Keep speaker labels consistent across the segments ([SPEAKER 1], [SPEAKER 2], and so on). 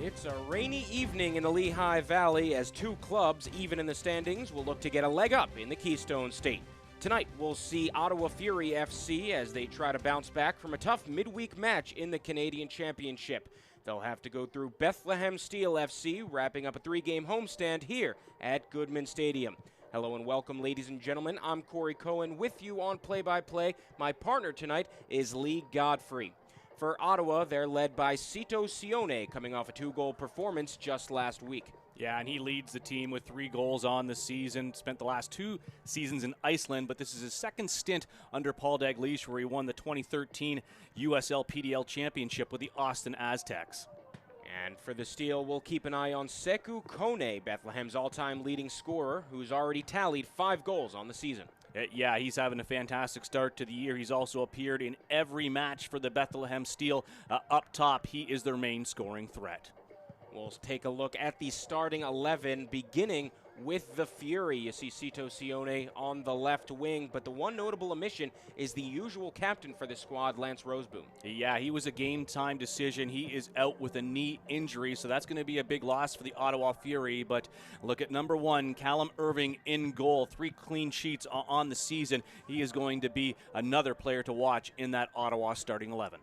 [SPEAKER 1] It's a rainy evening in the Lehigh Valley as two clubs, even in the standings, will look to get a leg up in the Keystone State. Tonight, we'll see Ottawa Fury FC as they try to bounce back from a tough midweek match in the Canadian Championship. They'll have to go through Bethlehem Steel FC, wrapping up a three-game homestand here at Goodman Stadium. Hello and welcome, ladies and gentlemen. I'm Corey Cohen with you on Play-by-Play. My partner tonight is Lee Godfrey. For Ottawa, they're led by Sito Sione, coming off a two-goal performance just last week.
[SPEAKER 2] Yeah, and he leads the team with 3 goals on the season. Spent the last 2 seasons in Iceland, but this is his second stint under Paul Dalglish, where he won the 2013 USL PDL Championship with the Austin Aztecs.
[SPEAKER 1] And for the Steel, we'll keep an eye on Sekou Kone, Bethlehem's all-time leading scorer, who's already tallied 5 goals on the season.
[SPEAKER 2] Yeah, he's having a fantastic start to the year. He's also appeared in every match for the Bethlehem Steel. Up top, he is their main scoring threat.
[SPEAKER 1] We'll take a look at the starting 11, beginning with the Fury. You see Sito Sione on the left wing, but the one notable omission is the usual captain for the squad, Lance Roseboom.
[SPEAKER 2] Yeah, he was a game-time decision. He is out with a knee injury, so that's going to be a big loss for the Ottawa Fury. But look at number 1, Calum Irving in goal, 3 clean sheets on the season. He is going to be another player to watch in that Ottawa starting 11.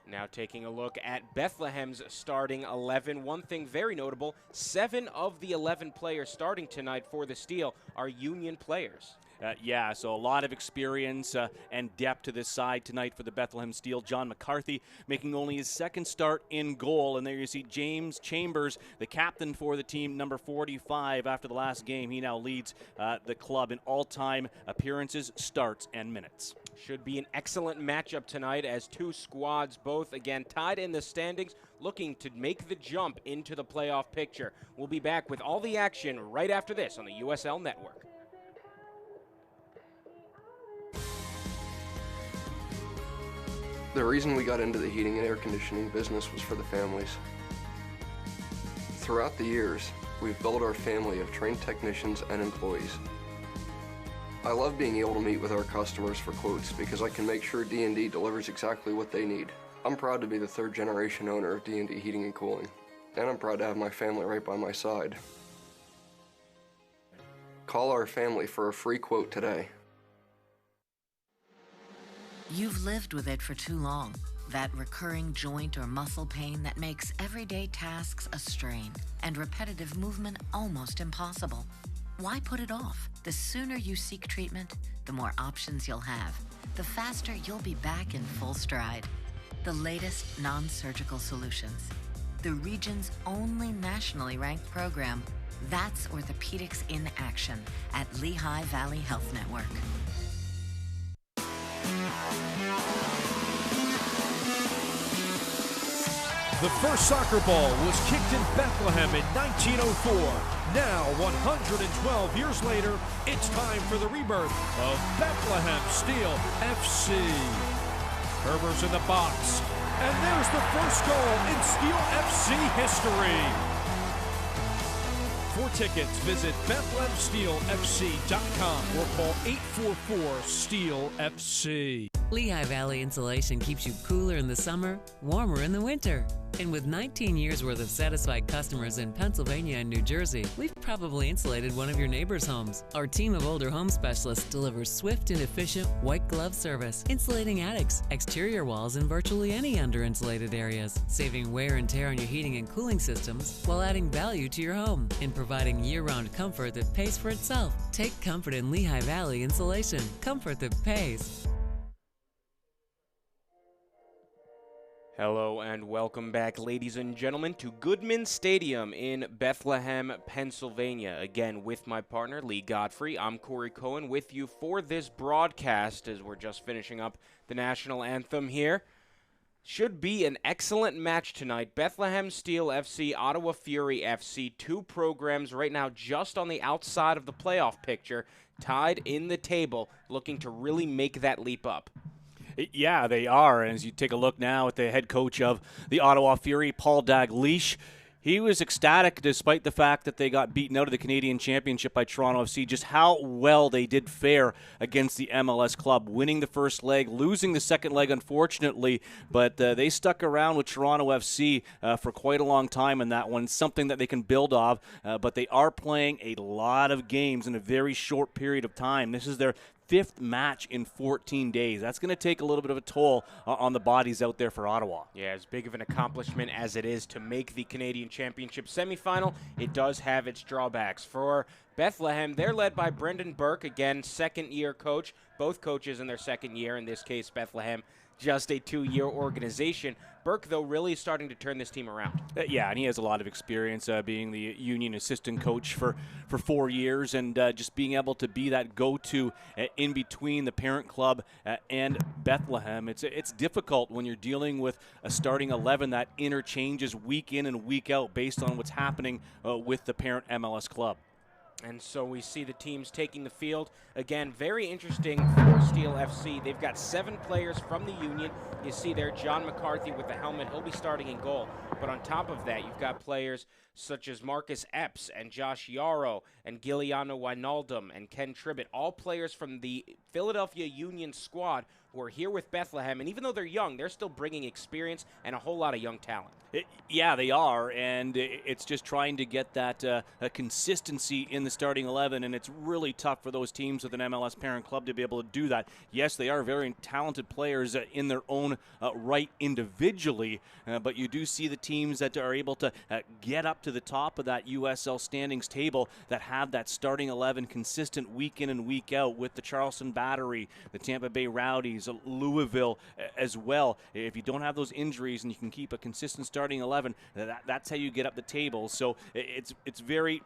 [SPEAKER 1] Now taking a look at Bethlehem's starting 11. One thing very notable, 7 of the 11 players starting tonight for the Steel are Union players.
[SPEAKER 2] Yeah, so a lot of experience and depth to this side tonight for the Bethlehem Steel. John McCarthy making only his second start in goal. And there you see James Chambers, the captain for the team, number 45 after the last game. He now leads the club in all-time appearances, starts, and minutes.
[SPEAKER 1] Should be an excellent matchup tonight as two squads both, again, tied in the standings, looking to make the jump into the playoff picture. We'll be back with all the action right after this on the USL Network.
[SPEAKER 3] The reason we got into the heating and air conditioning business was for the families. Throughout the years, we've built our family of trained technicians and employees. I love being able to meet with our customers for quotes because I can make sure D&D delivers exactly what they need. I'm proud to be the 3rd generation owner of D&D Heating and Cooling, and I'm proud to have my family right by my side. Call our family for a free quote today.
[SPEAKER 4] You've lived with it for too long. That recurring joint or muscle pain that makes everyday tasks a strain and repetitive movement almost impossible. Why put it off? The sooner you seek treatment, the more options you'll have. The faster you'll be back in full stride. The latest non-surgical solutions. The region's only nationally ranked program. That's Orthopedics in Action at Lehigh Valley Health Network.
[SPEAKER 5] The first soccer ball was kicked in Bethlehem in 1904. Now, 112 years later, it's time for the rebirth of Bethlehem Steel FC. Herbert's in the box, and there's the first goal in Steel FC history. For tickets, visit BethlehemSteelFC.com or call 844-STEEL-FC.
[SPEAKER 6] Lehigh Valley Insulation keeps you cooler in the summer, warmer in the winter. And with 19 years worth of satisfied customers in Pennsylvania and New Jersey, we've probably insulated one of your neighbor's homes. Our team of older home specialists delivers swift and efficient white glove service, insulating attics, exterior walls, and virtually any under-insulated areas, saving wear and tear on your heating and cooling systems while adding value to your home and providing year-round comfort that pays for itself. Take comfort in Lehigh Valley Insulation. Comfort that pays.
[SPEAKER 1] Hello and welcome back, ladies and gentlemen, to Goodman Stadium in Bethlehem, Pennsylvania. Again, with my partner, Lee Godfrey. I'm Corey Cohen with you for this broadcast as we're just finishing up the national anthem here. Should be an excellent match tonight. Bethlehem Steel FC, Ottawa Fury FC, 2 programs right now just on the outside of the playoff picture, tied in the table, looking to really make that leap up.
[SPEAKER 2] Yeah, they are. And as you take a look now at the head coach of the Ottawa Fury, Paul Dalglish, He was ecstatic despite the fact that they got beaten out of the Canadian Championship by Toronto FC, just how well they did fare against the MLS club, winning the first leg, losing the second leg, unfortunately, but they stuck around with Toronto FC for quite a long time in that one, something that they can build off, but they are playing a lot of games in a very short period of time. This is their 5th match in 14 days. That's going to take a little bit of a toll on the bodies out there for Ottawa.
[SPEAKER 1] Yeah, as big of an accomplishment as it is to make the Canadian Championship semifinal, it does have its drawbacks. For Bethlehem, they're led by Brendan Burke, again, second-year coach. Both coaches in their second year, in this case, Bethlehem, just a 2-year organization. Burke, though, really starting to turn this team around.
[SPEAKER 2] Yeah, and he has a lot of experience being the Union assistant coach for 4 years, and just being able to be that go-to in between the parent club and Bethlehem. It's difficult when you're dealing with a starting 11 that interchanges week in and week out based on what's happening with the parent MLS club.
[SPEAKER 1] And so we see the teams taking the field. Again, very interesting for Steel FC. They've got 7 players from the Union. You see there John McCarthy with the helmet. He'll be starting in goal. But on top of that, you've got players such as Marcus Epps and Josh Yarrow and Giuliano Wijnaldum and Ken Tribbett, all players from the Philadelphia Union squad who are here with Bethlehem. And even though they're young, they're still bringing experience and a whole lot of young talent.
[SPEAKER 2] Yeah, they are, and it's just trying to get that consistency in the starting 11, and it's really tough for those teams with an MLS parent club to be able to do that. Yes, they are very talented players in their own right individually, but you do see the teams that are able to get up to the top of that USL standings table that have that starting 11 consistent week in and week out, with the Charleston Battery, the Tampa Bay Rowdies, Louisville as well. If you don't have those injuries and you can keep a consistent starting 11, that's how you get up the table. So it's very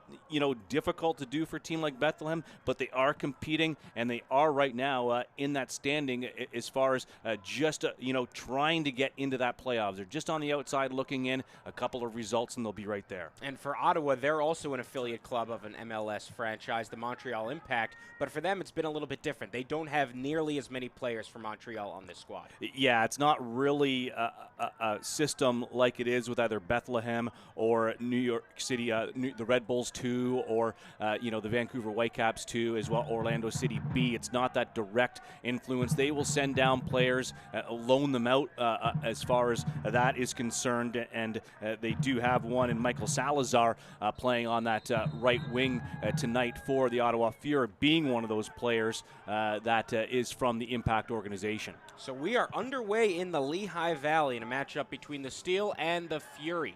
[SPEAKER 2] difficult to do for a team like Bethlehem, but they are competing, and they are right now in that standing as far as just trying to get into that playoffs. They're just on the outside looking in, a couple of results, and they'll be right there.
[SPEAKER 1] And for Ottawa, they're also an affiliate club of an MLS franchise, the Montreal Impact, but for them it's been a little bit different. They don't have nearly as many players from Montreal on this squad.
[SPEAKER 2] Yeah, it's not really a system like it is with either Bethlehem or New York City, the Red Bulls 2, or the Vancouver Whitecaps 2, as well Orlando City B. It's not that direct influence. They will send down players, loan them out as far as that is concerned, and they do have one in Michael Salazar playing on that right wing tonight for the Ottawa Fury, being one of those players that is from the Impact organization.
[SPEAKER 1] So we are underway in the Lehigh Valley in a matchup between the Steel and the Fury.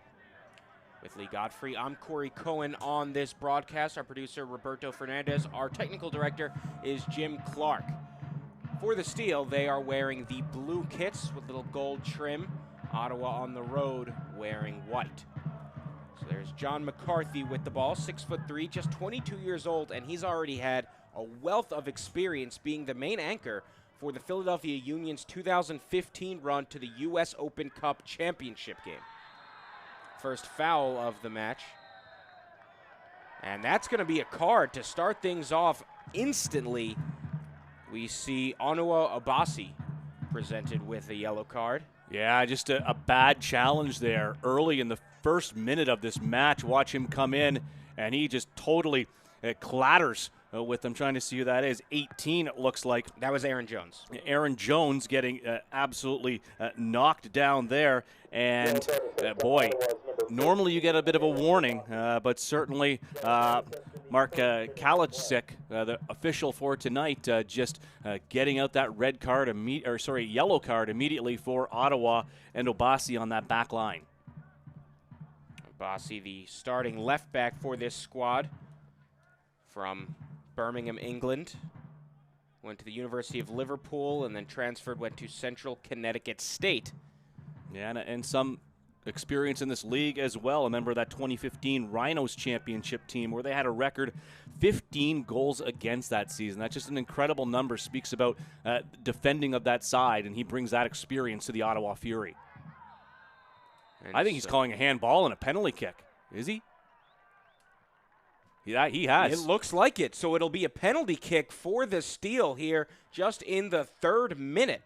[SPEAKER 1] With Lee Godfrey, I'm Corey Cohen on this broadcast. Our producer, Roberto Fernandez. Our technical director is Jim Clark. For the Steel, they are wearing the blue kits with little gold trim. Ottawa on the road wearing white. So there's John McCarthy with the ball, 6'3", just 22 years old, and he's already had a wealth of experience being the main anchor for the Philadelphia Union's 2015 run to the U.S. Open Cup championship game. First foul of the match. And that's going to be a card to start things off instantly. We see Onua Abasi presented with a yellow card.
[SPEAKER 2] Yeah, just a bad challenge there early in the first minute of this match. Watch him come in, and he just totally clatters with them. Trying to see who that is. 18, it looks like.
[SPEAKER 1] That was Aaron Jones.
[SPEAKER 2] Aaron Jones getting absolutely knocked down there. And, boy, normally you get a bit of a warning, but certainly Mark Kalachik, the official for tonight, just getting out that yellow card immediately for Ottawa, and Obasi on that back line.
[SPEAKER 1] Obasi, the starting left back for this squad from Birmingham, England. Went to the University of Liverpool and then went to Central Connecticut State.
[SPEAKER 2] Yeah, and some experience in this league as well. A member of that 2015 Rhinos championship team where they had a record 15 goals against that season. That's just an incredible number. Speaks about defending of that side, and he brings that experience to the Ottawa Fury. And I think he's calling a handball and a penalty kick. Is he? Yeah, he has.
[SPEAKER 1] It looks like it. So it'll be a penalty kick for the Steel here just in the 3rd minute,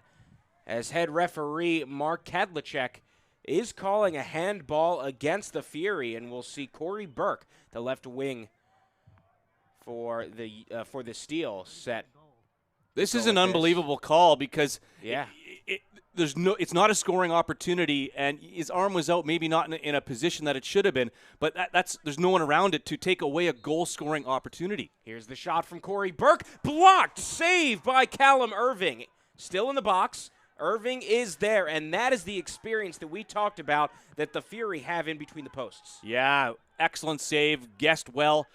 [SPEAKER 1] as head referee Mark Kadlacek is calling a handball against the Fury, and we'll see Corey Burke, the left wing for the Steel, set.
[SPEAKER 2] This is an unbelievable call because
[SPEAKER 1] yeah.
[SPEAKER 2] It's not a scoring opportunity, and his arm was out, maybe not in a position that it should have been, but there's no one around it to take away a goal-scoring opportunity.
[SPEAKER 1] Here's the shot from Corey Burke, blocked, saved by Calum Irving. Still in the box, Irving is there, and that is the experience that we talked about that the Fury have in between the posts.
[SPEAKER 2] Yeah, excellent save, guessed well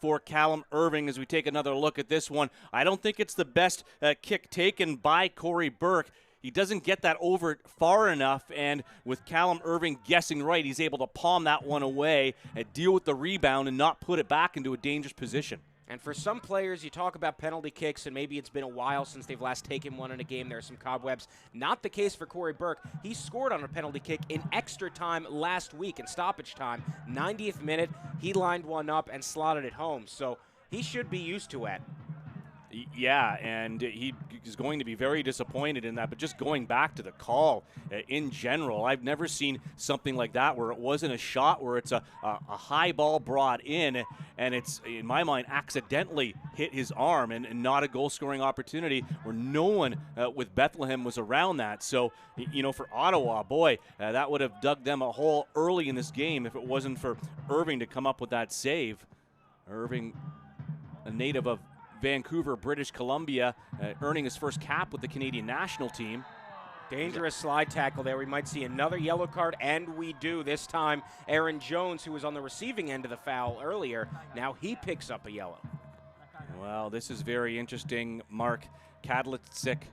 [SPEAKER 2] for Calum Irving as we take another look at this one. I don't think it's the best kick taken by Corey Burke. He doesn't get that over far enough, and with Calum Irving guessing right, he's able to palm that one away and deal with the rebound and not put it back into a dangerous position.
[SPEAKER 1] And for some players, you talk about penalty kicks, and maybe it's been a while since they've last taken one in a game. There are some cobwebs. Not the case for Corey Burke. He scored on a penalty kick in extra time last week in stoppage time. 90th minute, he lined one up and slotted it home. So he should be used to it.
[SPEAKER 2] Yeah, and he is going to be very disappointed in that. But just going back to the call in general, I've never seen something like that where it wasn't a shot, where it's a high ball brought in, and it's, in my mind, accidentally hit his arm and not a goal-scoring opportunity where no one with Bethlehem was around that. So, for Ottawa, boy, that would have dug them a hole early in this game if it wasn't for Irving to come up with that save. Irving, a native of Vancouver, British Columbia, earning his first cap with the Canadian national team.
[SPEAKER 1] Dangerous slide tackle there. We might see another yellow card, and we do. This time, Aaron Jones, who was on the receiving end of the foul earlier, now he picks up a yellow.
[SPEAKER 2] Well, this is very interesting. Mark Kadlicek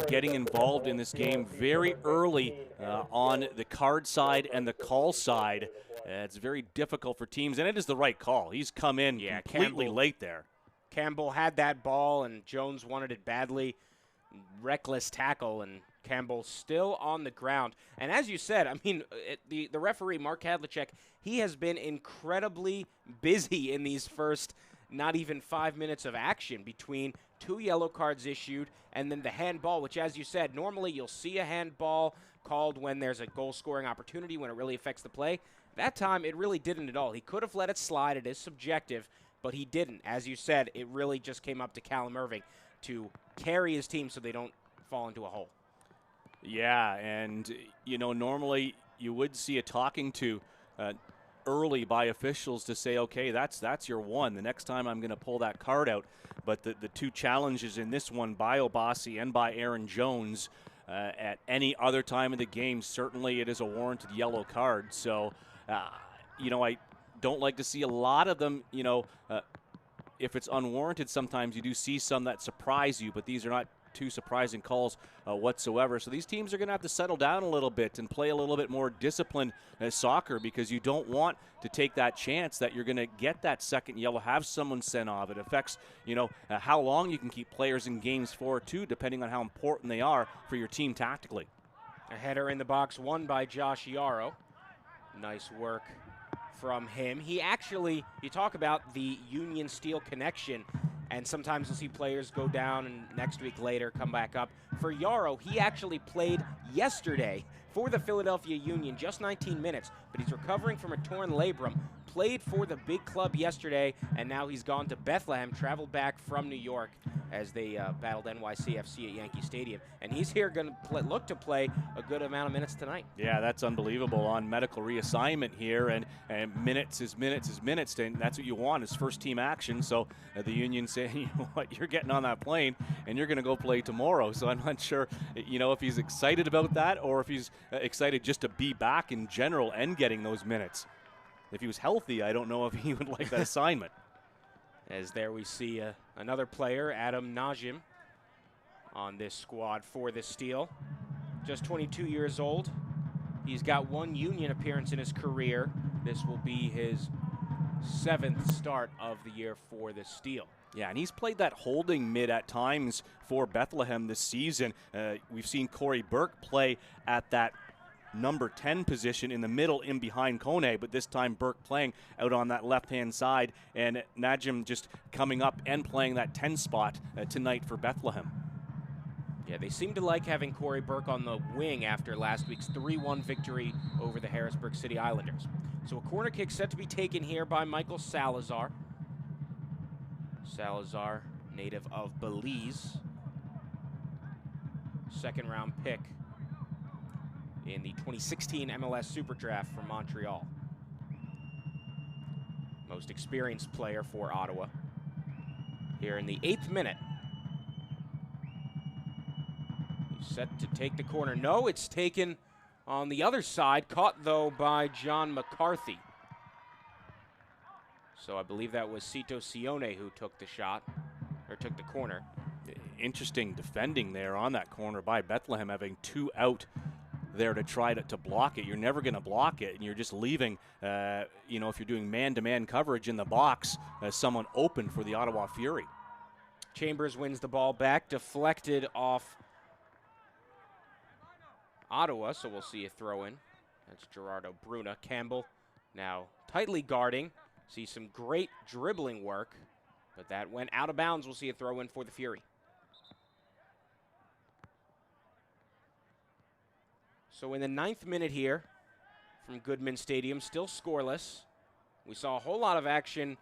[SPEAKER 2] getting involved in this game very early on the card side and the call side. It's very difficult for teams, and it is the right call. He's come in completely late there.
[SPEAKER 1] Campbell had that ball, and Jones wanted it badly. Reckless tackle, and Campbell still on the ground. And as you said, I mean, the referee, Mark Kadlicek, he has been incredibly busy in these first not even 5 minutes of action between 2 yellow cards issued and then the handball, which, as you said, normally you'll see a handball called when there's a goal-scoring opportunity, when it really affects the play. That time, it really didn't at all. He could have let it slide. It is subjective, but he didn't. As you said, it really just came up to Calum Irving to carry his team so they don't fall into a hole.
[SPEAKER 2] Yeah, and, normally you would see a talking to early by officials to say, okay, that's your one. The next time I'm going to pull that card out. But the two challenges in this one by Obasi and by Aaron Jones at any other time of the game, certainly it is a warranted yellow card. So, I don't like to see a lot of them, if it's unwarranted. Sometimes you do see some that surprise you, but these are not too surprising calls whatsoever. So these teams are going to have to settle down a little bit and play a little bit more disciplined soccer, because you don't want to take that chance that you're going to get that second yellow, have someone sent off. It affects, how long you can keep players in games for, too, depending on how important they are for your team tactically.
[SPEAKER 1] A header in the box, won by Josh Yarrow. Nice work from him. He actually, you talk about the Union Steel connection, and sometimes you'll see players go down and next week later come back up. For Yarrow, he actually played yesterday for the Philadelphia Union, just 19 minutes, but he's recovering from a torn labrum. Played for the big club yesterday, and now he's gone to Bethlehem, traveled back from New York as they battled NYCFC at Yankee Stadium. And he's here going to look to play a good amount of minutes tonight.
[SPEAKER 2] Yeah, that's unbelievable on medical reassignment here, and minutes is minutes, and that's what you want is first-team action. So the Union saying, you know what, you're getting on that plane, and you're going to go play tomorrow. So I'm not sure, if he's excited about that or if he's excited just to be back in general and getting those minutes. If he was healthy, I don't know if he would like that assignment.
[SPEAKER 1] As there we see another player, Adam Najim, on this squad for the Steel. Just 22 years old. He's got one Union appearance in his career. This will be his 7th start of the year for the Steel.
[SPEAKER 2] Yeah, and he's played that holding mid at times for Bethlehem this season. We've seen Corey Burke play at that number 10 position in the middle in behind Kone, but this time Burke playing out on that left-hand side, and Najim just coming up and playing that 10 spot tonight for Bethlehem.
[SPEAKER 1] Yeah, they seem to like having Corey Burke on the wing after last week's 3-1 victory over the Harrisburg City Islanders. So a corner kick set to be taken here by Michael Salazar. Salazar, native of Belize. Second-round pick in the 2016 MLS Super Draft from Montreal. Most experienced player for Ottawa. Here in the 8th minute. He's set to take the corner. No, it's taken on the other side. Caught, though, by John McCarthy. So I believe that was Cito Sione who took the shot, or took the corner.
[SPEAKER 2] Interesting defending there on that corner by Bethlehem, having 2 out there to try to block it. You're never going to block it, and you're just leaving, you know, if you're doing man-to-man coverage in the box, someone open for the Ottawa Fury.
[SPEAKER 1] Chambers wins the ball back, deflected off Ottawa, so we'll see a throw in. That's Gerardo Bruna. Campbell now tightly guarding. See some great dribbling work, but that went out of bounds. We'll see a throw in for the Fury. So in the 9th minute here from Goodman Stadium, still scoreless. We saw a whole lot of action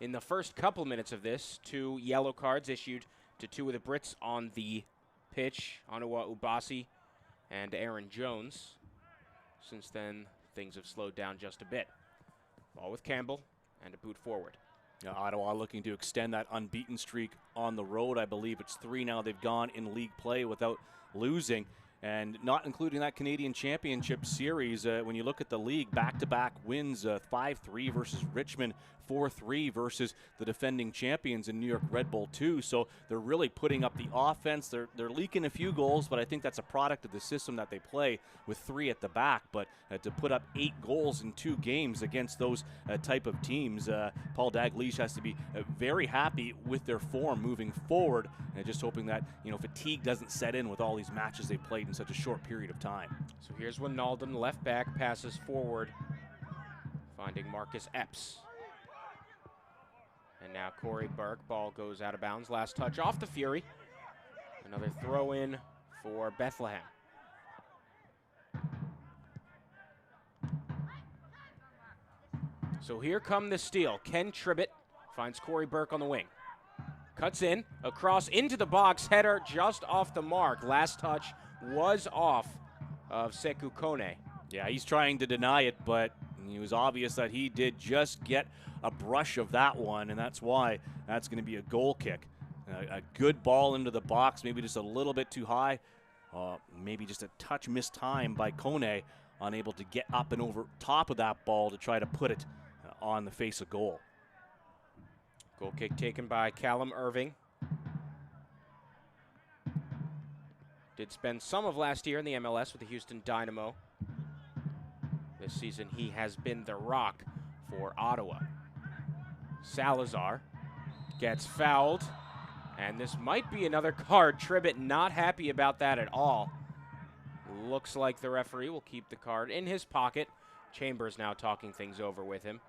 [SPEAKER 1] in the first couple minutes of this. 2 yellow cards issued to 2 of the Brits on the pitch, Onawa Ubasi and Aaron Jones. Since then, things have slowed down just a bit. Ball with Campbell and a boot forward.
[SPEAKER 2] Yeah, Ottawa looking to extend that unbeaten streak on the road. I believe it's 3 now they've gone in league play without losing. And not including that Canadian Championship Series, when you look at the league, back-to-back wins, 5-3 versus Richmond, 4-3 versus the defending champions in New York Red Bull 2. So they're really putting up the offense. They're leaking a few goals, but I think that's a product of the system that they play with 3 at the back. But to put up 8 goals in 2 games against those type of teams, Paul Dalglish has to be very happy with their form moving forward, and just hoping that, you know, fatigue doesn't set in with all these matches they've played in such a short period of time.
[SPEAKER 1] So here's Wijnaldum, left back, passes forward, finding Marcus Epps. And now Corey Burke, ball goes out of bounds. Last touch off the Fury. Another throw in for Bethlehem. So here come the steal. Ken Tribbett finds Corey Burke on the wing. Cuts in, across into the box, header just off the mark. Last touch was off of Sekou Kone.
[SPEAKER 2] Yeah, he's trying to deny it, but it was obvious that he did just get a brush of that one, and that's why that's going to be a goal kick. A good ball into the box, maybe just a little bit too high, maybe just a touch missed time by Kone, unable to get up and over top of that ball to try to put it on the face of goal.
[SPEAKER 1] Goal kick taken by Calum Irving. Did spend some of last year in the MLS with the Houston Dynamo. This season he has been the rock for Ottawa. Salazar gets fouled, and this might be another card. Tribbett not happy about that at all. Looks like the referee will keep the card in his pocket. Chambers now talking things over with him.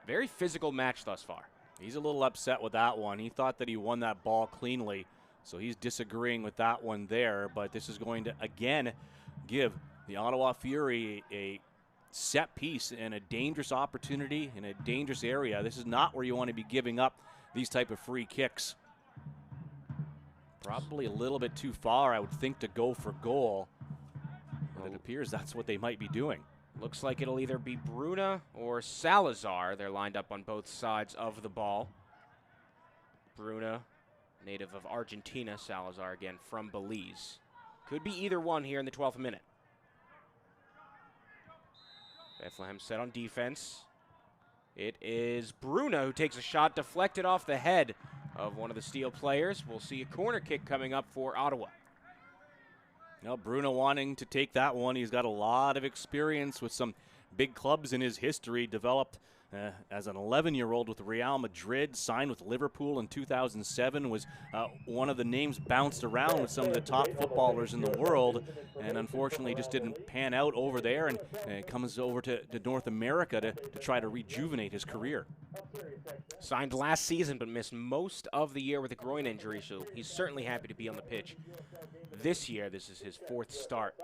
[SPEAKER 1] Very physical match thus far.
[SPEAKER 2] He's a little upset with that one. He thought that he won that ball cleanly, so he's disagreeing with that one there. But this is going to, again, give the Ottawa Fury a set piece and a dangerous opportunity in a dangerous area. This is not where you want to be giving up these type of free kicks. Probably a little bit too far, I would think, to go for goal. But it appears that's what they might be doing.
[SPEAKER 1] Looks like it'll either be Bruna or Salazar. They're lined up on both sides of the ball. Bruna, native of Argentina. Salazar, again, from Belize. Could be either one here in the 12th minute. Bethlehem set on defense. It is Bruna who takes a shot deflected off the head of one of the Steel players. We'll see a corner kick coming up for Ottawa.
[SPEAKER 2] Now, Bruna wanting to take that one. He's got a lot of experience with some big clubs in his history. Developed as an 11-year-old with Real Madrid, signed with Liverpool in 2007, was one of the names bounced around with some of the top footballers in the world, and unfortunately just didn't pan out over there, and comes over to North America to try to rejuvenate his career.
[SPEAKER 1] Signed last season but missed most of the year with a groin injury, so he's certainly happy to be on the pitch this year. This is his 4th start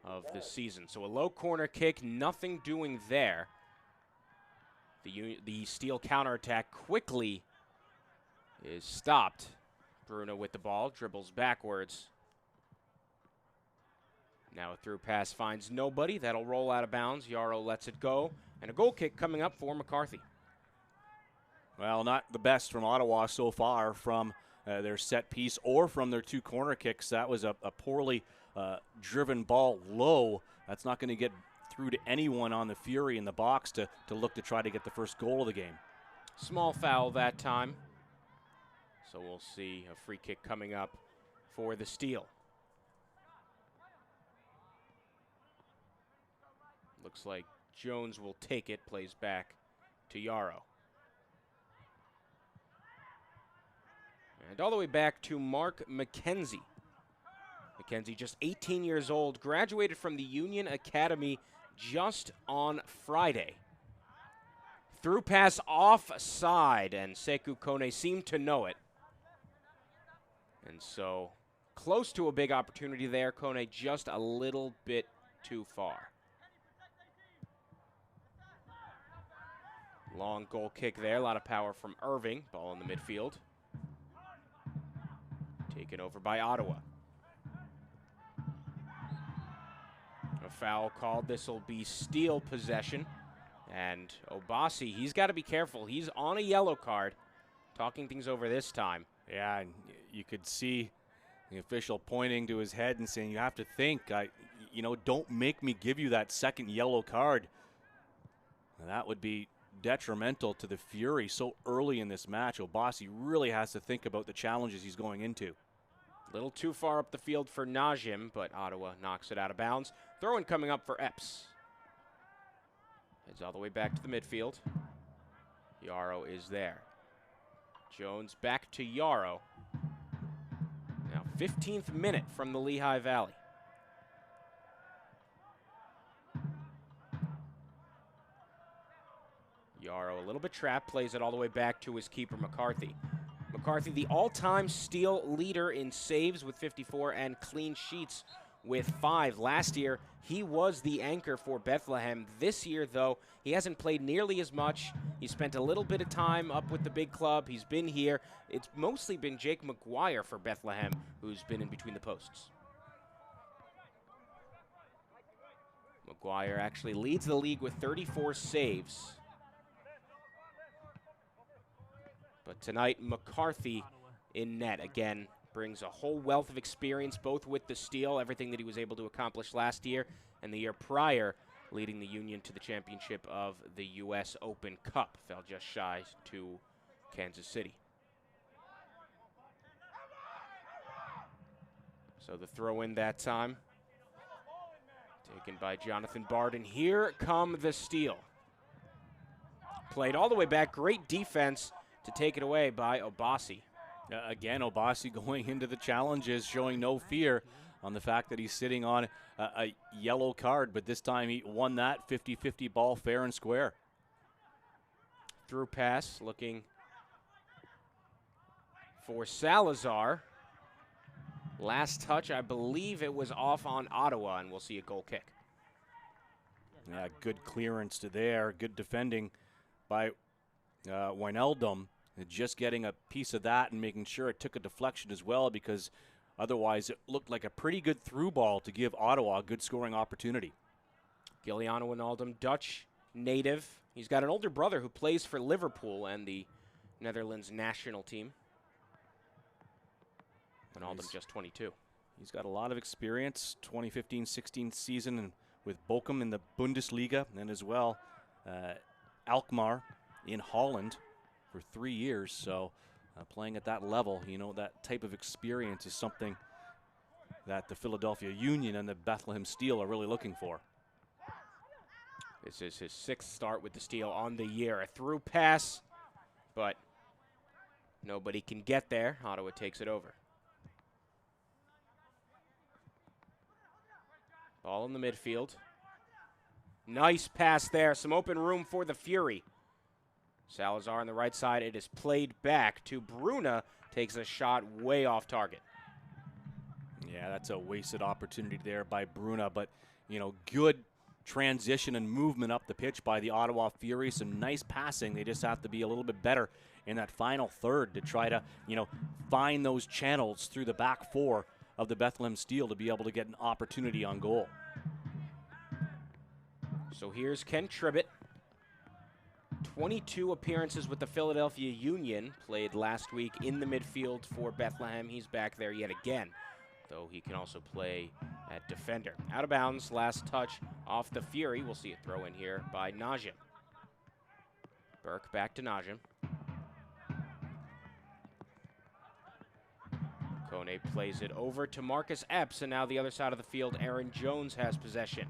[SPEAKER 1] of the season. So a low corner kick, nothing doing there. The Steel counterattack quickly is stopped. Bruno with the ball, dribbles backwards. Now a through pass finds nobody. That'll roll out of bounds. Yarrow lets it go. And a goal kick coming up for McCarthy.
[SPEAKER 2] Well, not the best from Ottawa so far from their set piece or from their 2 corner kicks. That was a poorly driven ball low. That's not going to get through to anyone on the Fury in the box to look to try to get the first goal of the game.
[SPEAKER 1] Small foul that time. So we'll see a free kick coming up for the Steel. Looks like Jones will take it, plays back to Yarrow. And all the way back to Mark McKenzie. McKenzie, just 18 years old, graduated from the Union Academy just on Friday. Through pass offside, and Sekou Kone seemed to know it. And so, close to a big opportunity there. Kone just a little bit too far. Long goal kick there, a lot of power from Irving. Ball in the midfield. Taken over by Ottawa. A foul called. This will be Steel possession. And Obasi, he's got to be careful. He's on a yellow card. Talking things over this time.
[SPEAKER 2] Yeah, and you could see the official pointing to his head and saying, you have to think, don't make me give you that second yellow card. And that would be detrimental to the Fury so early in this match. Obasi really has to think about the challenges he's going into.
[SPEAKER 1] A little too far up the field for Najim, but Ottawa knocks it out of bounds. Throw-in coming up for Epps. Heads all the way back to the midfield. Yarrow is there. Jones back to Yarrow. Now 15th minute from the Lehigh Valley. Yarrow a little bit trapped, plays it all the way back to his keeper, McCarthy. McCarthy, the all-time Steel leader in saves with 54 and clean sheets with 5. Last year, he was the anchor for Bethlehem. This year, though, he hasn't played nearly as much. He spent a little bit of time up with the big club. He's been here. It's mostly been Jake McGuire for Bethlehem, who's been in between the posts. McGuire actually leads the league with 34 saves. But tonight, McCarthy in net. Again, brings a whole wealth of experience, both with the Steel, everything that he was able to accomplish last year, and the year prior, leading the Union to the championship of the U.S. Open Cup. Fell just shy to Kansas City. So the throw in that time, taken by Jonathan Barden. Here come the Steel. Played all the way back, great defense to take it away by Obasi.
[SPEAKER 2] Again, Obasi going into the challenges, showing no fear on the fact that he's sitting on a yellow card, but this time he won that 50-50 ball fair and square.
[SPEAKER 1] Through pass, looking for Salazar. Last touch, I believe it was off on Ottawa, and we'll see a goal kick.
[SPEAKER 2] Yeah, good clearance to there, good defending by Wijnaldum. Just getting a piece of that and making sure it took a deflection as well, because otherwise it looked like a pretty good through ball to give Ottawa a good scoring opportunity.
[SPEAKER 1] Giuliano Wijnaldum, Dutch native. He's got an older brother who plays for Liverpool and the Netherlands national team. Wijnaldum just 22.
[SPEAKER 2] He's got a lot of experience, 2015-16 season with Bochum in the Bundesliga, and as well Alkmaar in Holland for 3 years. So playing at that level, that type of experience is something that the Philadelphia Union and the Bethlehem Steel are really looking for.
[SPEAKER 1] This is his 6th start with the Steel on the year. A through pass, but nobody can get there. Ottawa takes it over. Ball in the midfield. Nice pass there. Some open room for the Fury. Salazar on the right side. It is played back to Bruna. Takes a shot way off target.
[SPEAKER 2] Yeah, Yeah, that's a wasted opportunity there by Bruna, but, you know, good transition and movement up the pitch by the Ottawa Fury. Some nice passing. They just have to be a little bit better in that final third to try to, you know, find those channels through the back four of the Bethlehem Steel to be able to get an opportunity on goal.
[SPEAKER 1] So here's Ken Tribbett. 22 appearances with the Philadelphia Union, played last week in the midfield for Bethlehem. He's back there yet again, though he can also play at defender. Out of bounds, last touch off the Fury. We'll see a throw in here by Najim. Burke back to Najim. Kone plays it over to Marcus Epps, and now the other side of the field, Aaron Jones has possession.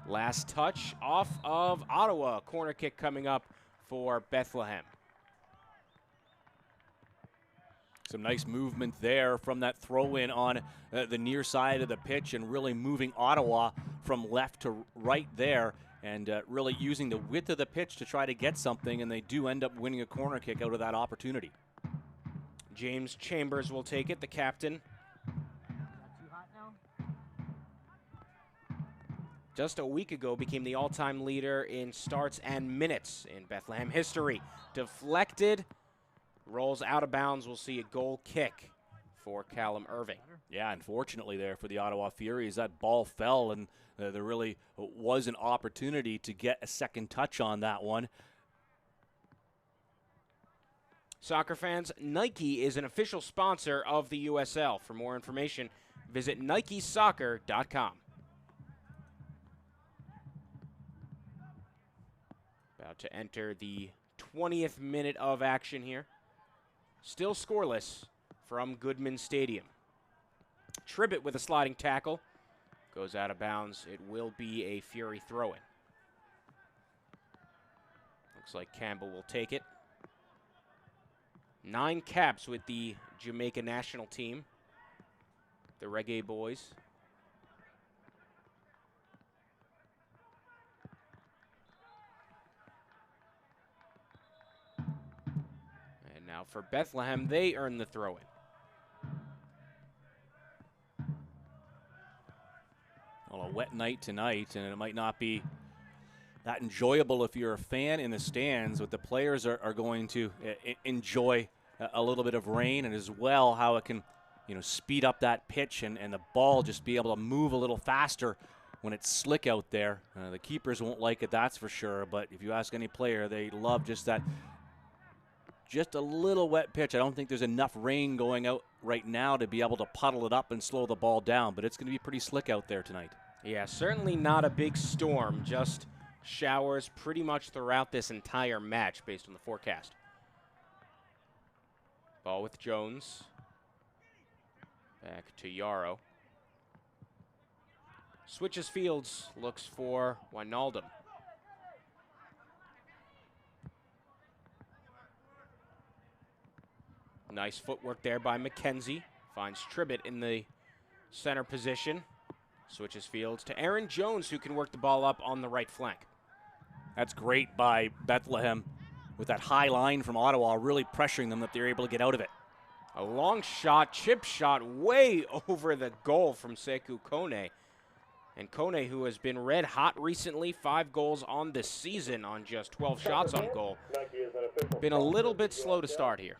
[SPEAKER 1] Last touch off of Ottawa. Corner kick coming up for Bethlehem.
[SPEAKER 2] Some nice movement there from that throw-in on the near side of the pitch and really moving Ottawa from left to right there and really using the width of the pitch to try to get something, and they do end up winning a corner kick out of that opportunity.
[SPEAKER 1] James Chambers will take it, the captain. Just a week ago became the all-time leader in starts and minutes in Bethlehem history. Deflected, rolls out of bounds. We'll see a goal kick for Calum Irving.
[SPEAKER 2] Yeah, unfortunately there for the Ottawa Furies, that ball fell, and there really was an opportunity to get a second touch on that one.
[SPEAKER 1] Soccer fans, Nike is an official sponsor of the USL. For more information, visit nikesoccer.com. About to enter the 20th minute of action here. Still scoreless from Goodman Stadium. Tribbett with a sliding tackle. Goes out of bounds. It will be a Fury throw-in. Looks like Campbell will take it. 9 caps with the Jamaica national team. The Reggae Boys. And now for Bethlehem, they earn the throw-in.
[SPEAKER 2] Well, a wet night tonight, and it might not be that enjoyable if you're a fan in the stands, but the players are going to enjoy a little bit of rain, and as well how it can, you know, speed up that pitch and the ball just be able to move a little faster when it's slick out there. The keepers won't like it, that's for sure, but if you ask any player, they love just that, just a little wet pitch. I don't think there's enough rain going out right now to be able to puddle it up and slow the ball down, but it's going to be pretty slick out there tonight.
[SPEAKER 1] Yeah, certainly not a big storm, just showers pretty much throughout this entire match based on the forecast. Ball with Jones. Back to Yarrow. Switches fields, looks for Wijnaldum. Nice footwork there by McKenzie. Finds Tribbett in the center position. Switches fields to Aaron Jones, who can work the ball up on the right flank.
[SPEAKER 2] That's great by Bethlehem with that high line from Ottawa, really pressuring them that they're able to get out of it.
[SPEAKER 1] A long shot, chip shot, way over the goal from Sekou Kone. And Kone, who has been red hot recently, 5 goals on the season on just 12 shots on goal. Been a little bit slow to start here.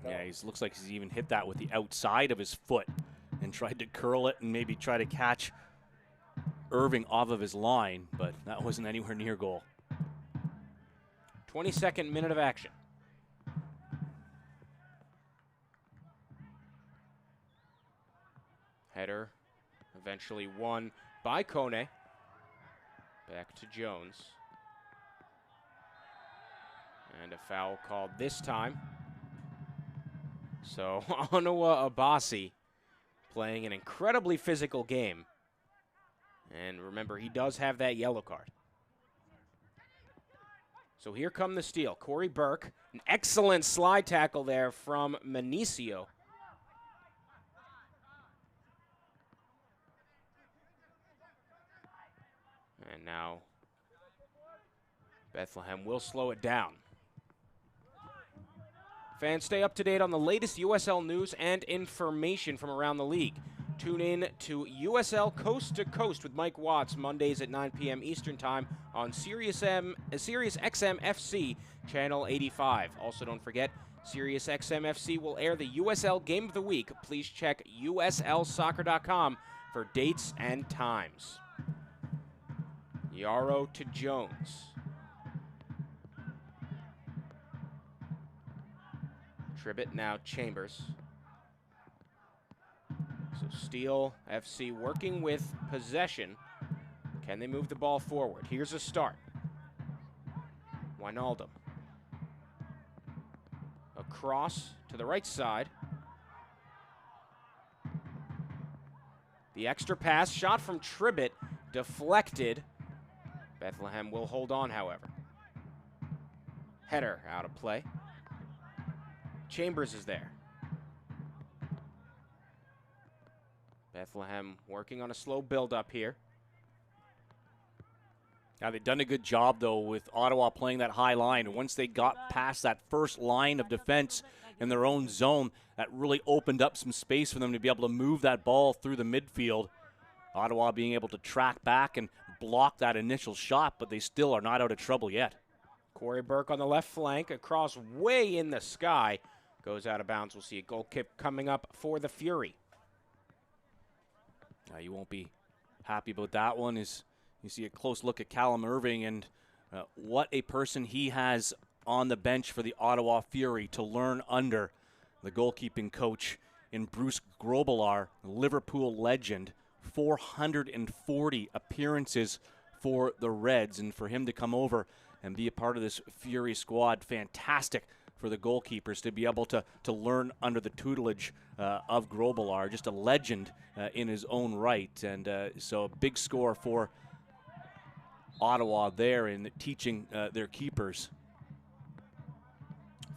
[SPEAKER 2] Yeah, he looks like he's even hit that with the outside of his foot and tried to curl it and maybe try to catch Irving off of his line, but that wasn't anywhere near goal.
[SPEAKER 1] 22nd minute of action. Header eventually won by Kone. Back to Jones. And a foul called this time. So Onawa Abasi playing an incredibly physical game. And remember, he does have that yellow card. So here come the steal. Corey Burke, an excellent slide tackle there from Manicio. And now Bethlehem will slow it down. Fans, stay up to date on the latest USL news and information from around the league. Tune in to USL Coast to Coast with Mike Watts Mondays at 9 p.m. Eastern Time on Sirius XM FC Channel 85. Also, don't forget, Sirius XM FC will air the USL Game of the Week. Please check uslsoccer.com for dates and times. Yarrow to Jones. Tribbett now Chambers. So Steel FC working with possession. Can they move the ball forward? Here's a start. Wijnaldum. Across to the right side. The extra pass, shot from Tribbett, deflected. Bethlehem will hold on, however. Header out of play. Chambers is there. Bethlehem working on a slow build-up here.
[SPEAKER 2] Now, they've done a good job, though, with Ottawa playing that high line. And once they got past that first line of defense in their own zone, that really opened up some space for them to be able to move that ball through the midfield. Ottawa being able to track back and block that initial shot, but they still are not out of trouble yet.
[SPEAKER 1] Corey Burke on the left flank, across way in the sky. Goes out of bounds. We'll see a goal kick coming up for the Fury.
[SPEAKER 2] Now, you won't be happy about that one. Is you see a close look at Calum Irving and what a person he has on the bench for the Ottawa Fury to learn under the goalkeeping coach in Bruce Grobbelaar, Liverpool legend. 440 appearances for the Reds, and for him to come over and be a part of this Fury squad, fantastic for the goalkeepers to be able to learn under the tutelage of Grobbelaar, just a legend in his own right. And so a big score for Ottawa there in teaching their keepers.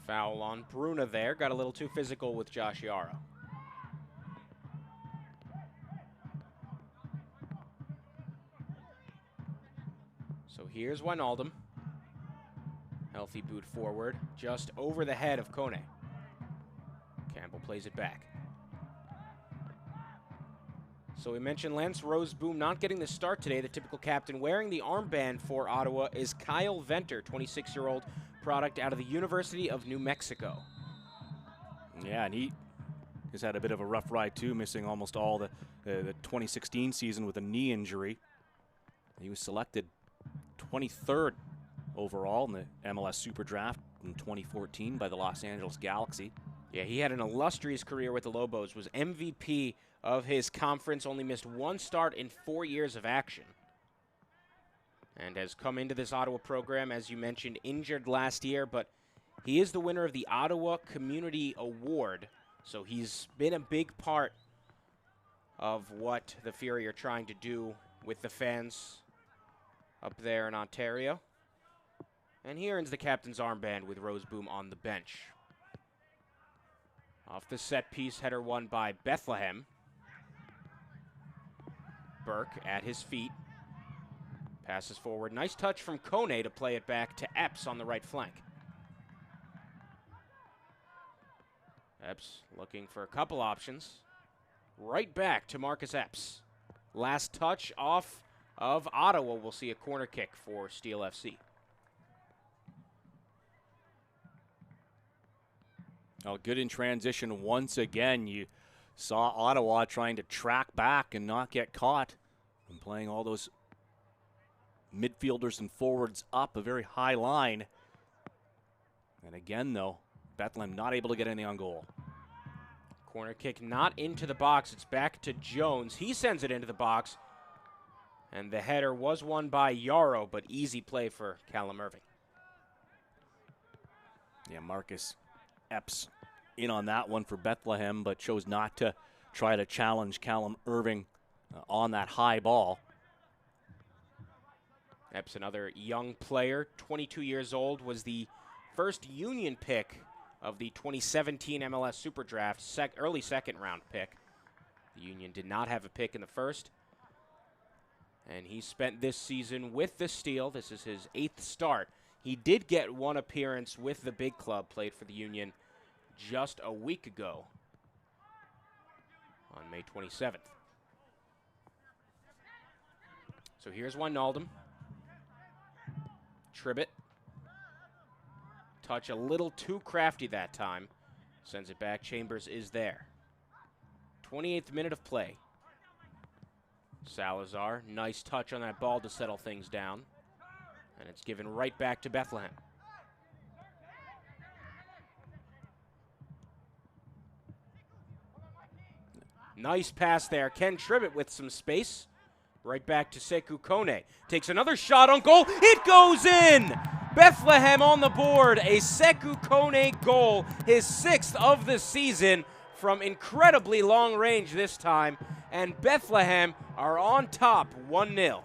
[SPEAKER 1] Foul on Bruna there. Got a little too physical with Josh Yarrow. So here's Wijnaldum. Healthy boot forward, just over the head of Kone. Campbell plays it back. So we mentioned Lance Roseboom not getting the start today. The typical captain wearing the armband for Ottawa is Kyle Venter, 26-year-old product out of the University of New Mexico.
[SPEAKER 2] Yeah, and he has had a bit of a rough ride too, missing almost all the 2016 season with a knee injury. He was selected 23rd overall in the MLS Super Draft in 2014 by the Los Angeles Galaxy.
[SPEAKER 1] Yeah, he had an illustrious career with the Lobos, was MVP of his conference, only missed one start in 4 years of action, and has come into this Ottawa program, as you mentioned, injured last year, but he is the winner of the Ottawa Community Award, so he's been a big part of what the Fury are trying to do with the fans up there in Ontario. And he earns the captain's armband with Roseboom on the bench. Off the set piece, header won by Bethlehem. Burke at his feet. Passes forward. Nice touch from Kone to play it back to Epps on the right flank. Epps looking for a couple options. Right back to Marcus Epps. Last touch off of Ottawa. We'll see a corner kick for Steel FC.
[SPEAKER 2] Oh, good in transition once again. You saw Ottawa trying to track back and not get caught and playing all those midfielders and forwards up a very high line. And again, though, Bethlehem not able to get anything on goal.
[SPEAKER 1] Corner kick not into the box. It's back to Jones. He sends it into the box. And the header was won by Yarrow, but easy play for Calum Irving.
[SPEAKER 2] Yeah, Marcus Epps in on that one for Bethlehem, but chose not to try to challenge Calum Irving on that high ball.
[SPEAKER 1] Epps, another young player, 22 years old, was the first Union pick of the 2017 MLS Super Draft, early second round pick. The Union did not have a pick in the first. And he spent this season with the Steel. This is his 8th start. He did get one appearance with the big club, played for the Union just a week ago on May 27th. So here's Wijnaldum. Tribbett. Touch a little too crafty that time. Sends it back. Chambers is there. 28th minute of play. Salazar, nice touch on that ball to settle things down. And it's given right back to Bethlehem. Nice pass there. Ken Tribbett with some space. Right back to Sekou Kone. Takes another shot on goal. It goes in! Bethlehem on the board. A Sekou Kone goal. His 6th of the season from incredibly long range this time. And Bethlehem are on top 1-0.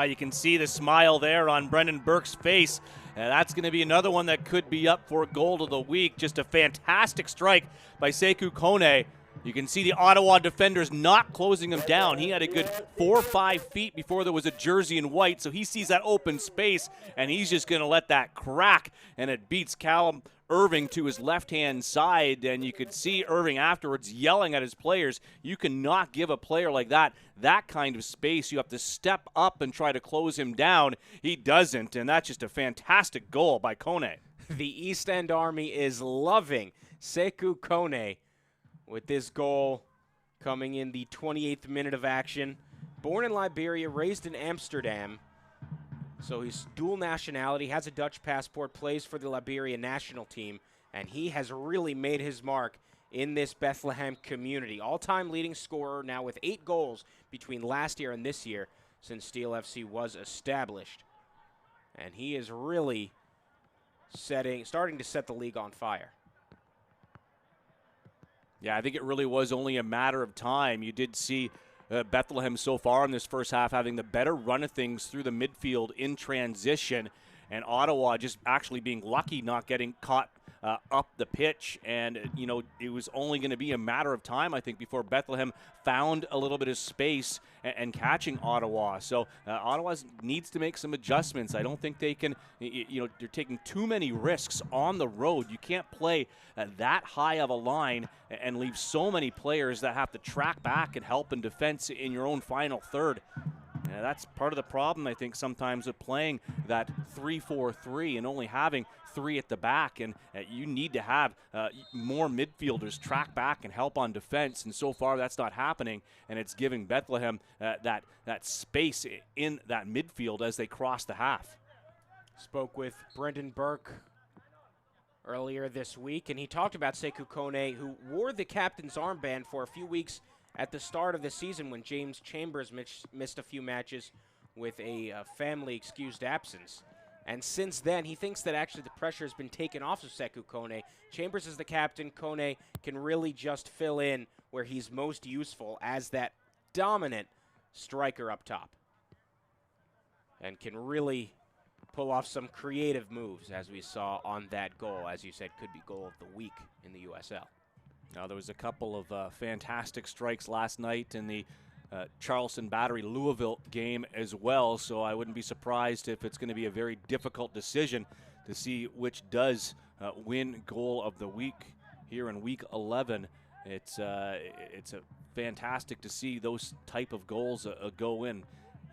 [SPEAKER 2] You can see the smile there on Brendan Burke's face. That's going to be another one that could be up for goal of the week. Just a fantastic strike by Sekou Kone. You can see the Ottawa defenders not closing him down. He had a good 4 or 5 feet before there was a jersey in white, so he sees that open space, and he's just going to let that crack, and it beats Calum Irving to his left-hand side, and you could see Irving afterwards yelling at his players. You cannot give a player like that kind of space. You have to step up and try to close him down. He doesn't, and that's just a fantastic goal by Kone.
[SPEAKER 1] The East End Army is loving Sekou Kone with this goal coming in the 28th minute of action. Born in Liberia, raised in Amsterdam. So he's dual nationality, has a Dutch passport, plays for the Liberia national team, and he has really made his mark in this Bethlehem community. All-time leading scorer now with 8 goals between last year and this year since Steel FC was established. And he is really starting to set the league on fire.
[SPEAKER 2] Yeah, I think it really was only a matter of time. You did see Bethlehem so far in this first half having the better run of things through the midfield in transition, and Ottawa just actually being lucky not getting caught up the pitch. And, it was only going to be a matter of time, I think, before Bethlehem found a little bit of space and catching Ottawa. So Ottawa needs to make some adjustments. I don't think they can, they're taking too many risks on the road. You can't play that high of a line and leave so many players that have to track back and help in defense in your own final third. That's part of the problem, I think, sometimes with playing that 3-4-3 and only having 3 at the back. And you need to have more midfielders track back and help on defense. And so far, that's not happening. And it's giving Bethlehem that space in that midfield as they cross the half.
[SPEAKER 1] Spoke with Brendan Burke earlier this week, and he talked about Sekou Kone, who wore the captain's armband for a few weeks at the start of the season when James Chambers missed a few matches with a family excused absence. And since then, he thinks that actually the pressure has been taken off of Sekou Kone. Chambers is the captain. Kone can really just fill in where he's most useful as that dominant striker up top. And can really pull off some creative moves, as we saw on that goal. As you said, could be goal of the week in the USL.
[SPEAKER 2] Now, there was a couple of fantastic strikes last night in the Charleston Battery Louisville game as well, so I wouldn't be surprised if it's going to be a very difficult decision to see which does win goal of the week here in Week 11. It's a fantastic to see those type of goals go in.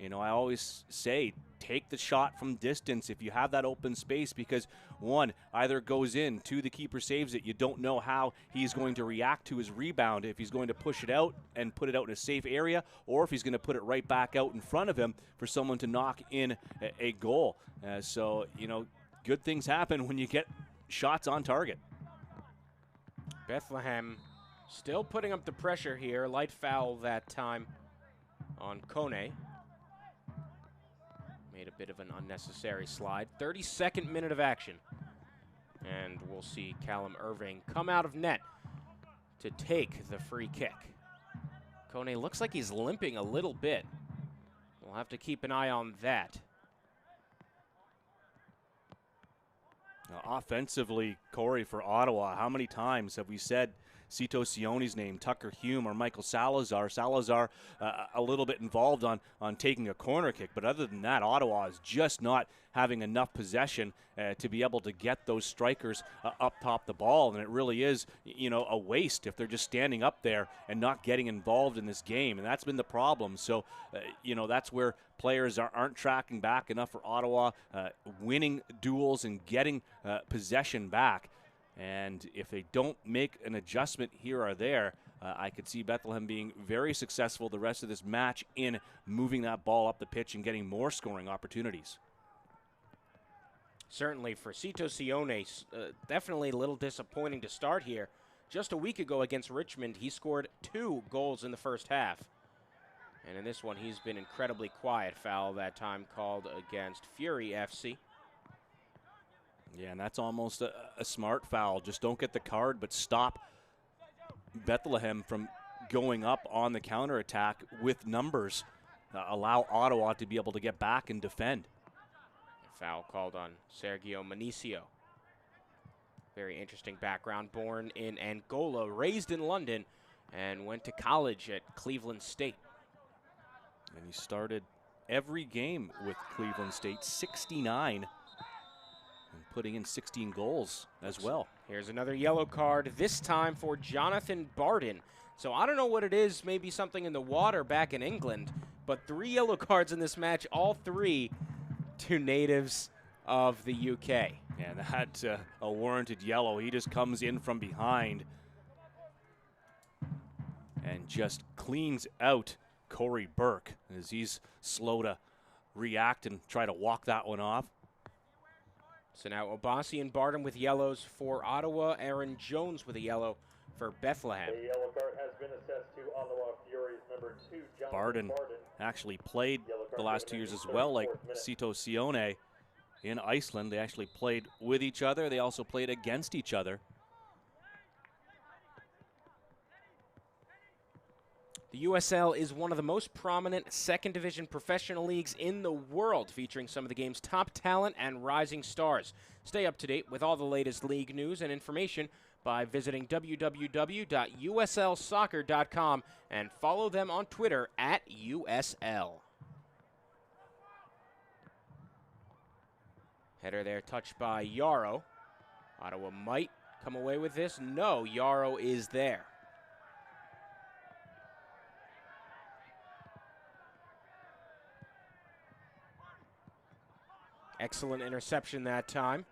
[SPEAKER 2] I always say, take the shot from distance if you have that open space, because one, either goes in, 2, the keeper saves it. You don't know how he's going to react to his rebound, if he's going to push it out and put it out in a safe area, or if he's going to put it right back out in front of him for someone to knock in a goal. So, good things happen when you get shots on target.
[SPEAKER 1] Bethlehem still putting up the pressure here. Light foul that time on Kone. Made a bit of an unnecessary slide. 32nd minute of action. And we'll see Calum Irving come out of net to take the free kick. Kone looks like he's limping a little bit. We'll have to keep an eye on that.
[SPEAKER 2] Offensively, Corey, for Ottawa, how many times have we said Cito Sione's name, Tucker Hume, or Michael Salazar. Salazar a little bit involved on taking a corner kick, but other than that, Ottawa is just not having enough possession to be able to get those strikers up top the ball, and it really is, a waste if they're just standing up there and not getting involved in this game, and that's been the problem. So, that's where players aren't tracking back enough for Ottawa, winning duels and getting possession back. And if they don't make an adjustment here or there, I could see Bethlehem being very successful the rest of this match in moving that ball up the pitch and getting more scoring opportunities.
[SPEAKER 1] Certainly for Cito Sione, definitely a little disappointing to start here. Just a week ago against Richmond, he scored 2 goals in the first half. And in this one, he's been incredibly quiet. Foul that time called against Fury FC.
[SPEAKER 2] Yeah, and that's almost a smart foul. Just don't get the card, but stop Bethlehem from going up on the counterattack with numbers. Allow Ottawa to be able to get back and defend.
[SPEAKER 1] Foul called on Sergio Manicio. Very interesting background. Born in Angola, raised in London, and went to college at Cleveland State.
[SPEAKER 2] And he started every game with Cleveland State, 69, and putting in 16 goals as well.
[SPEAKER 1] Here's another yellow card, this time for Jonathan Barden. So I don't know what it is, maybe something in the water back in England, but 3 yellow cards in this match, all 3 to natives of the UK.
[SPEAKER 2] And that's a warranted yellow. He just comes in from behind and just cleans out Corey Burke as he's slow to react and try to walk that one off.
[SPEAKER 1] So now Obasi and Barden with yellows for Ottawa. Aaron Jones with a yellow for Bethlehem.
[SPEAKER 7] A yellow card has been assessed to Ottawa Furies number 2, Jonathan
[SPEAKER 2] Barden actually played the last 2 years as well, like Cito Sione in Iceland. They actually played with each other. They also played against each other.
[SPEAKER 1] The USL is one of the most prominent second division professional leagues in the world, featuring some of the game's top talent and rising stars. Stay up to date with all the latest league news and information by visiting www.uslsoccer.com and follow them on Twitter @USL. Header there touched by Yarrow. Ottawa might come away with this. No, Yarrow is there. Excellent interception that time.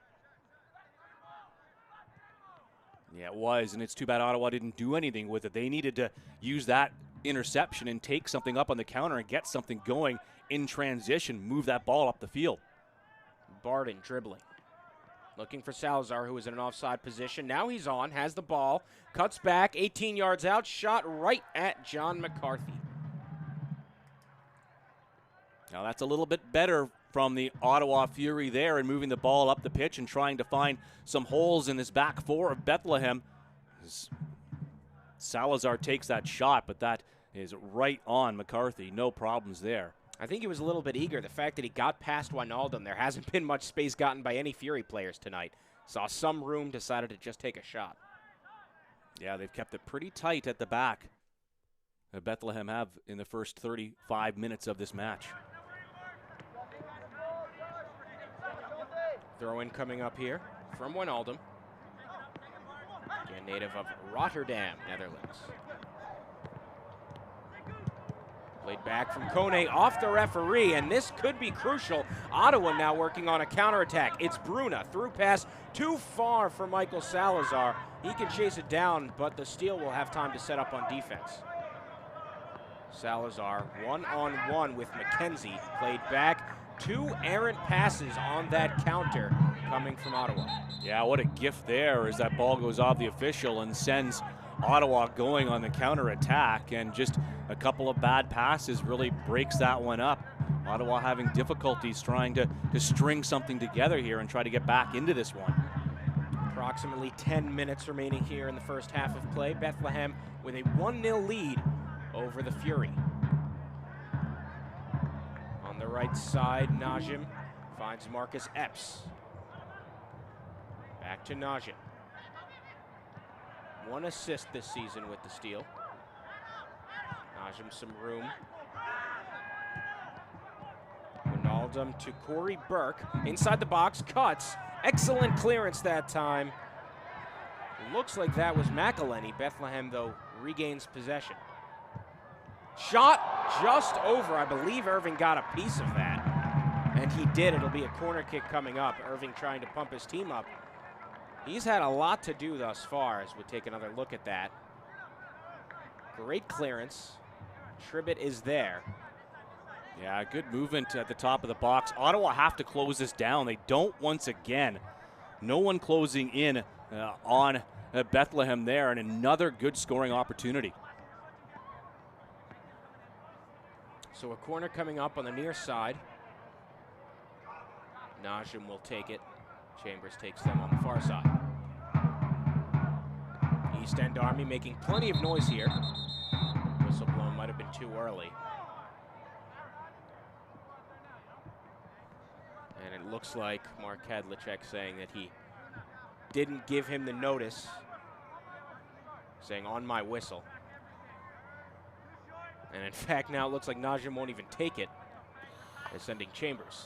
[SPEAKER 2] Yeah, it was, and it's too bad Ottawa didn't do anything with it. They needed to use that interception and take something up on the counter and get something going in transition, move that ball up the field.
[SPEAKER 1] Barden dribbling. Looking for Salazar, who is in an offside position. Now he's on, has the ball, cuts back, 18 yards out, shot right at John McCarthy.
[SPEAKER 2] Now that's a little bit better from the Ottawa Fury there and moving the ball up the pitch and trying to find some holes in this back 4 of Bethlehem. Salazar takes that shot, but that is right on McCarthy. No problems there.
[SPEAKER 1] I think he was a little bit eager. The fact that he got past Wijnaldum, there hasn't been much space gotten by any Fury players tonight. Saw some room, decided to just take a shot.
[SPEAKER 2] Yeah, they've kept it pretty tight at the back. Bethlehem have in the first 35 minutes of this match.
[SPEAKER 1] Throw in coming up here from Wijnaldum. Again, native of Rotterdam, Netherlands. Played back from Kone off the referee, and this could be crucial. Ottawa now working on a counterattack. It's Bruna, through pass, too far for Michael Salazar. He can chase it down, but the Steel will have time to set up on defense. Salazar one-on-one with McKenzie. Played back, 2 errant passes on that counter coming from Ottawa.
[SPEAKER 2] Yeah, what a gift there as that ball goes off the official and sends Ottawa going on the counterattack, and just a couple of bad passes really breaks that one up. Ottawa having difficulties trying to string something together here and try to get back into this one.
[SPEAKER 1] Approximately 10 minutes remaining here in the first half of play. Bethlehem with a 1-0 lead over the Fury. On the right side, Najim finds Marcus Epps. Back to Najim. 1 assist this season with the steal. Najim some room. Wijnaldum to Corey Burke. Inside the box, cuts. Excellent clearance that time. Looks like that was McElhenney. Bethlehem, though, regains possession. Shot just over. I believe Irving got a piece of that. And he did. It'll be a corner kick coming up. Irving trying to pump his team up. He's had a lot to do thus far as we take another look at that. Great clearance. Tribbett is there.
[SPEAKER 2] Yeah, good movement at the top of the box. Ottawa have to close this down. They don't once again. No one closing in on Bethlehem there, and another good scoring opportunity.
[SPEAKER 1] So a corner coming up on the near side. Najim will take it. Chambers takes them on the far side. East End Army making plenty of noise here. Whistle blown might have been too early. And it looks like Mark Kadlicek saying that he didn't give him the notice, saying on my whistle. And in fact, now it looks like Najim won't even take it. They're sending Chambers.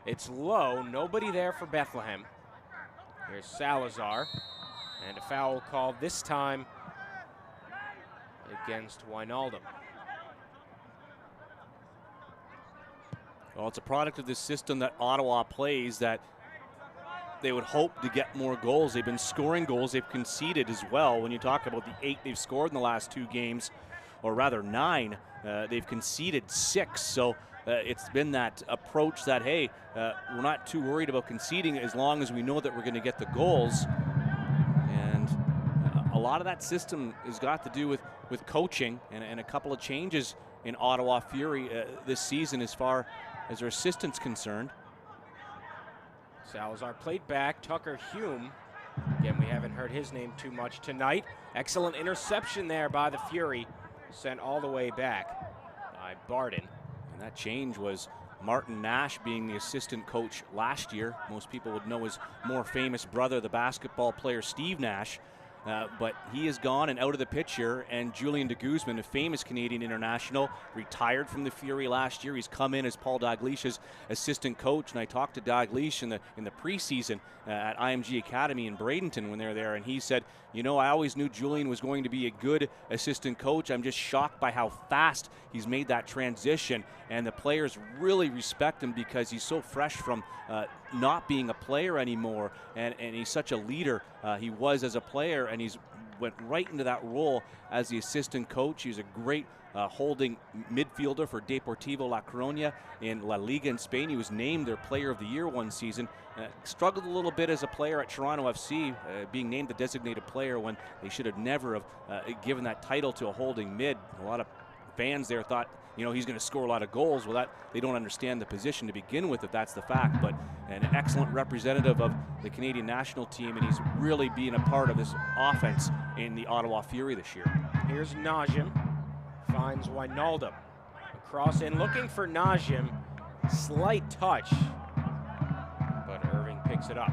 [SPEAKER 1] It's low, nobody there for Bethlehem. Here's Salazar, and a foul called this time against Wijnaldum.
[SPEAKER 2] Well, it's a product of this system that Ottawa plays that they would hope to get more goals. They've been scoring goals. They've conceded as well. When you talk about the 8 they've scored in the last 2 games, or rather 9, they've conceded 6. So it's been that approach that, hey, we're not too worried about conceding as long as we know that we're going to get the goals. And a lot of that system has got to do with coaching and a couple of changes in Ottawa Fury this season as far as their assistants concerned.
[SPEAKER 1] Salazar played back. Tucker Hume. Again, we haven't heard his name too much tonight. Excellent interception there by the Fury. Sent all the way back by Barden.
[SPEAKER 2] And that change was Martin Nash being the assistant coach last year. Most people would know his more famous brother, the basketball player Steve Nash. But he is gone and out of the picture, and Julian de Guzman, a famous Canadian international, retired from the Fury last year. He's come in as Paul Dalglish's assistant coach, and I talked to Dalglish in the preseason at IMG Academy in Bradenton when they were there, and he said, you know, I always knew Julian was going to be a good assistant coach. I'm just shocked by how fast he's made that transition, and the players really respect him because he's so fresh from not being a player anymore, and he's such a leader. He was as a player, and he's went right into that role as the assistant coach. He's a great holding midfielder for Deportivo La Coruña in La Liga in Spain. He was named their player of the year one season. Struggled a little bit as a player at Toronto FC, being named the designated player when they should have never have given that title to a holding mid. A lot of fans there thought, you know, he's going to score a lot of goals. Well, that they don't understand the position to begin with, if that's the fact. But an excellent representative of the Canadian national team, and he's really being a part of this offense in the Ottawa Fury this year.
[SPEAKER 1] Here's Najim. Finds Wijnaldum. Across in, looking for Najim. Slight touch, but Irving picks it up.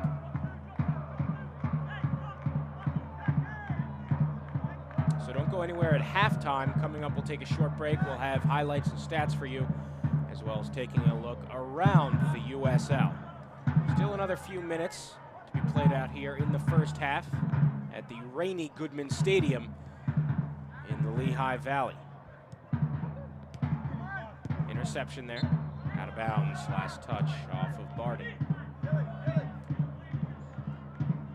[SPEAKER 1] So don't go anywhere at halftime. Coming up, we'll take a short break. We'll have highlights and stats for you, as well as taking a look around the USL. Still another few minutes to be played out here in the first half at the rainy Goodman Stadium in the Lehigh Valley. Interception there, out of bounds, last touch off of Barden.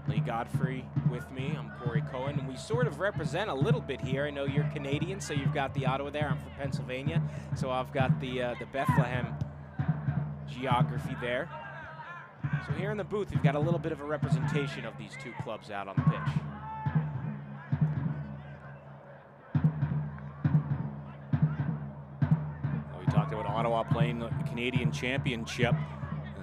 [SPEAKER 1] Lee Godfrey with me, I'm Corey Cohen, and we sort of represent a little bit here. I know you're Canadian, so you've got the Ottawa there. I'm from Pennsylvania, so I've got the Bethlehem geography there. So here in the booth, we've got a little bit of a representation of these two clubs out on the pitch.
[SPEAKER 2] We talked about Ottawa playing the Canadian Championship.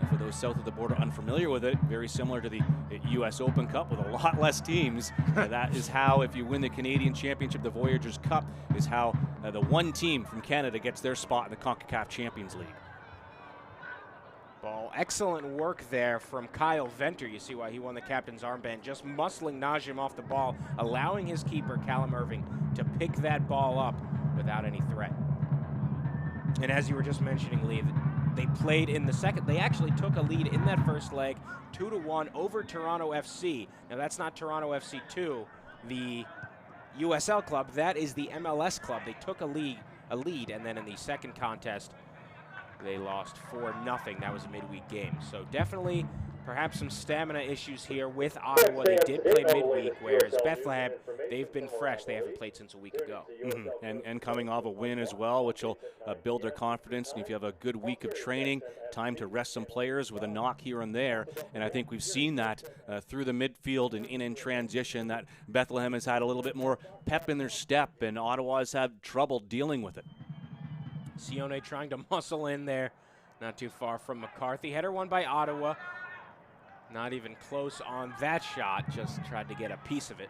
[SPEAKER 2] For those south of the border unfamiliar with it, very similar to the U.S. Open Cup with a lot less teams. That is how, if you win the Canadian Championship, the Voyageurs Cup, is how the one team from Canada gets their spot in the CONCACAF Champions League.
[SPEAKER 1] ball. Excellent work there from Kyle Venter. You see why he won the captain's armband, just muscling Najim off the ball, allowing his keeper, Calum Irving, to pick that ball up without any threat. And as you were just mentioning, Lee, they played in the second. They actually took a lead in that first leg, 2-1 over Toronto FC. Now that's not Toronto FC 2, the USL club. That is the MLS club. They took a lead, and then in the second contest, they lost 4-0. That was a midweek game. So definitely perhaps some stamina issues here with Ottawa. They did play midweek, whereas Bethlehem, they've been fresh. They haven't played since a week ago.
[SPEAKER 2] And coming off a win as well, which will build their confidence. And if you have a good week of training, time to rest some players with a knock here and there. And I think we've seen that through the midfield and in transition, that Bethlehem has had a little bit more pep in their step, and Ottawa has had trouble dealing with it.
[SPEAKER 1] Sione trying to muscle in there, not too far from McCarthy. Header won by Ottawa. Not even close on that shot, just tried to get a piece of it.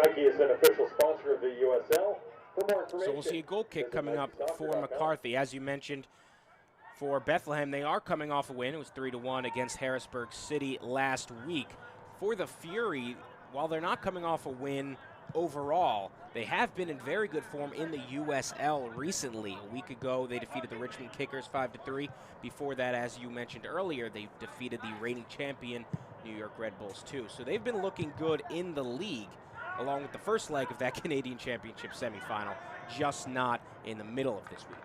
[SPEAKER 7] Nike is an official sponsor of the USL. For more information,
[SPEAKER 1] so we'll see a goal kick coming up for McCarthy. As you mentioned, for Bethlehem, they are coming off a win. It was 3-1 against Harrisburg City last week. For the Fury, while they're not coming off a win overall, they have been in very good form in the USL recently. A week ago, they defeated the Richmond Kickers 5-3. Before that, as you mentioned earlier, they defeated the reigning champion New York Red Bulls too. So they've been looking good in the league, along with the first leg of that Canadian Championship semifinal, just not in the middle of this week.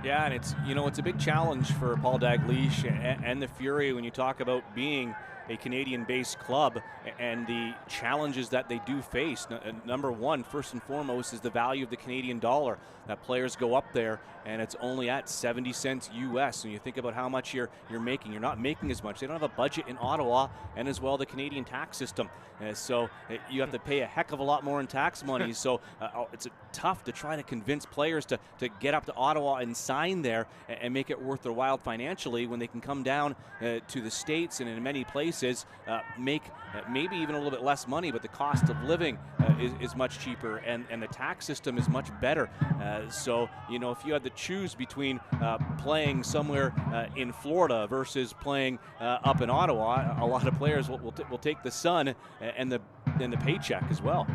[SPEAKER 2] Yeah, and it's a big challenge for Paul Dalglish and the Fury when you talk about being a Canadian-based club and the challenges that they do face. Number one, first and foremost, is the value of the Canadian dollar. That players go up there, and it's only at 70 cents US. And you think about how much you're making. You're not making as much. They don't have a budget in Ottawa, and as well the Canadian tax system. So you have to pay a heck of a lot more in tax money. So it's tough to try to convince players to get up to Ottawa and sign there and make it worth their while financially when they can come down to the States and in many places make maybe even a little bit less money, but the cost of living is much cheaper, and the tax system is much better. So, if you had to choose between playing somewhere in Florida versus playing up in Ottawa, a lot of players will take the sun and the paycheck as well.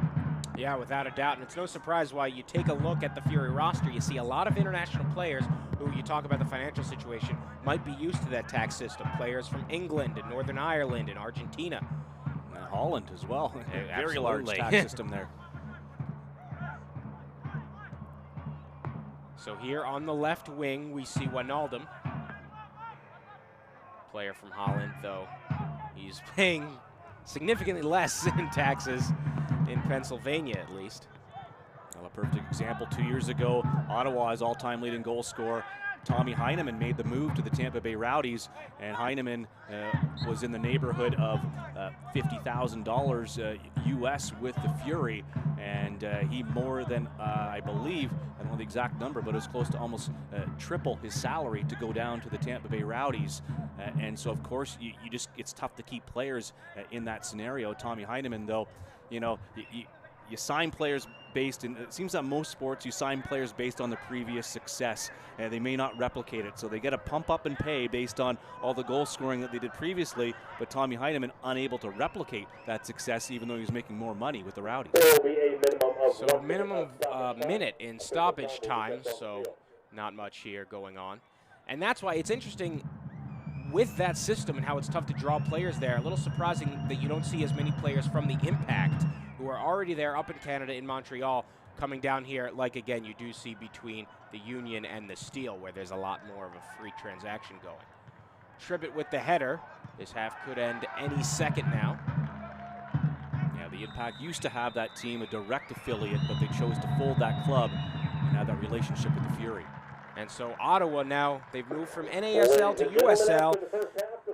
[SPEAKER 1] Yeah, without a doubt, and it's no surprise why you take a look at the Fury roster. You see a lot of international players who, you talk about the financial situation, might be used to that tax system. Players from England and Northern Ireland and Argentina.
[SPEAKER 2] And Holland as well. Very large tax system there.
[SPEAKER 1] So here on the left wing, we see Wijnaldum. Player from Holland, though he's paying significantly less in taxes in Pennsylvania, at least.
[SPEAKER 2] Well, a perfect example, 2 years ago, Ottawa's all-time leading goal scorer, Tommy Hyneman, made the move to the Tampa Bay Rowdies, and Hyneman was in the neighborhood of $50,000 US with the Fury, and he more than, I believe, I don't know the exact number, but it was close to almost triple his salary to go down to the Tampa Bay Rowdies. And so, of course, it's tough to keep players in that scenario. Tommy Hyneman, though, you sign players based in, it seems that most sports you sign players based on the previous success, and they may not replicate it. So they get a pump up in pay based on all the goal scoring that they did previously, but Tommy Hyneman unable to replicate that success even though he was making more money with the Rowdies.
[SPEAKER 1] So minimum minute in stoppage time, so not much here going on. And that's why it's interesting with that system and how it's tough to draw players there. A little surprising that you don't see as many players from the Impact who are already there up in Canada, in Montreal, coming down here, like, again, you do see between the Union and the Steel, where there's a lot more of a free transaction going. Tribbett with the header. This half could end any second now.
[SPEAKER 2] Yeah, the Impact used to have that team, a direct affiliate, but they chose to fold that club and have that relationship with the Fury.
[SPEAKER 1] And so Ottawa now, they've moved from NASL to USL,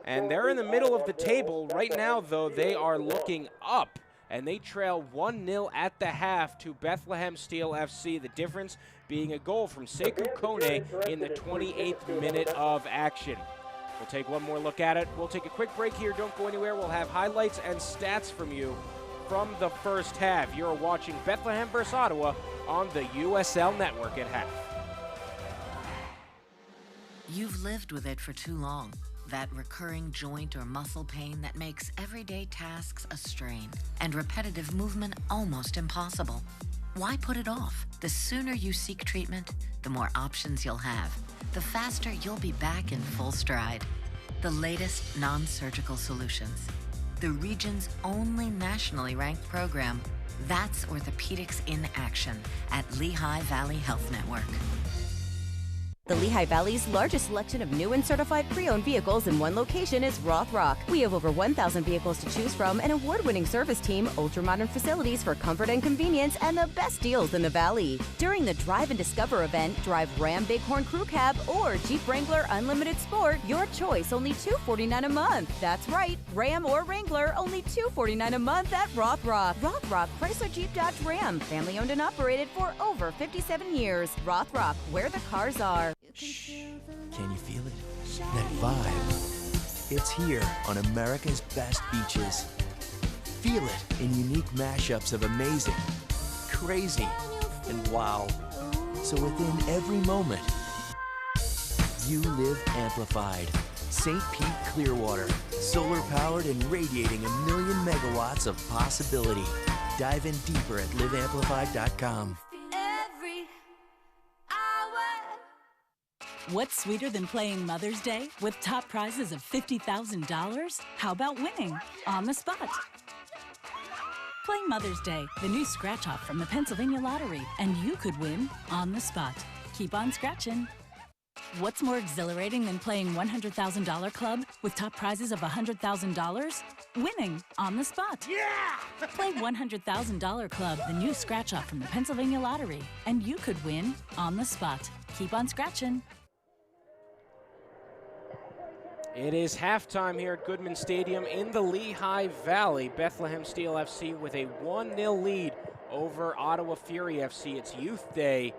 [SPEAKER 1] and they're in the middle of the table. Right now, though, they are looking up, and they trail 1-0 at the half to Bethlehem Steel FC. The difference being a goal from Sekou Kone in the 28th minute of action. We'll take one more look at it. We'll take a quick break here. Don't go anywhere. We'll have highlights and stats from you from the first half. You're watching Bethlehem vs. Ottawa on the USL Network at half.
[SPEAKER 4] You've lived with it for too long. That recurring joint or muscle pain that makes everyday tasks a strain and repetitive movement almost impossible. Why put it off? The sooner you seek treatment, the more options you'll have. The faster you'll be back in full stride. The latest non-surgical solutions. The region's only nationally ranked program. That's Orthopedics in Action at Lehigh Valley Health Network.
[SPEAKER 8] The Lehigh Valley's largest selection of new and certified pre-owned vehicles in one location is Rothrock. We have over 1,000 vehicles to choose from, an award-winning service team, ultra-modern facilities for comfort and convenience, and the best deals in the Valley. During the Drive and Discover event, drive Ram Bighorn Crew Cab or Jeep Wrangler Unlimited Sport. Your choice, only $249 a month. That's right, Ram or Wrangler, only $249 a month at Rothrock. Rothrock, Chrysler Jeep Dodge Ram, family-owned and operated for over 57 years. Rothrock, where the cars are.
[SPEAKER 9] Shh. Can you feel it? That vibe. It's here on America's best beaches. Feel it in unique mashups of amazing, crazy, and wow. So within every moment, you live amplified. St. Pete Clearwater, solar powered and radiating 1,000,000 megawatts of possibility. Dive in deeper at liveamplified.com.
[SPEAKER 10] What's sweeter than playing Mother's Day with top prizes of $50,000? How about winning on the spot? Play Mother's Day, the new scratch-off from the Pennsylvania Lottery, and you could win on the spot. Keep on scratching. What's more exhilarating than playing $100,000 Club with top prizes of $100,000? Winning on the spot. Yeah! Play $100,000 Club, the new scratch-off from the Pennsylvania Lottery, and you could win on the spot. Keep on scratching.
[SPEAKER 1] It is halftime here at Goodman Stadium in the Lehigh Valley. Bethlehem Steel FC with a 1-0 lead over Ottawa Fury FC. It's Youth Day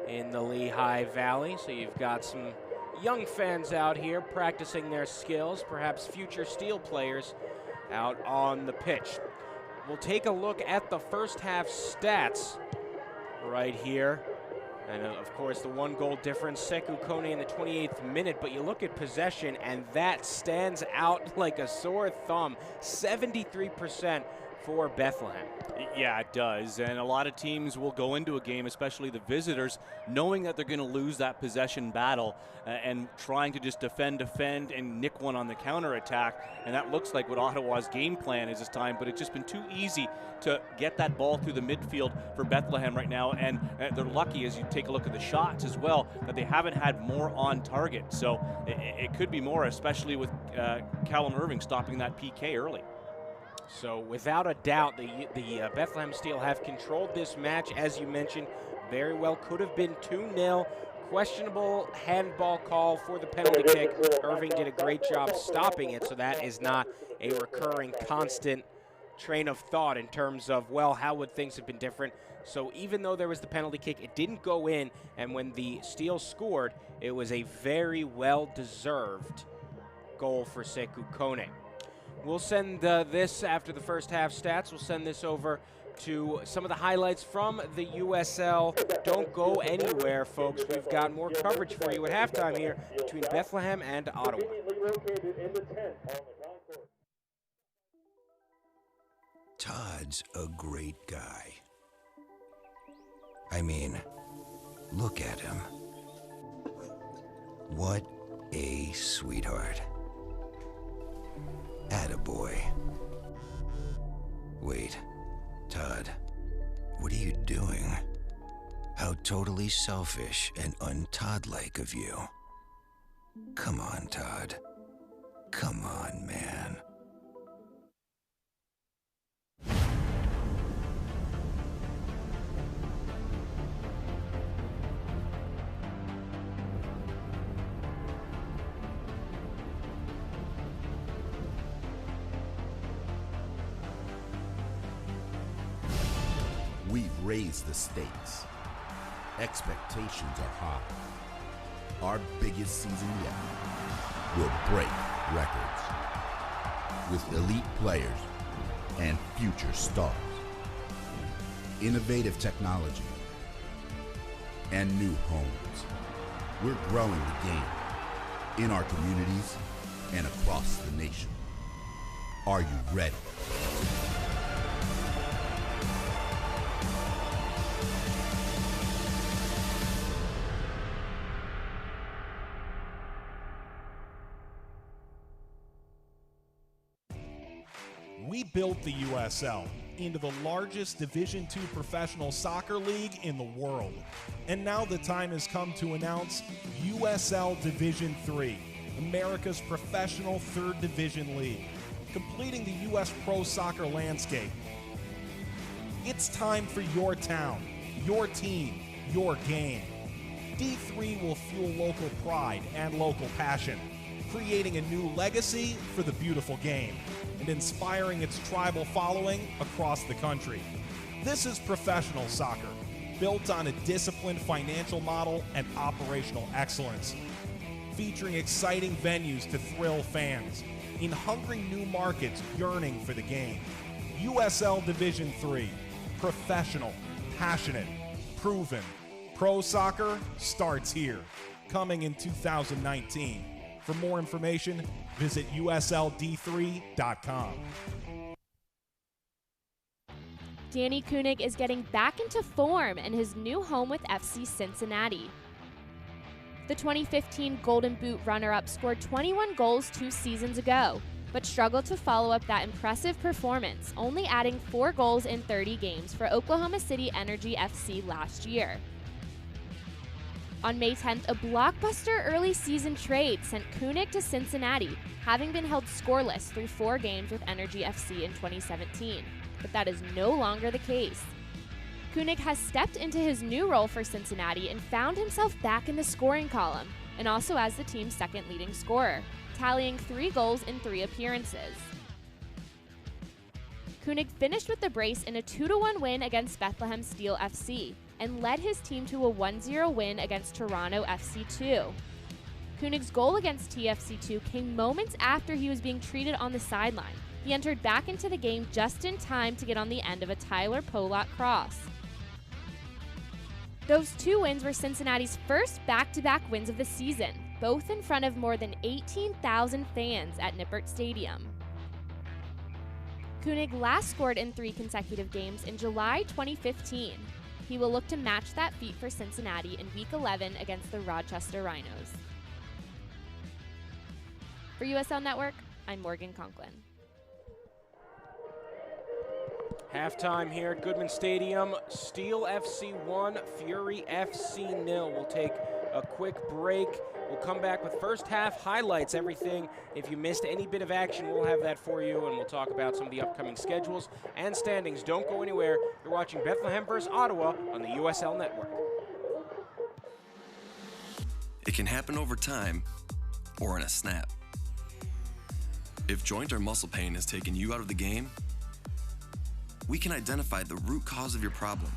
[SPEAKER 1] in the Lehigh Valley, so you've got some young fans out here practicing their skills, perhaps future Steel players out on the pitch. We'll take a look at the first half stats right here. And of course, the 1-goal difference, Sekou Kone in the 28th minute, but you look at possession, and that stands out like a sore thumb. 73% for Bethlehem.
[SPEAKER 2] Yeah, it does. And a lot of teams will go into a game, especially the visitors, knowing that they're going to lose that possession battle and trying to just defend, and nick one on the counterattack. And that looks like what Ottawa's game plan is this time, but it's just been too easy to get that ball through the midfield for Bethlehem right now. And they're lucky, as you take a look at the shots as well, that they haven't had more on target. So it could be more, especially with Calum Irving stopping that PK early.
[SPEAKER 1] So without a doubt, the Bethlehem Steel have controlled this match, as you mentioned. Very well could have been 2-0. Questionable handball call for the penalty kick. Irving did a great job stopping it, so that is not a recurring constant train of thought in terms of, well, how would things have been different? So even though there was the penalty kick, it didn't go in, and when the Steel scored, it was a very well-deserved goal for Sekou Kone. We'll send this after the first half stats. We'll send this over to some of the highlights from the USL. Don't go anywhere, folks. We've got more coverage for you at halftime here between Bethlehem and Ottawa.
[SPEAKER 11] Todd's a great guy. I mean, look at him. What a sweetheart. Attaboy. Wait, Todd, what are you doing? How totally selfish and un-Todd-like of you. Come on, Todd. Come on, man.
[SPEAKER 12] We've raised the stakes. Expectations are high. Our biggest season yet will break records with elite players and future stars. Innovative technology and new homes. We're growing the game in our communities, and across the nation. Are you ready?
[SPEAKER 13] We built the USL into the largest Division II professional soccer league in the world. And now the time has come to announce USL Division III, America's professional third division league, completing the U.S. pro soccer landscape. It's time for your town, your team, your game. D3 will fuel local pride and local passion, creating a new legacy for the beautiful game and inspiring its tribal following across the country. This is professional soccer, built on a disciplined financial model and operational excellence, featuring exciting venues to thrill fans, in hungry new markets yearning for the game. USL Division III, professional, passionate, proven. Pro soccer starts here, coming in 2019. For more information, visit usld3.com.
[SPEAKER 14] Danny Koenig is getting back into form in his new home with FC Cincinnati. The 2015 Golden Boot runner-up scored 21 goals 2 seasons ago, but struggled to follow up that impressive performance, only adding 4 goals in 30 games for Oklahoma City Energy FC last year. On May 10th, a blockbuster early season trade sent Koenig to Cincinnati, having been held scoreless through 4 games with Energy FC in 2017. But that is no longer the case. Koenig has stepped into his new role for Cincinnati and found himself back in the scoring column, and also as the team's second leading scorer, tallying 3 goals in 3 appearances. Koenig finished with the brace in a 2-1 win against Bethlehem Steel FC, and led his team to a 1-0 win against Toronto FC2. Koenig's goal against TFC2 came moments after he was being treated on the sideline. He entered back into the game just in time to get on the end of a Tyler Polak cross. Those 2 wins were Cincinnati's first back-to-back wins of the season, both in front of more than 18,000 fans at Nippert Stadium. Koenig last scored in 3 consecutive games in July 2015. He will look to match that feat for Cincinnati in Week 11 against the Rochester Rhinos. For USL Network, I'm Morgan Conklin.
[SPEAKER 1] Halftime here at Goodman Stadium. Steel FC 1, Fury FC 0. We'll take a quick break. We'll come back with first half highlights, everything. If you missed any bit of action, we'll have that for you, and we'll talk about some of the upcoming schedules and standings. Don't go anywhere. You're watching Bethlehem vs. Ottawa on the USL Network.
[SPEAKER 15] It can happen over time or in a snap. If joint or muscle pain has taken you out of the game, we can identify the root cause of your problem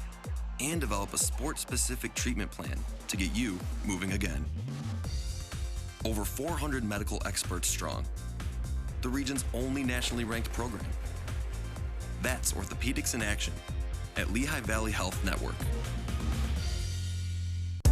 [SPEAKER 15] and develop a sport-specific treatment plan to get you moving again. Over 400 medical experts strong, the region's only nationally ranked program. That's Orthopedics in Action at Lehigh Valley Health Network.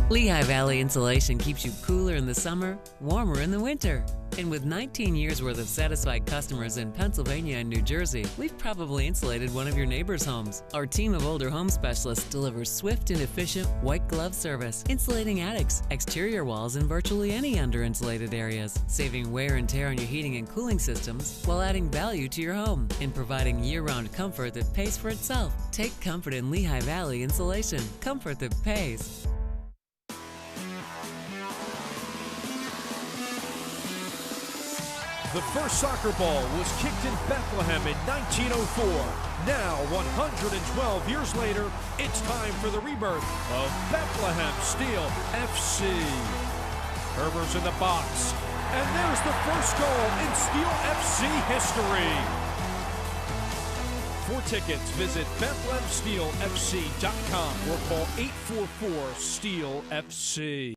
[SPEAKER 6] Lehigh Valley Insulation keeps you cooler in the summer, warmer in the winter. And with 19 years worth of satisfied customers in Pennsylvania and New Jersey, we've probably insulated one of your neighbor's homes. Our team of older home specialists delivers swift and efficient white glove service, insulating attics, exterior walls, and virtually any under-insulated areas, saving wear and tear on your heating and cooling systems while adding value to your home and providing year-round comfort that pays for itself. Take comfort in Lehigh Valley Insulation. Comfort that pays.
[SPEAKER 5] The first soccer ball was kicked in Bethlehem in 1904. Now, 112 years later, it's time for the rebirth of Bethlehem Steel FC. Herbert's in the box, and there's the first goal in Steel FC history. For tickets, visit BethlehemSteelFC.com or call 844-STEEL-FC.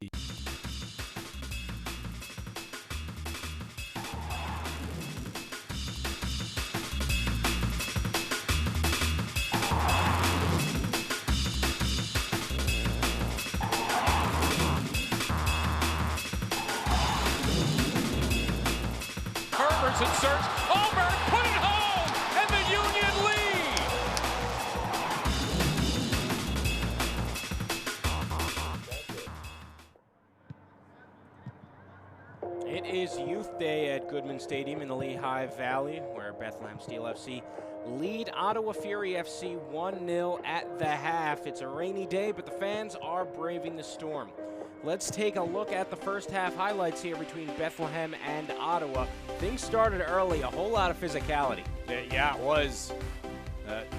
[SPEAKER 16] Sorensen search. Oberg put it home, and the Union lead.
[SPEAKER 1] It is Youth Day at Goodman Stadium in the Lehigh Valley, where Bethlehem Steel FC lead Ottawa Fury FC 1-0 at the half. It's a rainy day, but the fans are braving the storm. Let's take a look at the first half highlights here between Bethlehem and Ottawa. Things started early, a whole lot of physicality.
[SPEAKER 2] Yeah, it was.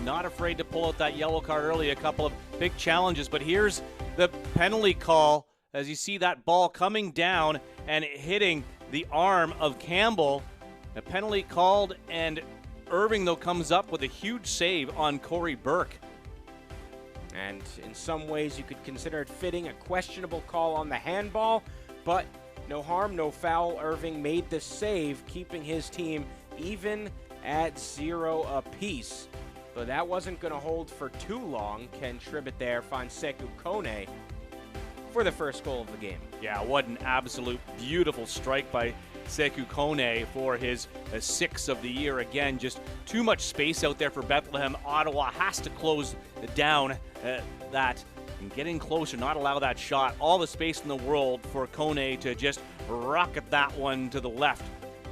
[SPEAKER 2] Not afraid to pull out that yellow card early, a couple of big challenges, but here's the penalty call as you see that ball coming down and hitting the arm of Campbell. A penalty called, and Irving, though, comes up with a huge save on Corey Burke.
[SPEAKER 1] And in some ways, you could consider it fitting, a questionable call on the handball, but no harm, no foul. Irving made the save, keeping his team even at 0 apiece. But that wasn't going to hold for too long. Ken Tribbett there finds Sekou Kone for the first goal of the game.
[SPEAKER 2] Yeah, what an absolute beautiful strike by Sekou Kone for his 6th of the year. Again, just too much space out there for Bethlehem. Ottawa has to close down that and get in closer, not allow that shot. All the space in the world for Kone to just rocket that one to the left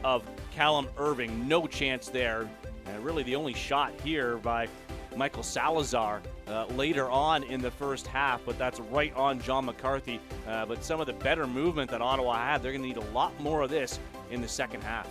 [SPEAKER 2] of Calum Irving. No chance there. And really the only shot here by Michael Salazar later on in the first half, but that's right on John McCarthy. But some of the better movement that Ottawa had, they're going to need a lot more of this in the second half.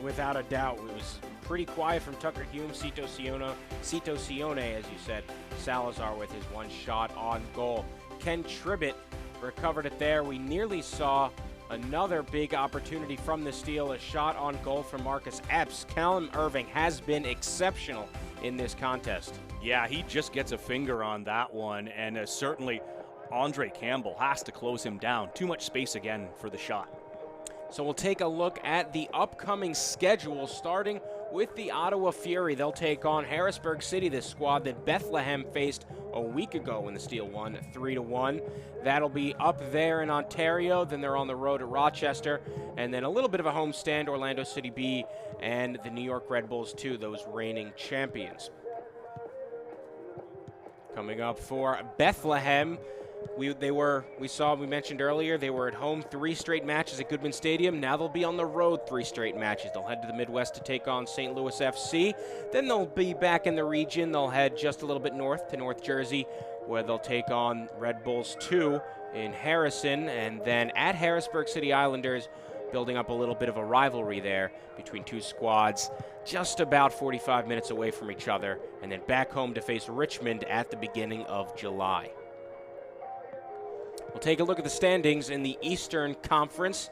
[SPEAKER 1] Without a doubt, it was pretty quiet from Tucker Hume, Cito Sione, as you said. Salazar with his one shot on goal. Ken Tribbett recovered it there. We nearly saw another big opportunity from the Steel, a shot on goal from Marcus Epps. Calum Irving has been exceptional in this contest.
[SPEAKER 2] Yeah, he just gets a finger on that one, and certainly Andre Campbell has to close him down. Too much space again for the shot.
[SPEAKER 1] So we'll take a look at the upcoming schedule, starting with the Ottawa Fury. They'll take on Harrisburg City, this squad that Bethlehem faced a week ago when the Steel won 3-1. That'll be up there in Ontario. Then they're on the road at Rochester. And then a little bit of a homestand, Orlando City B and the New York Red Bulls, too, those reigning champions. Coming up for Bethlehem, we mentioned earlier, they were at home 3 straight matches at Goodman Stadium. Now they'll be on the road 3 straight matches. They'll head to the Midwest to take on St. Louis FC. Then they'll be back in the region. They'll head just a little bit north to North Jersey, where they'll take on Red Bulls 2 in Harrison. And then at Harrisburg City Islanders, building up a little bit of a rivalry there between two squads, just about 45 minutes away from each other. And then back home to face Richmond at the beginning of July. We'll take a look at the standings in the Eastern Conference.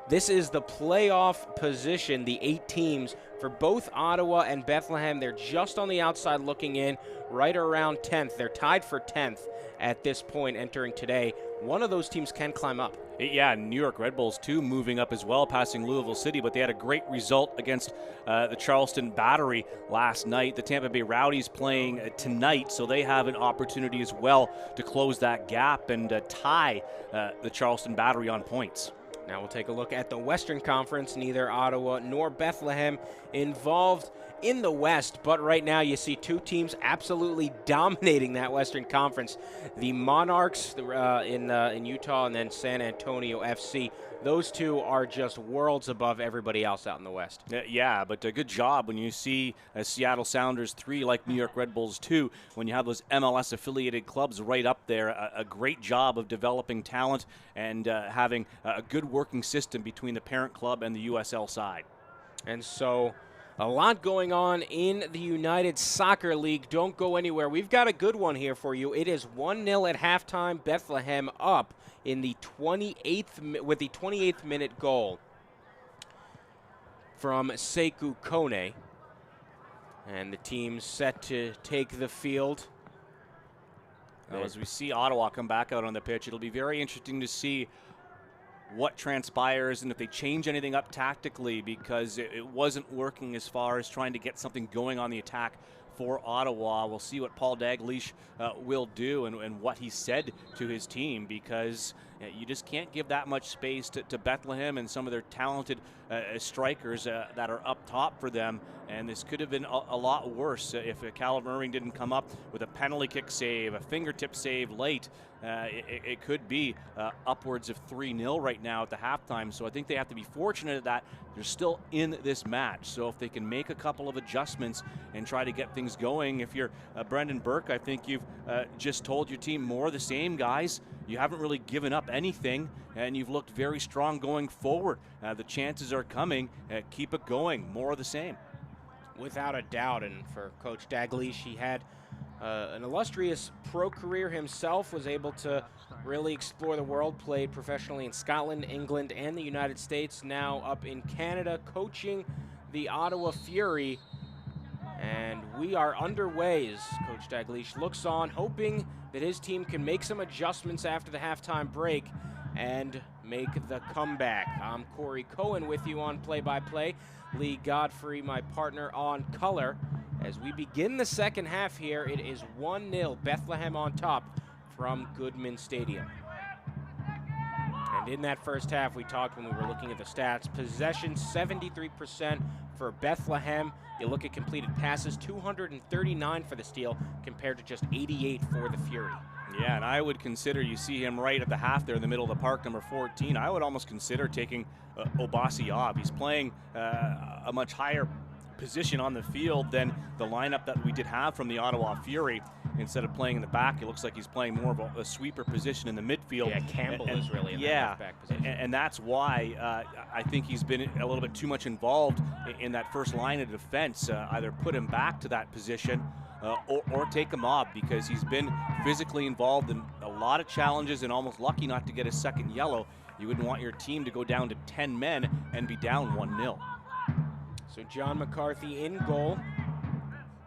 [SPEAKER 1] This is the playoff position, the 8 teams for both Ottawa and Bethlehem. They're just on the outside looking in, right around 10th. They're tied for 10th at this point entering today. One of those teams can climb up.
[SPEAKER 2] Yeah, New York Red Bulls, too, moving up as well, passing Louisville City, but they had a great result against the Charleston Battery last night. The Tampa Bay Rowdies playing tonight, so they have an opportunity as well to close that gap and tie the Charleston Battery on points.
[SPEAKER 1] Now we'll take a look at the Western Conference. Neither Ottawa nor Bethlehem involved in the West, but right now you see 2 teams absolutely dominating that Western Conference. The Monarchs in Utah and then San Antonio FC. Those 2 are just worlds above everybody else out in the West.
[SPEAKER 2] Yeah, but a good job when you see Seattle Sounders 3 like New York Red Bulls 2, when you have those MLS-affiliated clubs right up there. A great job of developing talent and having a good working system between the parent club and the USL side.
[SPEAKER 1] And so a lot going on in the United Soccer League. Don't go anywhere. We've got a good one here for you. It is 1-0 at halftime. Bethlehem up in the 28th minute goal from Sekou Kone. And the team's set to take the field.
[SPEAKER 2] As we see Ottawa come back out on the pitch, it'll be very interesting to see what transpires and if they change anything up tactically, because it wasn't working as far as trying to get something going on the attack for Ottawa. We'll see what Paul Dalglish will do and what he said to his team, because You just can't give that much space to Bethlehem and some of their talented strikers that are up top for them. And this could have been a lot worse if Calum Irving didn't come up with a penalty kick save, a fingertip save late. It could be upwards of 3-0 right now at the halftime. So I think they have to be fortunate that they're still in this match. So if they can make a couple of adjustments and try to get things going. If you're Brendan Burke, I think you've just told your team more of the same, guys. You haven't really given up anything, and you've looked very strong going forward. The chances are coming. Keep it going. More of the same.
[SPEAKER 1] Without a doubt, and for Coach Dalglish, he had an illustrious pro career himself, was able to really explore the world, played professionally in Scotland, England, and the United States, now up in Canada, coaching the Ottawa Fury. And we are underway as Coach Dalglish looks on, hoping that his team can make some adjustments after the halftime break and make the comeback. I'm Corey Cohen with you on play-by-play. Lee Godfrey, my partner on color. As we begin the second half here, it is 1-0 Bethlehem on top from Goodman Stadium. And in that first half, we talked when we were looking at the stats, possession 73% for Bethlehem. You look at completed passes, 239 for the Steel compared to just 88 for the Fury.
[SPEAKER 2] Yeah, and I would consider, you see him right at the half there in the middle of the park, number 14. I would almost consider taking Obasi off. He's playing a much higher position on the field than the lineup that we did have from the Ottawa Fury. Instead of playing in the back, it looks like he's playing more of a sweeper position in the midfield.
[SPEAKER 1] Yeah, Campbell is really in that back position.
[SPEAKER 2] And that's why I think he's been a little bit too much involved in that first line of defense. Either put him back to that position or take him off, because he's been physically involved in a lot of challenges and almost lucky not to get a second yellow. You wouldn't want your team to go down to 10 men and be down 1-0.
[SPEAKER 1] So John McCarthy in goal.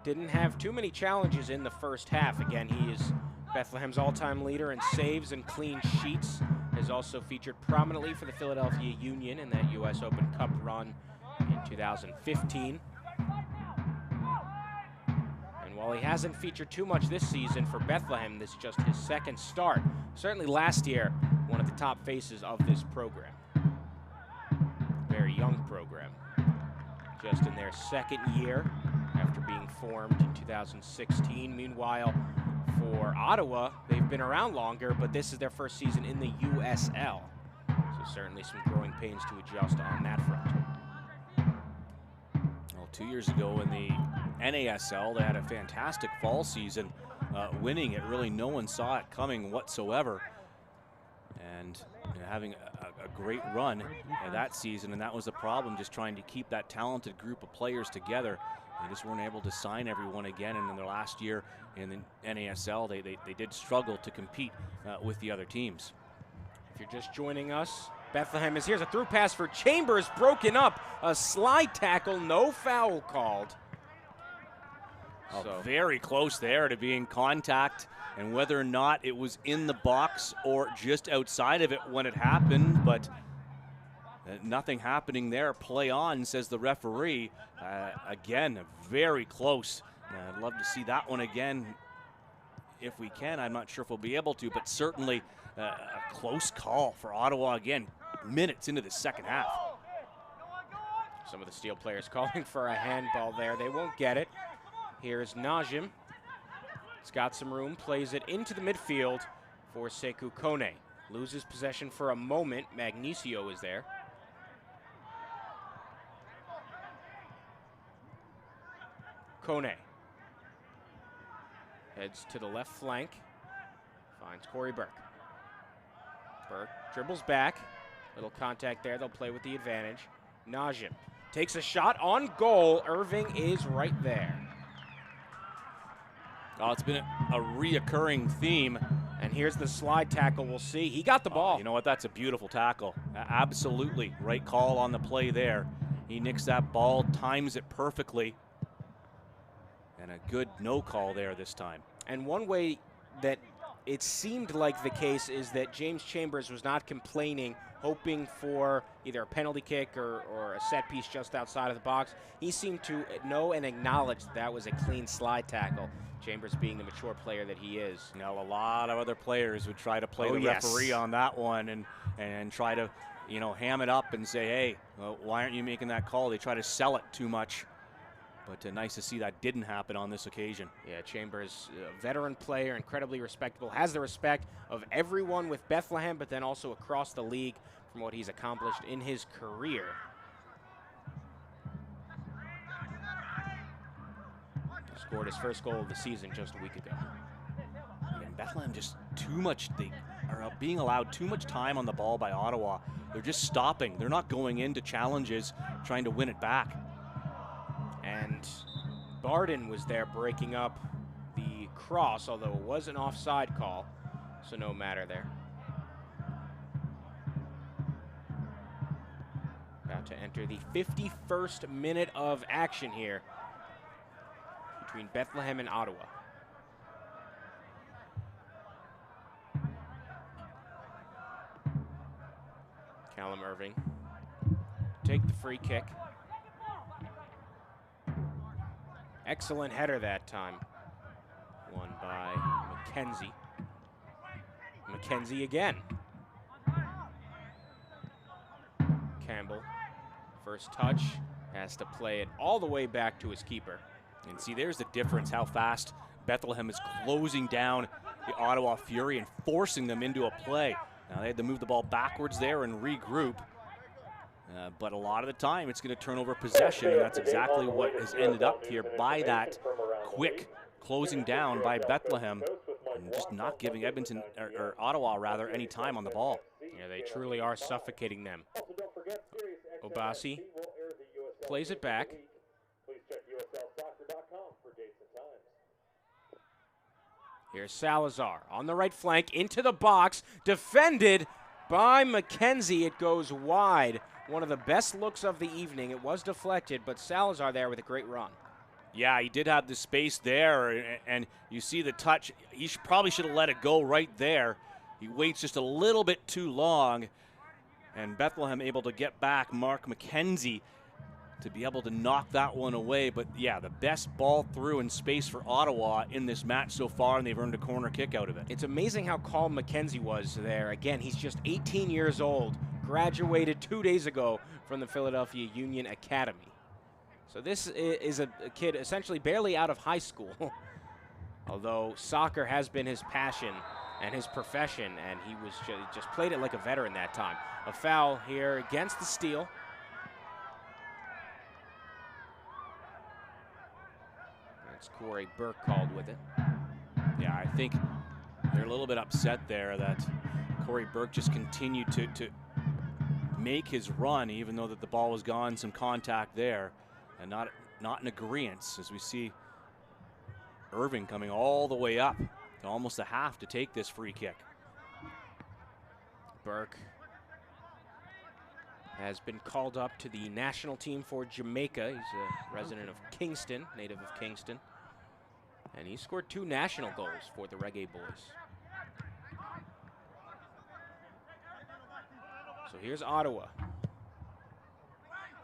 [SPEAKER 1] Didn't have too many challenges in the first half. Again, he is Bethlehem's all-time leader in saves and clean sheets. Has also featured prominently for the Philadelphia Union in that U.S. Open Cup run in 2015. And while he hasn't featured too much this season for Bethlehem, this is just his second start. Certainly last year, one of the top faces of this program. Very young program. Just in their second year after being formed in 2016. Meanwhile, for Ottawa, they've been around longer, but this is their first season in the USL. So certainly some growing pains to adjust on that front.
[SPEAKER 2] Well, 2 years ago in the NASL, they had a fantastic fall season, winning it. Really, no one saw it coming whatsoever. And having a great run that season, and that was the problem, just trying to keep that talented group of players together. They just weren't able to sign everyone again, and in their last year in the NASL, they did struggle to compete with the other teams.
[SPEAKER 1] If you're just joining us, Bethlehem is here's a through pass for Chambers, broken up, a slide tackle, no foul called.
[SPEAKER 2] So very close there to being contact, and whether or not it was in the box or just outside of it when it happened, but nothing happening there. Play on, says the referee. Again, very close. I'd love to see that one again if we can. I'm not sure if we'll be able to, but certainly a close call for Ottawa again, minutes into the second half.
[SPEAKER 1] Some of the Steel players calling for a handball there. They won't get it. Here's Najim. He's got some room, plays it into the midfield for Sekou Kone. Loses possession for a moment. Magnesio is there. Kone heads to the left flank, finds Corey Burke. Burke dribbles back, little contact there, they'll play with the advantage. Najim takes a shot on goal, Irving is right there.
[SPEAKER 2] Oh, it's been a reoccurring theme.
[SPEAKER 1] And here's the slide tackle we'll see. He got the ball.
[SPEAKER 2] You know what, that's a beautiful tackle. Absolutely, right call on the play there. He nicks that ball, times it perfectly. And a good no call there this time.
[SPEAKER 1] And one way that it seemed like the case is that James Chambers was not complaining, hoping for either a penalty kick or a set piece just outside of the box. He seemed to know and acknowledge that was a clean slide tackle, Chambers being the mature player that he is.
[SPEAKER 2] Now, a lot of other players would try to play the referee on that one and try to, you know, ham it up and say, hey, well, why aren't you making that call? They try to sell it too much. But nice to see that didn't happen on this occasion.
[SPEAKER 1] Yeah, Chambers, a veteran player, incredibly respectable, has the respect of everyone with Bethlehem, but then also across the league from what he's accomplished in his career. He scored his first goal of the season just a week ago.
[SPEAKER 2] And Bethlehem just too much, they are being allowed too much time on the ball by Ottawa. They're just stopping. They're not going into challenges, trying to win it back.
[SPEAKER 1] And Barden was there breaking up the cross, although it was an offside call, so no matter there. About to enter the 51st minute of action here between Bethlehem and Ottawa. Calum Irving take the free kick. Excellent header that time. Won by McKenzie. McKenzie again. Campbell, first touch, has to play it all the way back to his keeper.
[SPEAKER 2] And see, there's the difference, how fast Bethlehem is closing down the Ottawa Fury and forcing them into a play. Now they had to move the ball backwards there and regroup. But a lot of the time, it's going to turn over possession, and that's exactly what has ended up here by that quick closing down by Bethlehem and just not giving Edmonton, or Ottawa rather, any time on the ball.
[SPEAKER 1] Yeah, they truly are suffocating them. Obasi plays it back. Here's Salazar on the right flank, into the box, defended by McKenzie. It goes wide. One of the best looks of the evening. It was deflected, but Salazar there with a great run.
[SPEAKER 2] Yeah, he did have the space there, and you see the touch. He probably should have let it go right there. He waits just a little bit too long, and Bethlehem able to get back Mark McKenzie to be able to knock that one away. But yeah, the best ball through in space for Ottawa in this match so far, and they've earned a corner kick out of it.
[SPEAKER 1] It's amazing how calm McKenzie was there. Again, he's just 18 years old, graduated 2 days ago from the Philadelphia Union Academy. So this is a kid essentially barely out of high school, although soccer has been his passion and his profession, and he was just played it like a veteran that time. A foul here against the Steel. That's Corey Burke called with it.
[SPEAKER 2] Yeah, I think they're a little bit upset there that Corey Burke just continued to make his run, even though that the ball was gone, some contact there, and not in agreement, as we see Irving coming all the way up to almost a half to take this free kick.
[SPEAKER 1] Burke has been called up to the national team for Jamaica. He's a resident of Kingston, native of Kingston, and he scored 2 national goals for the Reggae Boys. So here's Ottawa.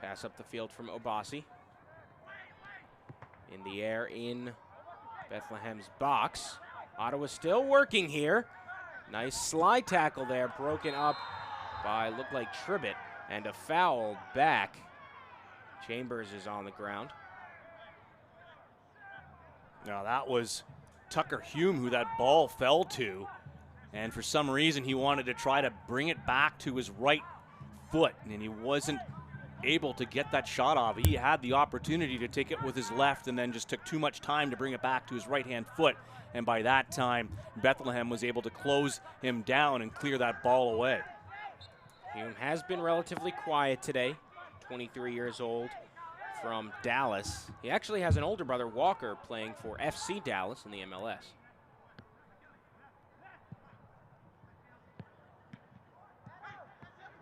[SPEAKER 1] Pass up the field from Obasi. In the air in Bethlehem's box. Ottawa still working here. Nice slide tackle there, broken up by, looked like Tribbett, and a foul back. Chambers is on the ground.
[SPEAKER 2] Now that was Tucker Hume who that ball fell to, and for some reason he wanted to try to bring it back to his right foot, and he wasn't able to get that shot off. He had the opportunity to take it with his left and then just took too much time to bring it back to his right-hand foot, and by that time Bethlehem was able to close him down and clear that ball away.
[SPEAKER 1] Hume has been relatively quiet today, 23 years old, from Dallas. He actually has an older brother, Walker, playing for FC Dallas in the MLS.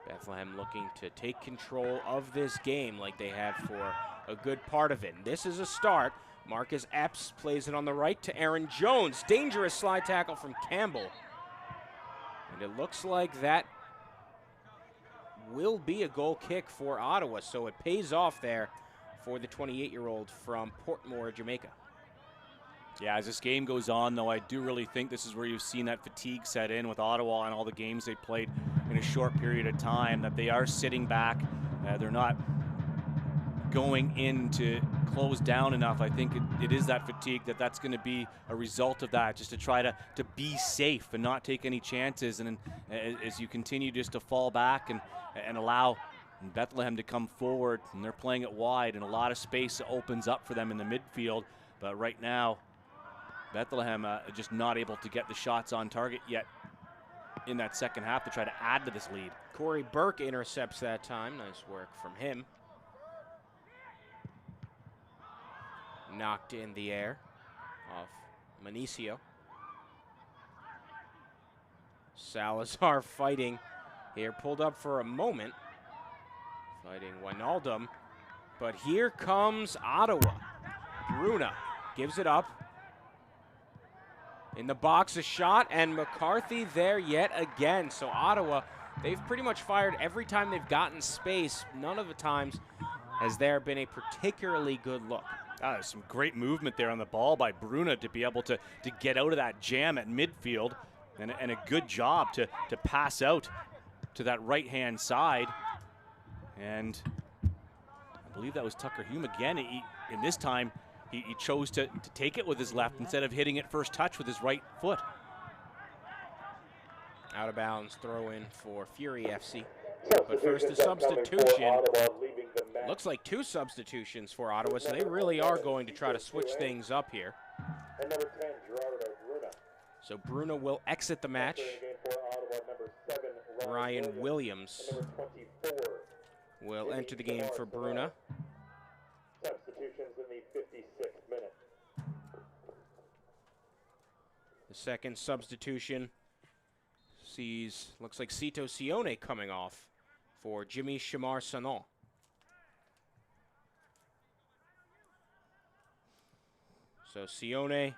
[SPEAKER 1] Bethlehem looking to take control of this game like they have for a good part of it. And this is a start. Marcus Epps plays it on the right to Aaron Jones. Dangerous slide tackle from Campbell. And it looks like that will be a goal kick for Ottawa, so it pays off there for the 28-year-old from Portmore, Jamaica.
[SPEAKER 2] Yeah, as this game goes on, though, I do really think this is where you've seen that fatigue set in with Ottawa and all the games they played in a short period of time, that they are sitting back. They're not going in to close down enough. I think it is that fatigue that's going to be a result of that, just to try to be safe and not take any chances. And as you continue just to fall back and allow Bethlehem to come forward, and they're playing it wide, and a lot of space opens up for them in the midfield. But right now, Bethlehem just not able to get the shots on target yet in that second half to try to add to this lead.
[SPEAKER 1] Corey Burke intercepts that time. Nice work from him. Knocked in the air off Manicio. Salazar fighting here, pulled up for a moment, fighting Wijnaldum. But here comes Ottawa. Bruna gives it up. In the box, a shot, and McCarthy there yet again. So Ottawa, they've pretty much fired every time they've gotten space. None of the times has there been a particularly good look.
[SPEAKER 2] There's some great movement there on the ball by Bruna to be able to get out of that jam at midfield, and a good job to pass out to that right-hand side. And I believe that was Tucker Hume again. In this time, he chose to take it with his left instead of hitting it first touch with his right foot.
[SPEAKER 1] Out of bounds throw in for Fury FC. But first, the substitution. Looks like 2 substitutions for Ottawa, so they really are going to try to switch things up here.
[SPEAKER 7] And number 10, Gerardo Bruna.
[SPEAKER 1] So Bruna will exit the match. Ryan Williams will enter the game for Bruna.
[SPEAKER 7] Substitutions in the 56th minute.
[SPEAKER 1] The second substitution sees, looks like Cito Sione coming off for Jimmy Shamar-Sanon. So Sione,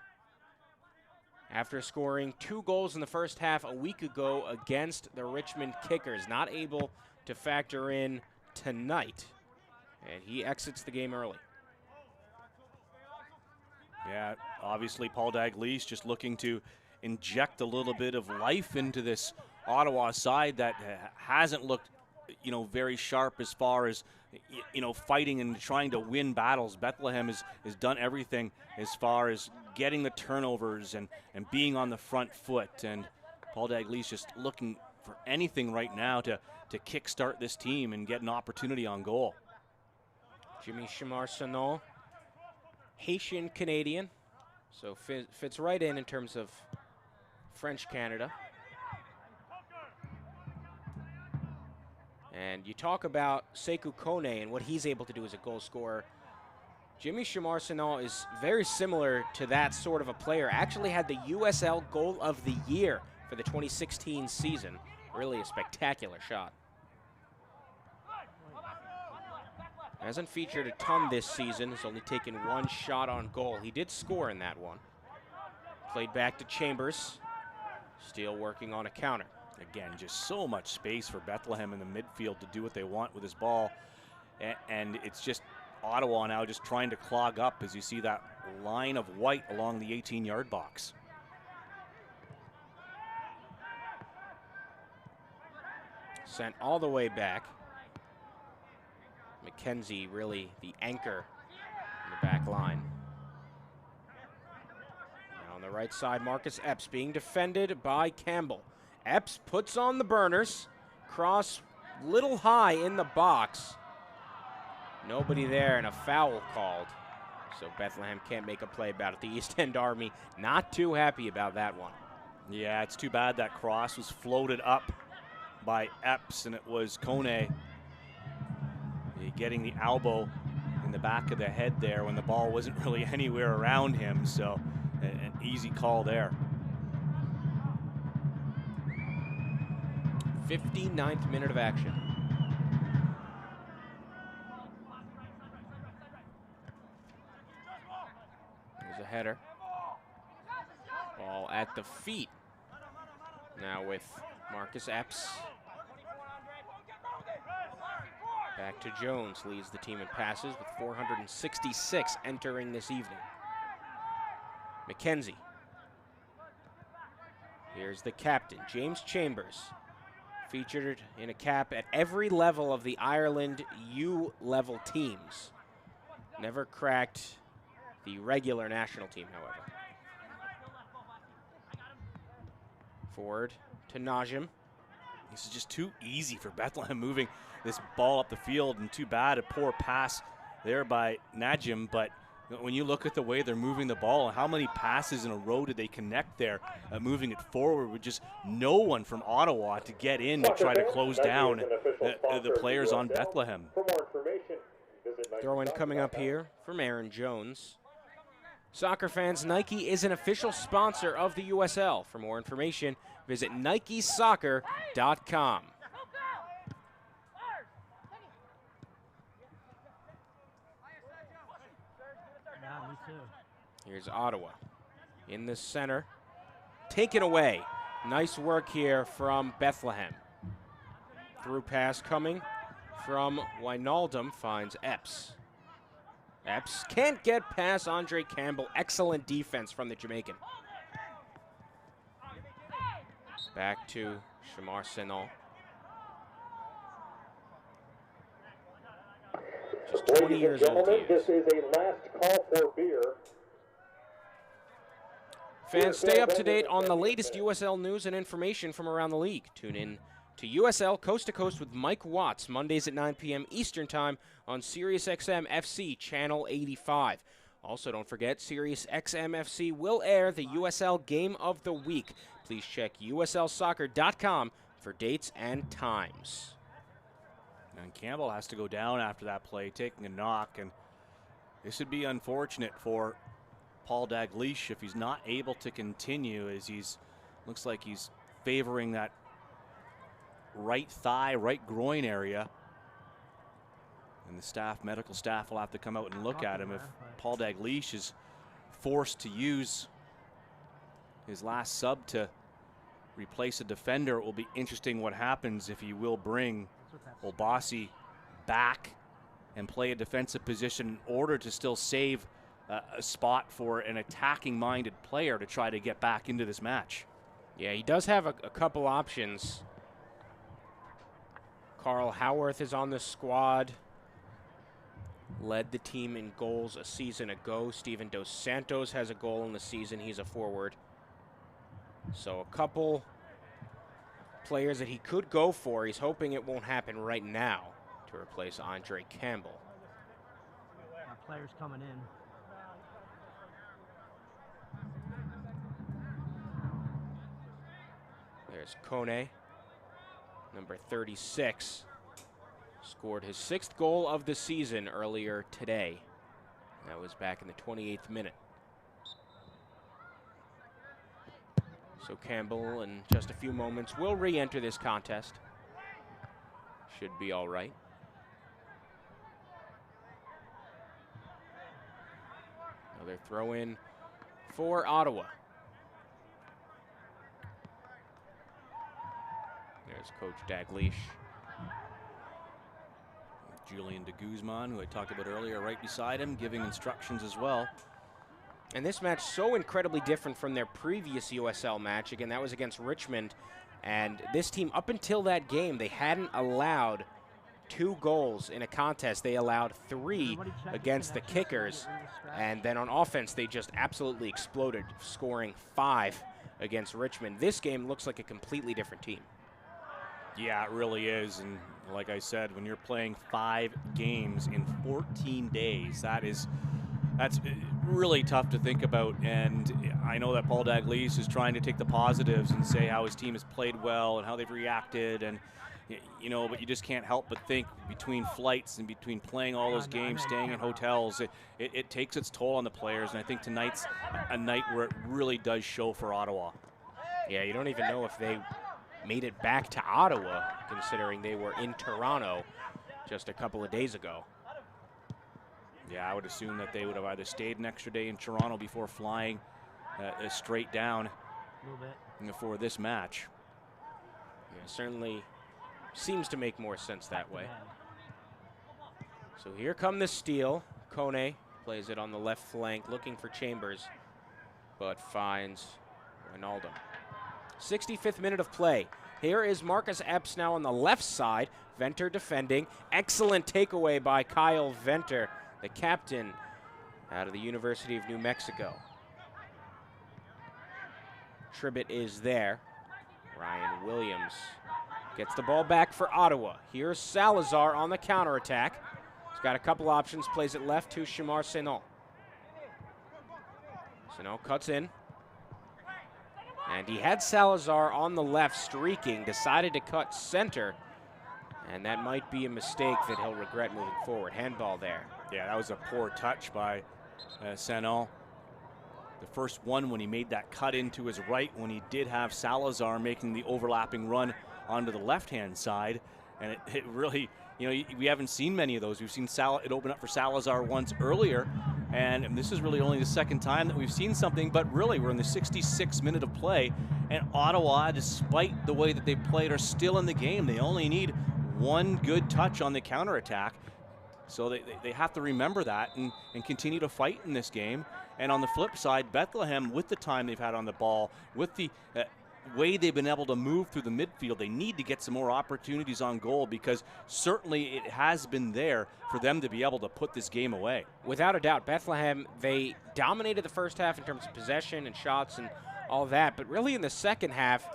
[SPEAKER 1] after scoring 2 goals in the first half a week ago against the Richmond Kickers, not able to factor in tonight. And he exits the game early.
[SPEAKER 2] Yeah, obviously Paul Dalglish just looking to inject a little bit of life into this Ottawa side that hasn't looked, very sharp as far as, fighting and trying to win battles. Bethlehem has done everything as far as getting the turnovers and being on the front foot. And Paul Dalglish just looking for anything right now to kickstart this team and get an opportunity on goal.
[SPEAKER 1] Jimmy Shamar-Sanon, Haitian-Canadian, so fits right in terms of French Canada. And you talk about Sekou Kone and what he's able to do as a goal scorer. Jimmy Shamar-Sanon is very similar to that sort of a player. Actually had the USL Goal of the Year for the 2016 season. Really a spectacular shot. Hasn't featured a ton this season. Has only taken 1 shot on goal. He did score in that one. Played back to Chambers. Still working on a counter.
[SPEAKER 2] Again, just so much space for Bethlehem in the midfield to do what they want with his ball. And it's just Ottawa now just trying to clog up as you see that line of white along the 18-yard box.
[SPEAKER 1] Sent all the way back. McKenzie really the anchor in the back line. Now on the right side, Marcus Epps being defended by Campbell. Epps puts on the burners. Cross little high in the box. Nobody there and a foul called. So Bethlehem can't make a play about it. The East End Army not too happy about that one.
[SPEAKER 2] Yeah, it's too bad that cross was floated up by Epps, and it was Kone getting the elbow in the back of the head there when the ball wasn't really anywhere around him. So an easy call there.
[SPEAKER 1] 59th minute of action. Select of feet. Now with Marcus Epps. Back to Jones, leads the team in passes with 466 entering this evening. McKenzie. Here's the captain, James Chambers. Featured in a cap at every level of the Ireland U-level teams. Never cracked the regular national team, however. Forward to Najim.
[SPEAKER 2] This is just too easy for Bethlehem moving this ball up the field, and too bad a poor pass there by Najim. But when you look at the way they're moving the ball and how many passes in a row did they connect there, moving it forward with just no one from Ottawa to get in to try to close down the players on Bethlehem.
[SPEAKER 1] Throw in coming up here from Aaron Jones. Soccer fans, Nike is an official sponsor of the USL. For more information, visit nikesoccer.com. Here's Ottawa in the center. Taken away. Nice work here from Bethlehem. Through pass coming from Wijnaldum, finds Epps. Epps can't get past Andre Campbell. Excellent defense from the Jamaican. Back to Shamar Senal. Just 20 years old he is.
[SPEAKER 7] This is a last call for beer.
[SPEAKER 1] Fans, stay up to date on the latest USL news and information from around the league. Tune in to USL Coast to Coast with Mike Watts, Mondays at 9 p.m. Eastern Time on SiriusXM FC Channel 85. Also, don't forget, SiriusXM FC will air the USL Game of the Week. Please check uslsoccer.com for dates and times.
[SPEAKER 2] And Campbell has to go down after that play, taking a knock, and this would be unfortunate for Paul Dalglish if he's not able to continue, as looks like he's favoring that right thigh, right groin area. And the medical staff will have to come out and look at him. If Paul Dalglish is forced to use his last sub to replace a defender, it will be interesting what happens if he will bring Obasi back and play a defensive position in order to still save a spot for an attacking-minded player to try to get back into this match.
[SPEAKER 1] Yeah, he does have a couple options. Carl Howarth is on the squad. Led the team in goals a season ago. Steven Dos Santos has a goal in the season. He's a forward. So a couple players that he could go for. He's hoping it won't happen right now to replace Andre Campbell.
[SPEAKER 17] Players coming in.
[SPEAKER 1] There's Kone, number 36. Scored his 6th goal of the season earlier today. That was back in the 28th minute. So Campbell, in just a few moments, will re-enter this contest. Should be all right. Another throw in for Ottawa. There's Coach Dalglish.
[SPEAKER 2] Julian de Guzman, who I talked about earlier, right beside him, giving instructions as well.
[SPEAKER 1] And this match so incredibly different from their previous USL match. Again, that was against Richmond. And this team, up until that game, they hadn't allowed 2 goals in a contest. They allowed 3 against the Kickers. And then on offense, they just absolutely exploded, scoring 5 against Richmond. This game looks like a completely different team.
[SPEAKER 2] Yeah, it really is. And like I said, when you're playing 5 games in 14 days, that's really tough to think about. And I know that Paul Dalglish is trying to take the positives and say how his team has played well and how they've reacted, and but you just can't help but think between flights and between playing all those games, staying in hotels, it takes its toll on the players. And I think tonight's a night where it really does show for Ottawa.
[SPEAKER 1] Yeah, you don't even know if they made it back to Ottawa, considering they were in Toronto just a couple of days ago.
[SPEAKER 2] Yeah, I would assume that they would have either stayed an extra day in Toronto before flying straight down
[SPEAKER 17] A little bit.
[SPEAKER 2] For this match.
[SPEAKER 1] Yeah, certainly seems to make more sense that way. So here come the steal. Kone plays it on the left flank, looking for Chambers, but finds Wijnaldum. 65th minute of play. Here is Marcus Epps now on the left side. Venter defending. Excellent takeaway by Kyle Venter, the captain out of the University of New Mexico. Tribbett is there. Ryan Williams gets the ball back for Ottawa. Here's Salazar on the counterattack. He's got a couple options, plays it left to Shamar Senon. Senon cuts in. And he had Salazar on the left streaking, decided to cut center. And that might be a mistake that he'll regret moving forward. Handball there.
[SPEAKER 2] Yeah, that was a poor touch by Senon. The first one when he made that cut into his right, when he did have Salazar making the overlapping run onto the left-hand side. And it really, we haven't seen many of those. We've seen it open up for Salazar once earlier, and this is really only the second time that we've seen something, but really we're in the 66th minute of play, and Ottawa, despite the way that they played, are still in the game. They only need one good touch on the counterattack. So they have to remember that and continue to fight in this game. And on the flip side, Bethlehem, with the time they've had on the ball, with the way they've been able to move through the midfield, they need to get some more opportunities on goal, because certainly it has been there for them to be able to put this game away.
[SPEAKER 1] Without a doubt, Bethlehem, they dominated the first half in terms of possession and shots and all that, but really in the second half,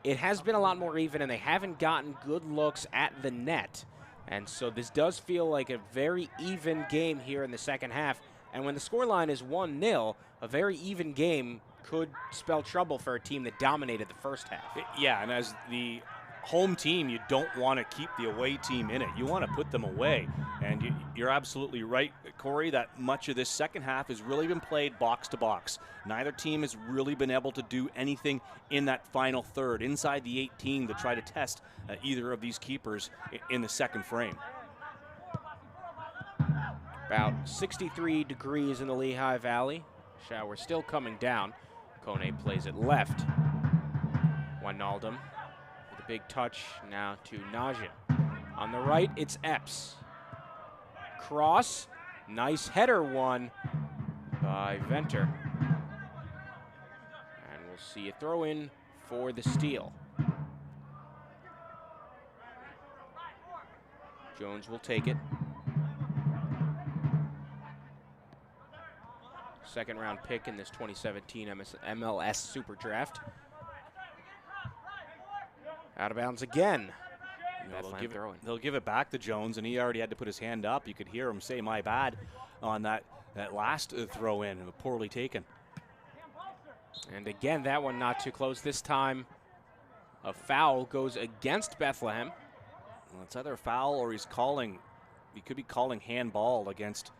[SPEAKER 1] it has been a lot more even, and they haven't gotten good looks at the net. And so this does feel like a very even game here in the second half. And when the scoreline is 1-0, a very even game could spell trouble for a team that dominated the first half.
[SPEAKER 2] Yeah, and as the home team, you don't want to keep the away team in it. You want to put them away. And you're absolutely right, Corey, that much of this second half has really been played box to box. Neither team has really been able to do anything in that final third, inside the 18, to try to test either of these keepers in the second frame.
[SPEAKER 1] About 63 degrees in the Lehigh Valley. Shower still coming down. Kone plays it left. Wijnaldum with a big touch now to Naja. On the right, it's Epps. Cross, nice header one by Venter. And we'll see a throw in for the steal. Jones will take it. Second round pick in this 2017 MLS Super Draft. Out of bounds again.
[SPEAKER 2] They'll give it back to Jones, and he already had to put his hand up. You could hear him say, "My bad," on that last throw in, poorly taken.
[SPEAKER 1] And again, that one not too close. This time, a foul goes against Bethlehem.
[SPEAKER 2] Well, it's either a foul or he could be calling handball against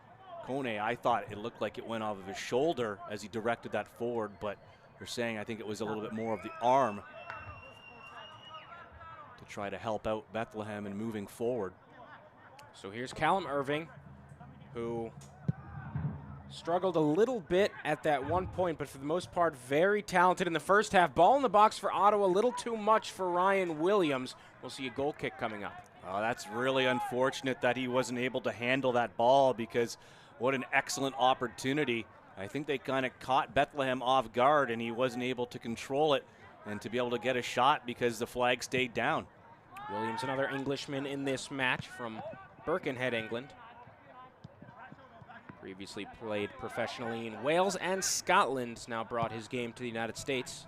[SPEAKER 2] Kone. I thought it looked like it went off of his shoulder as he directed that forward, but they're saying I think it was a little bit more of the arm to try to help out Bethlehem in moving forward.
[SPEAKER 1] So here's Calum Irving, who struggled a little bit at that one point, but for the most part, very talented in the first half. Ball in the box for Ottawa, a little too much for Ryan Williams. We'll see a goal kick coming up.
[SPEAKER 2] Oh, that's really unfortunate that he wasn't able to handle that ball, because what an excellent opportunity. I think they kind of caught Bethlehem off guard, and he wasn't able to control it and to be able to get a shot because the flag stayed down.
[SPEAKER 1] Williams, another Englishman in this match from Birkenhead, England. Previously played professionally in Wales and Scotland, now brought his game to the United States.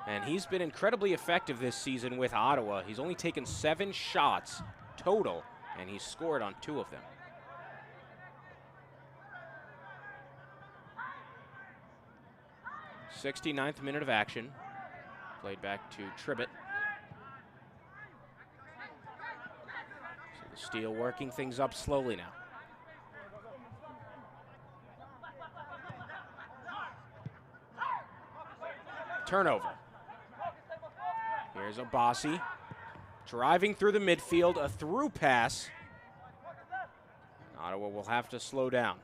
[SPEAKER 1] And he's been incredibly effective this season with Ottawa. He's only taken 7 shots total, and he's scored on 2 of them. '69th minute of action. Played back to Tribbett. So the Steel working things up slowly now. Turnover. Here's Obasi driving through the midfield, a through pass. Ottawa will have to slow down.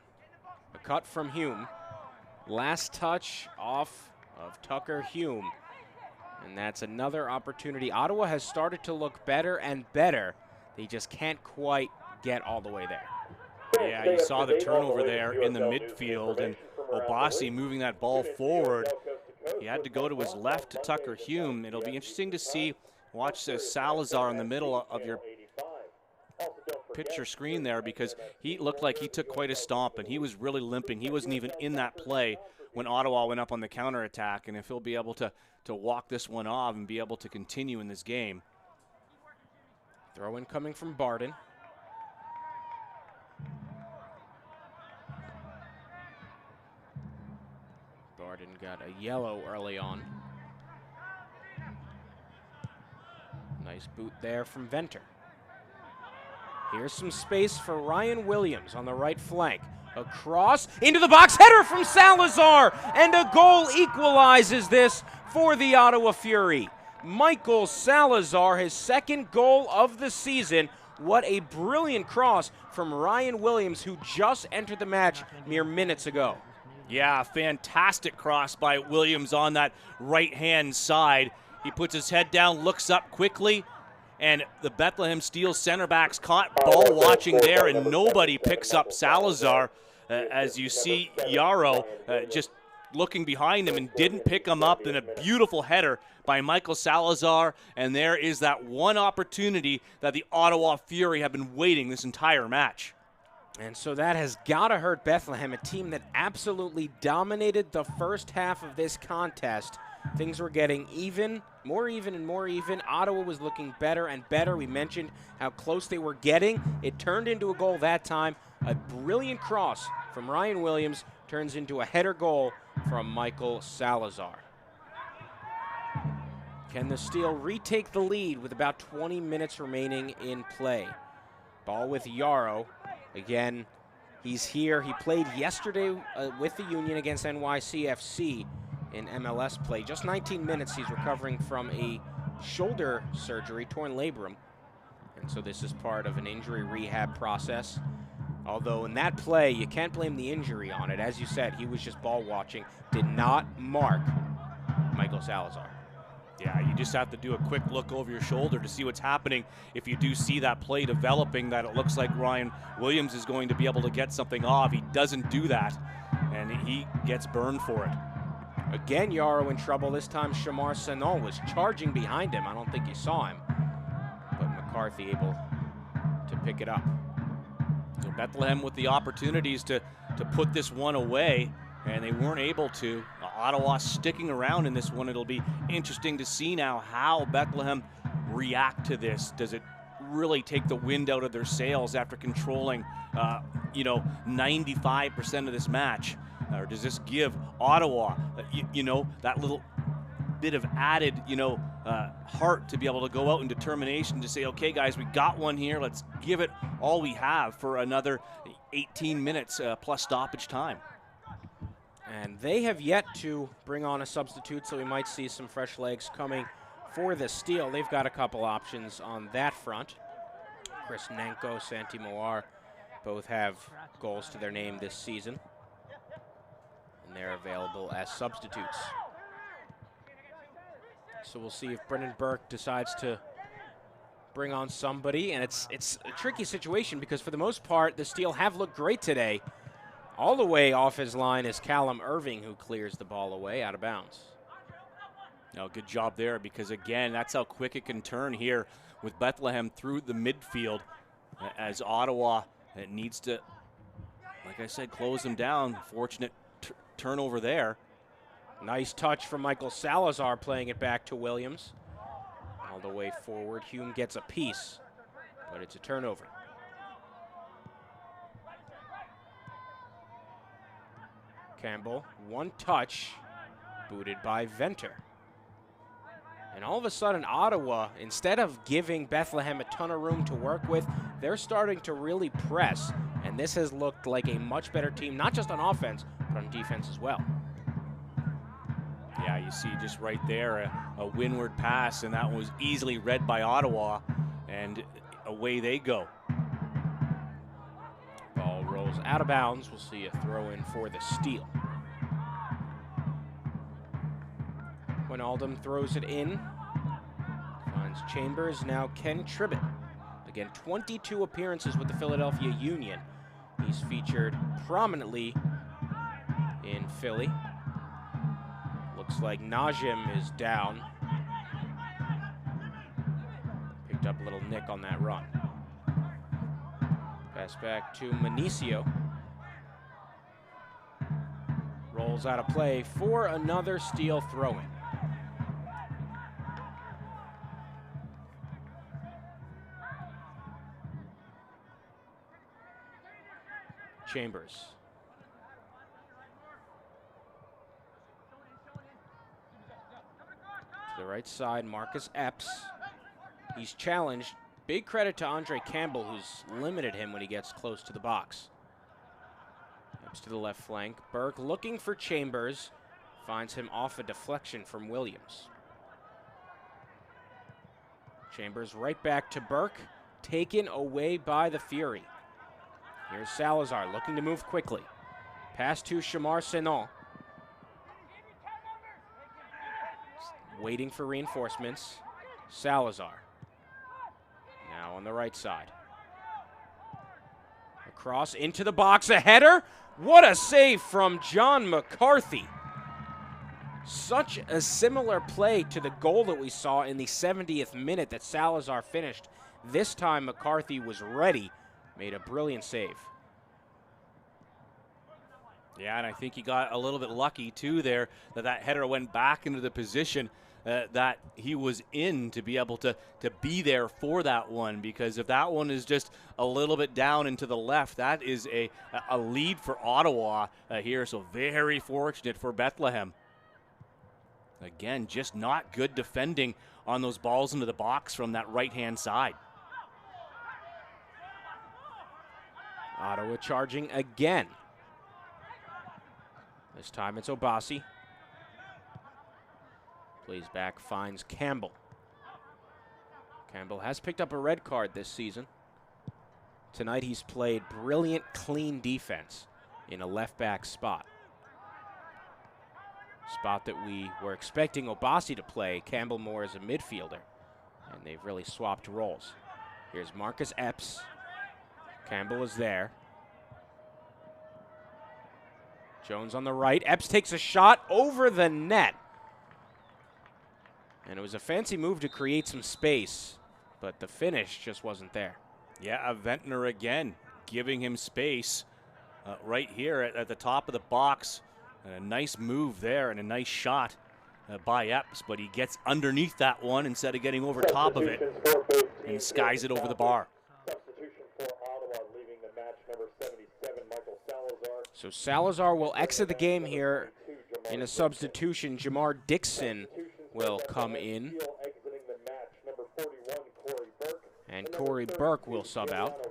[SPEAKER 1] A cut from Hume. Last touch off of Tucker Hume. And that's another opportunity. Ottawa has started to look better and better. They just can't quite get all the way there.
[SPEAKER 2] Yeah, you saw the turnover there in the midfield, and Obasi moving that ball forward. He had to go to his left to Tucker Hume. It'll be interesting to see. Watch Salazar in the middle of your picture screen there, because he looked like he took quite a stomp, and he was really limping. He wasn't even in that play when Ottawa went up on the counterattack, and if he'll be able to walk this one off and be able to continue in this game.
[SPEAKER 1] Throw in coming from Barden. Barden got a yellow early on. Nice boot there from Venter. Here's some space for Ryan Williams on the right flank. Across, into the box, header from Salazar, and a goal equalizes this for the Ottawa Fury. Michael Salazar, his second goal of the season. What a brilliant cross from Ryan Williams, who just entered the match mere minutes ago.
[SPEAKER 2] Yeah, fantastic cross by Williams on that right-hand side. He puts his head down, looks up quickly, and the Bethlehem Steel center backs caught ball watching there, and nobody picks up Salazar. As you see Yarrow just looking behind him and didn't pick him up, and a beautiful header by Michael Salazar, and there is that one opportunity that the Ottawa Fury have been waiting this entire match.
[SPEAKER 1] And so that has got to hurt Bethlehem, a team that absolutely dominated the first half of this contest. Things were getting more even and more even. Ottawa was looking better and better. We mentioned how close they were getting. It turned into a goal that time. A brilliant cross from Ryan Williams turns into a header goal from Michael Salazar. Can the Steel retake the lead with about 20 minutes remaining in play? Ball with Yarrow. Again, he's here. He played yesterday with the Union against NYCFC in MLS play. Just 19 minutes. He's recovering from a shoulder surgery, torn labrum. And so this is part of an injury rehab process. Although in that play, you can't blame the injury on it. As you said, he was just ball watching, did not mark Michael Salazar.
[SPEAKER 2] Yeah, you just have to do a quick look over your shoulder to see what's happening. If you do see that play developing, that it looks like Ryan Williams is going to be able to get something off. He doesn't do that, and he gets burned for it.
[SPEAKER 1] Again, Yarrow in trouble. This time, Shamar Sanon was charging behind him. I don't think you saw him, but McCarthy able to pick it up.
[SPEAKER 2] So Bethlehem with the opportunities to put this one away, and they weren't able to. Ottawa sticking around in this one. It'll be interesting to see now how Bethlehem react to this. Does it really take the wind out of their sails after controlling, 95% of this match? Or does this give Ottawa, that little bit of added, heart to be able to go out in determination to say, okay, guys, we got one here. Let's give it all we have for another 18 minutes plus stoppage time.
[SPEAKER 1] And they have yet to bring on a substitute, so we might see some fresh legs coming for the Steel. They've got a couple options on that front. Chris Nanko, Santi Moar both have goals to their name this season, and they're available as substitutes. So we'll see if Brendan Burke decides to bring on somebody, and it's a tricky situation because for the most part, the Steel have looked great today. All the way off his line is Calum Irving, who clears the ball away out of bounds.
[SPEAKER 2] No, good job there, because again, that's how quick it can turn here with Bethlehem through the midfield, as Ottawa needs to, like I said, close them down. Fortunate turnover there.
[SPEAKER 1] Nice touch from Michael Salazar, playing it back to Williams. All the way forward, Hume gets a piece, but it's a turnover. Campbell, one touch, booted by Venter. And all of a sudden, Ottawa, instead of giving Bethlehem a ton of room to work with, they're starting to really press. And this has looked like a much better team, not just on offense, but on defense as well.
[SPEAKER 2] Yeah, you see just right there a windward pass, and that was easily read by Ottawa, and away they go.
[SPEAKER 1] Ball rolls out of bounds. We'll see a throw in for the Steel. Wijnaldum throws it in. Finds Chambers, now Ken Tribbett. Again, 22 appearances with the Philadelphia Union. He's featured prominently in Philly. Looks like Najim is down. Picked up a little nick on that run. Pass back to Manicio. Rolls out of play for another steal throw-in. Chambers. To the right side, Marcus Epps. He's challenged. Big credit to Andre Campbell, who's limited him when he gets close to the box. Epps to the left flank. Burke looking for Chambers. Finds him off a deflection from Williams. Chambers right back to Burke. Taken away by the Fury. Here's Salazar looking to move quickly. Pass to Shamar Senon. Waiting for reinforcements. Salazar. Now on the right side. Across into the box, a header. What a save from John McCarthy. Such a similar play to the goal that we saw in the 70th minute that Salazar finished. This time McCarthy was ready. Made a brilliant save.
[SPEAKER 2] Yeah, and I think he got a little bit lucky too there that header went back into the position that he was in to be able to be there for that one, because if that one is just a little bit down and to the left, that is a lead for Ottawa here, so very fortunate for Bethlehem. Again, just not good defending on those balls into the box from that right-hand side.
[SPEAKER 1] Ottawa charging again. This time it's Obasi. Plays back, finds Campbell. Campbell has picked up a red card this season. Tonight he's played brilliant, clean defense in a left-back spot. Spot that we were expecting Obasi to play, Campbell more as a midfielder. And they've really swapped roles. Here's Marcus Epps. Campbell is there. Jones on the right. Epps takes a shot over the net. And it was a fancy move to create some space, but the finish just wasn't there.
[SPEAKER 2] Yeah, Ventnor again giving him space right here at the top of the box. A nice move there and a nice shot by Epps, but he gets underneath that one instead of getting over top of it and skies it over the bar.
[SPEAKER 1] So Salazar will exit the game here in a substitution. Jamar Dixon will come in. And Corey Burke will sub out.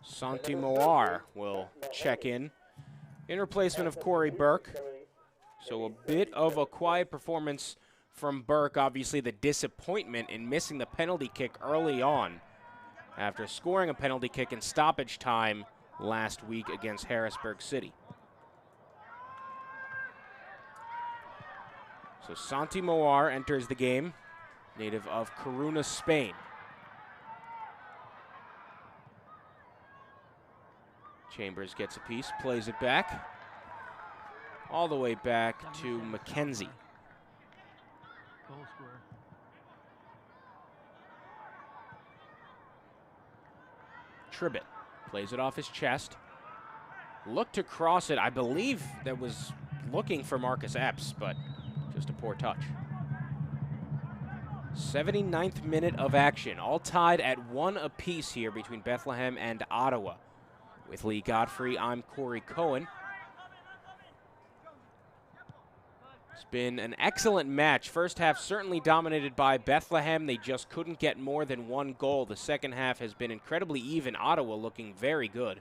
[SPEAKER 1] Santi Moar will check in replacement of Corey Burke. So a bit of a quiet performance from Burke. Obviously the disappointment in missing the penalty kick early on after scoring a penalty kick in stoppage time last week against Harrisburg City. So Santi Moar enters the game, native of Coruna, Spain. Chambers gets a piece, plays it back, all the way back to McKenzie.
[SPEAKER 17] Goal scorer.
[SPEAKER 1] Tribbett plays it off his chest. Looked to cross it. I believe that was looking for Marcus Epps, but just a poor touch. 79th minute of action, all tied at 1 apiece here between Bethlehem and Ottawa. With Lee Godfrey, I'm Corey Cohen. It's been an excellent match. First half certainly dominated by Bethlehem. They just couldn't get more than 1 goal. The second half has been incredibly even. Ottawa looking very good.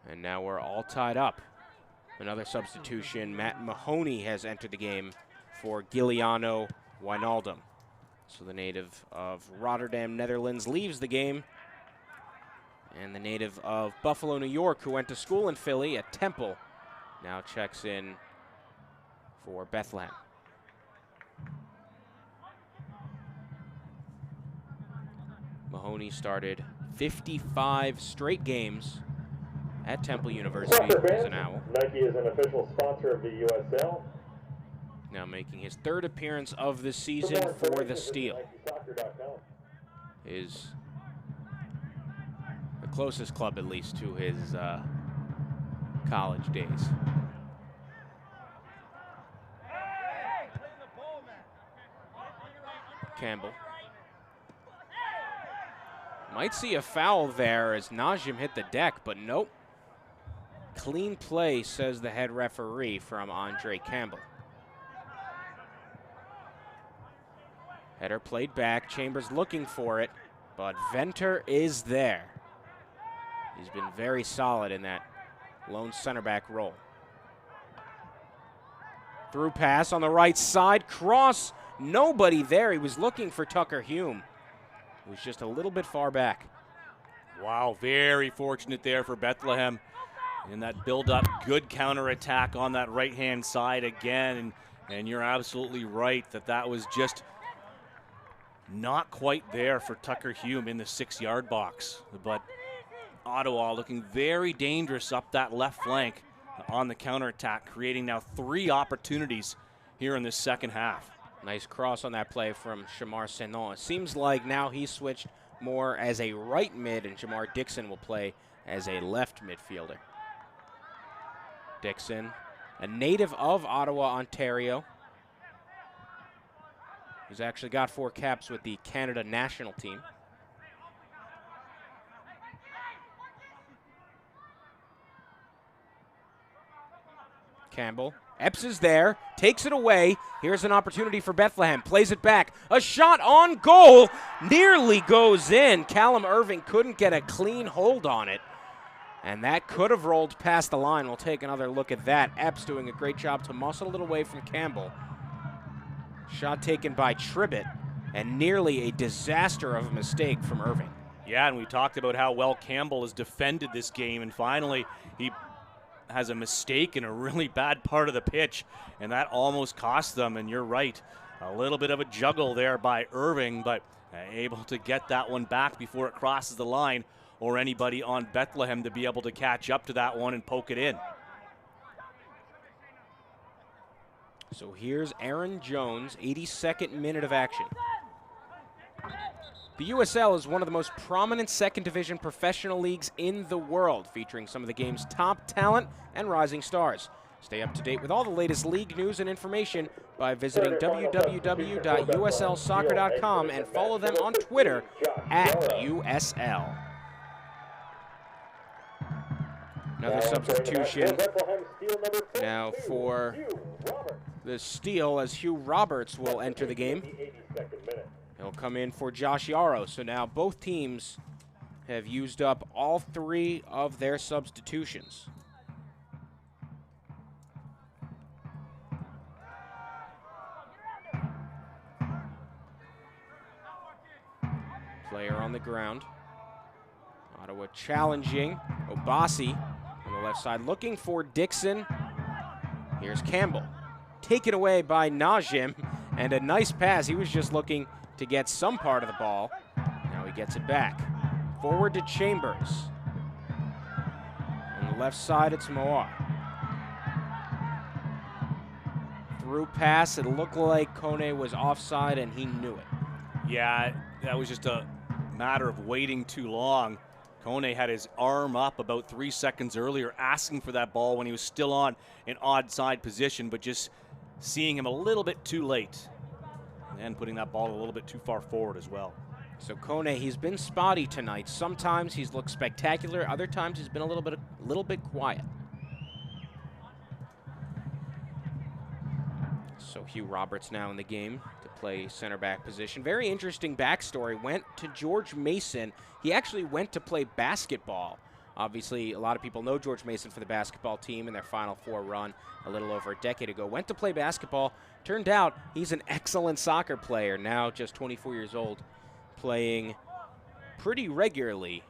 [SPEAKER 1] And now we're all tied up. Another substitution. Matt Mahoney has entered the game for Giuliano Wijnaldum. So the native of Rotterdam, Netherlands, leaves the game. And the native of Buffalo, New York, who went to school in Philly at Temple, now checks in for Bethlehem. Mahoney started 55 straight games at Temple University as an Owl.
[SPEAKER 7] Nike is an official sponsor of the USL.
[SPEAKER 1] Now making his third appearance of the season for the Steel. Is the closest club, at least, to his college days. Campbell. Might see a foul there as Najim hit the deck, but nope. Clean play, says the head referee from Andre Campbell. Header played back. Chambers looking for it, but Venter is there. He's been very solid in that lone center back role. Through pass on the right side. Cross. Nobody there. He was looking for Tucker Hume. He was just a little bit far back.
[SPEAKER 2] Wow, very fortunate there for Bethlehem in that build-up. Good counterattack on that right-hand side again. And you're absolutely right that was just not quite there for Tucker Hume in the 6-yard box. But Ottawa looking very dangerous up that left flank on the counterattack, creating now 3 opportunities here in this second half.
[SPEAKER 1] Nice cross on that play from Shamar Senon. It seems like now he's switched more as a right mid, and Jamar Dixon will play as a left midfielder. Dixon, a native of Ottawa, Ontario. He's actually got 4 caps with the Canada national team. Campbell. Epps is there, takes it away. Here's an opportunity for Bethlehem. Plays it back. A shot on goal. Nearly goes in. Calum Irving couldn't get a clean hold on it. And that could have rolled past the line. We'll take another look at that. Epps doing a great job to muscle it away from Campbell. Shot taken by Tribbett. And nearly a disaster of a mistake from Irving.
[SPEAKER 2] Yeah, and we talked about how well Campbell has defended this game. And finally, he has a mistake in a really bad part of the pitch, and that almost cost them. And you're right, a little bit of a juggle there by Irving, but able to get that one back before it crosses the line, or anybody on Bethlehem to be able to catch up to that one and poke it in.
[SPEAKER 1] So here's Aaron Jones, 82nd minute of action. The USL is one of the most prominent second division professional leagues in the world, featuring some of the game's top talent and rising stars. Stay up to date with all the latest league news and information by visiting www.uslsoccer.com and follow them on Twitter @USL. Another substitution now for the Steel as Hugh Roberts will enter the game. He'll come in for Josh Yarrow. So now both teams have used up all 3 of their substitutions. Player on the ground. Ottawa challenging. Obasi on the left side looking for Dixon. Here's Campbell. Taken away by Najim, and a nice pass. He was just looking to get some part of the ball. Now he gets it back. Forward to Chambers. On the left side, it's Moar. Through pass, it looked like Kone was offside, and he knew it.
[SPEAKER 2] Yeah, that was just a matter of waiting too long. Kone had his arm up about 3 seconds earlier, asking for that ball when he was still on an odd side position, but just seeing him a little bit too late. And putting that ball a little bit too far forward as well.
[SPEAKER 1] So Kone, he's been spotty tonight. Sometimes he's looked spectacular. Other times he's been a little bit quiet. So Hugh Roberts now in the game to play center back position. Very interesting backstory. Went to George Mason. He actually went to play basketball. Obviously, a lot of people know George Mason for the basketball team in their Final Four run a little over a decade ago. Went to play basketball. Turned out he's an excellent soccer player, now just 24 years old, playing pretty regularly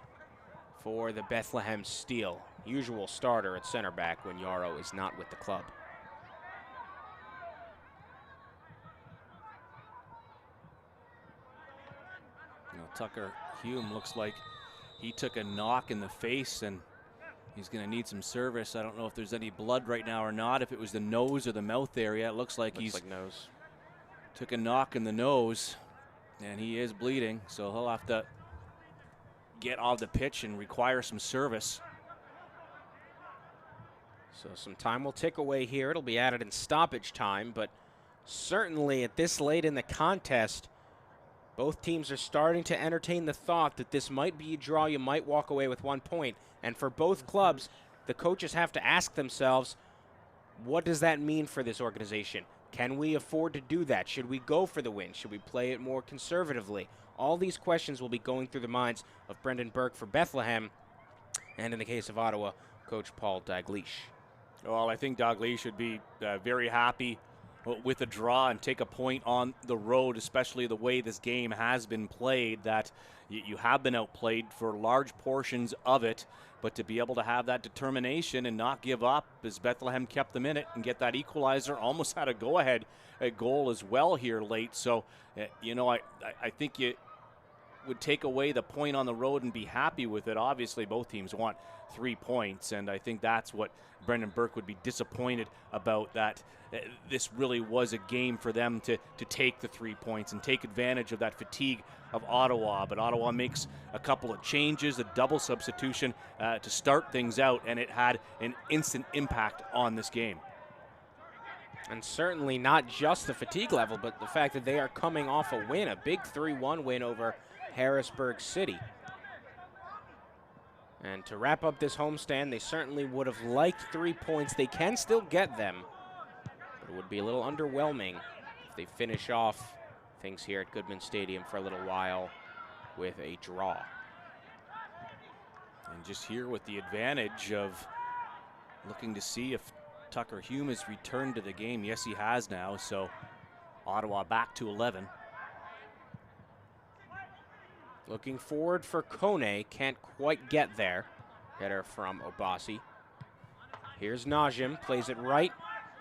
[SPEAKER 1] for the Bethlehem Steel. Usual starter at center back when Yarrow is not with the club.
[SPEAKER 2] Now, Tucker Hume looks like he took a knock in the face and he's going to need some service. I don't know if there's any blood right now or not. If it was the nose or the mouth area, it looks like he's
[SPEAKER 1] nose.
[SPEAKER 2] Took a knock in the nose, and he is bleeding, so he'll have to get off the pitch and require some service.
[SPEAKER 1] So some time will tick away here. It'll be added in stoppage time, but certainly at this late in the contest, both teams are starting to entertain the thought that this might be a draw. You might walk away with 1 point. And for both clubs, the coaches have to ask themselves, what does that mean for this organization? Can we afford to do that? Should we go for the win? Should we play it more conservatively? All these questions will be going through the minds of Brendan Burke for Bethlehem, and in the case of Ottawa, Coach Paul Dalglish.
[SPEAKER 2] Well, I think Dalglish should be very happy with a draw and take a point on the road, especially the way this game has been played, that you have been outplayed for large portions of it, but to be able to have that determination and not give up as Bethlehem kept them in it and get that equalizer, almost had a go-ahead goal as well here late. So, I think you would take away the point on the road and be happy with it. Obviously, both teams want 3 points, and I think that's what Brendan Burke would be disappointed about, that this really was a game for them to take the 3 points and take advantage of that fatigue of Ottawa. But Ottawa makes a couple of changes, a double substitution to start things out, and it had an instant impact on this game.
[SPEAKER 1] And certainly not just the fatigue level, but the fact that they are coming off a win, a big 3-1 win over Harrisburg City. And to wrap up this homestand, they certainly would have liked 3 points. They can still get them, but it would be a little underwhelming if they finish off things here at Goodman Stadium for a little while with a draw.
[SPEAKER 2] And just here with the advantage of looking to see if Tucker Hume has returned to the game. Yes, he has now, so Ottawa back to 11.
[SPEAKER 1] Looking forward for Kone, can't quite get there. Header from Obasi. Here's Najim, plays it right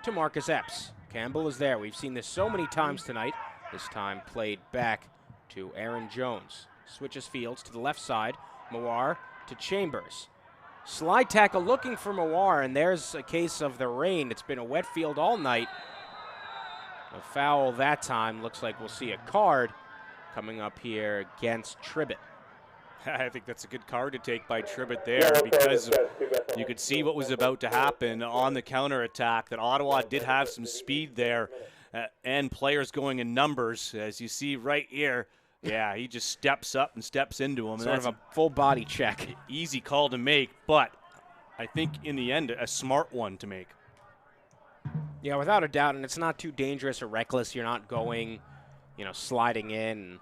[SPEAKER 1] to Marcus Epps. Campbell is there. We've seen this so many times tonight. This time played back to Aaron Jones. Switches fields to the left side. Mawar to Chambers. Slide tackle looking for Mawar, and there's a case of the rain. It's been a wet field all night. A foul that time. Looks like we'll see a card coming up here against Tribbett.
[SPEAKER 2] I think that's a good card to take by Tribbett there, because you could see what was about to happen on the counterattack, that Ottawa did have some speed there and players going in numbers, as you see right here. Yeah, he just steps up and steps into him.
[SPEAKER 1] Sort of a full body check.
[SPEAKER 2] Easy call to make, but I think in the end, a smart one to make.
[SPEAKER 1] Yeah, without a doubt, and it's not too dangerous or reckless. You're not going, sliding in.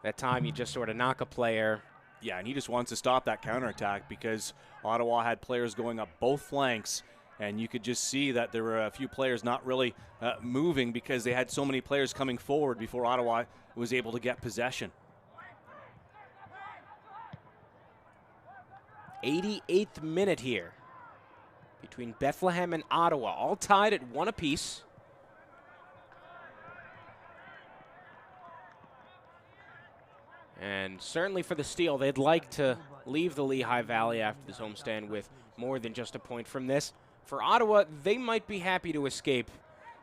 [SPEAKER 1] That time you just sort of knock a player.
[SPEAKER 2] Yeah, and he just wants to stop that counterattack, because Ottawa had players going up both flanks, and you could just see that there were a few players not really moving because they had so many players coming forward before Ottawa was able to get possession.
[SPEAKER 1] 88th minute here between Bethlehem and Ottawa, all tied at 1 apiece. And certainly for the Steel, they'd like to leave the Lehigh Valley after this homestand with more than just a point from this. For Ottawa, they might be happy to escape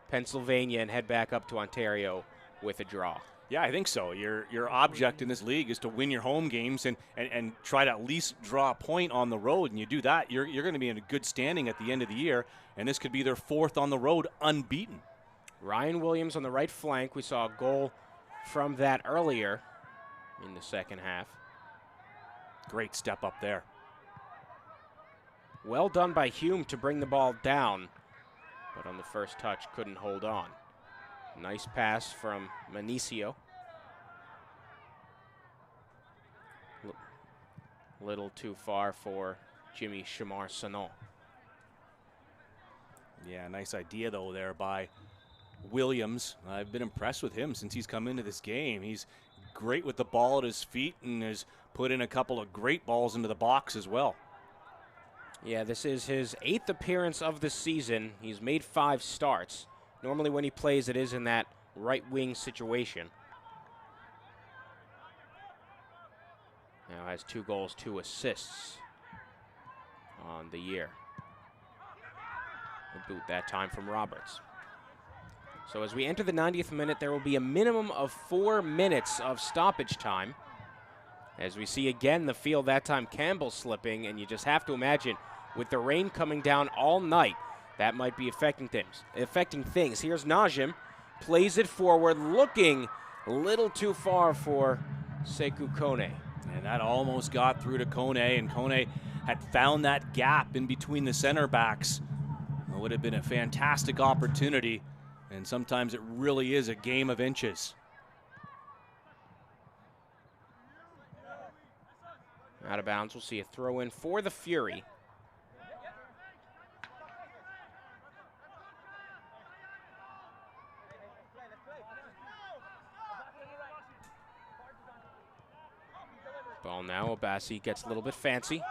[SPEAKER 1] Pennsylvania and head back up to Ontario with a draw.
[SPEAKER 2] Yeah, I think so. Your object in this league is to win your home games and try to at least draw a point on the road. And you do that, you're going to be in a good standing at the end of the year. And this could be their 4th on the road unbeaten.
[SPEAKER 1] Ryan Williams on the right flank. We saw a goal from that earlier in the second half.
[SPEAKER 2] Great step up there.
[SPEAKER 1] Well done by Hume to bring the ball down, but on the first touch couldn't hold on. Nice pass from Manicio. Little too far for Jimmy Chamar-Sanon.
[SPEAKER 2] Yeah, nice idea though there by Williams. I've been impressed with him since he's come into this game. He's great with the ball at his feet and has put in a couple of great balls into the box as well.
[SPEAKER 1] Yeah, this is his 8th appearance of the season. He's made 5 starts. Normally when he plays, it is in that right wing situation. Now has 2 goals, 2 assists on the year. A boot that time from Roberts. So as we enter the 90th minute, there will be a minimum of 4 minutes of stoppage time. As we see again the field, that time Campbell slipping, and you just have to imagine with the rain coming down all night, that might be affecting things. Here's Najim, plays it forward, looking a little too far for Sekou Kone.
[SPEAKER 2] And that almost got through to Kone, and Kone had found that gap in between the center backs. It would have been a fantastic opportunity, and sometimes it really is a game of inches.
[SPEAKER 1] Out of bounds, we'll see a throw in for the Fury. Ball now, Obasi gets a little bit fancy.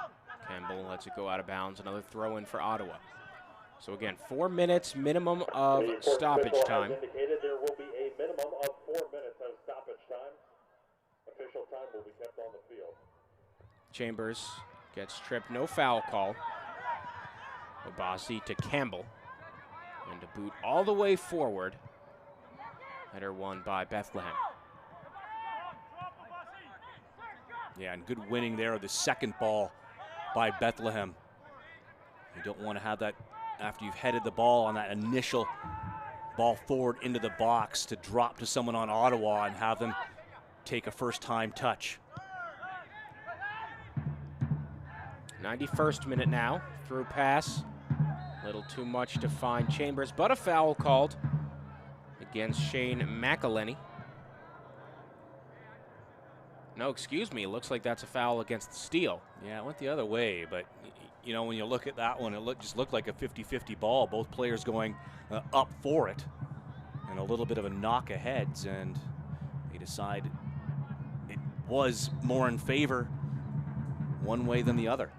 [SPEAKER 1] Campbell lets it go out of bounds, another throw in for Ottawa. So again, 4 minutes minimum of stoppage time.
[SPEAKER 7] Indicated there will be a minimum of 4 minutes of stoppage time. Official time will be kept on the field.
[SPEAKER 1] Chambers gets tripped, no foul call. Obasi to Campbell. And a boot all the way forward. Header won by Bethlehem.
[SPEAKER 2] Yeah, and good winning there of the second ball by Bethlehem. You don't want to have that after you've headed the ball on that initial ball forward into the box to drop to someone on Ottawa and have them take a first-time touch.
[SPEAKER 1] 91st minute now, through pass. A little too much to find Chambers, but a foul called against Shane McElhenney. No, excuse me, it looks like that's a foul against Steele.
[SPEAKER 2] Yeah, it went the other way, but you know, when you look at that one, it just looked like a 50-50 ball, both players going up for it, and a little bit of a knock aheads, and they decide it was more in favor one way than the other.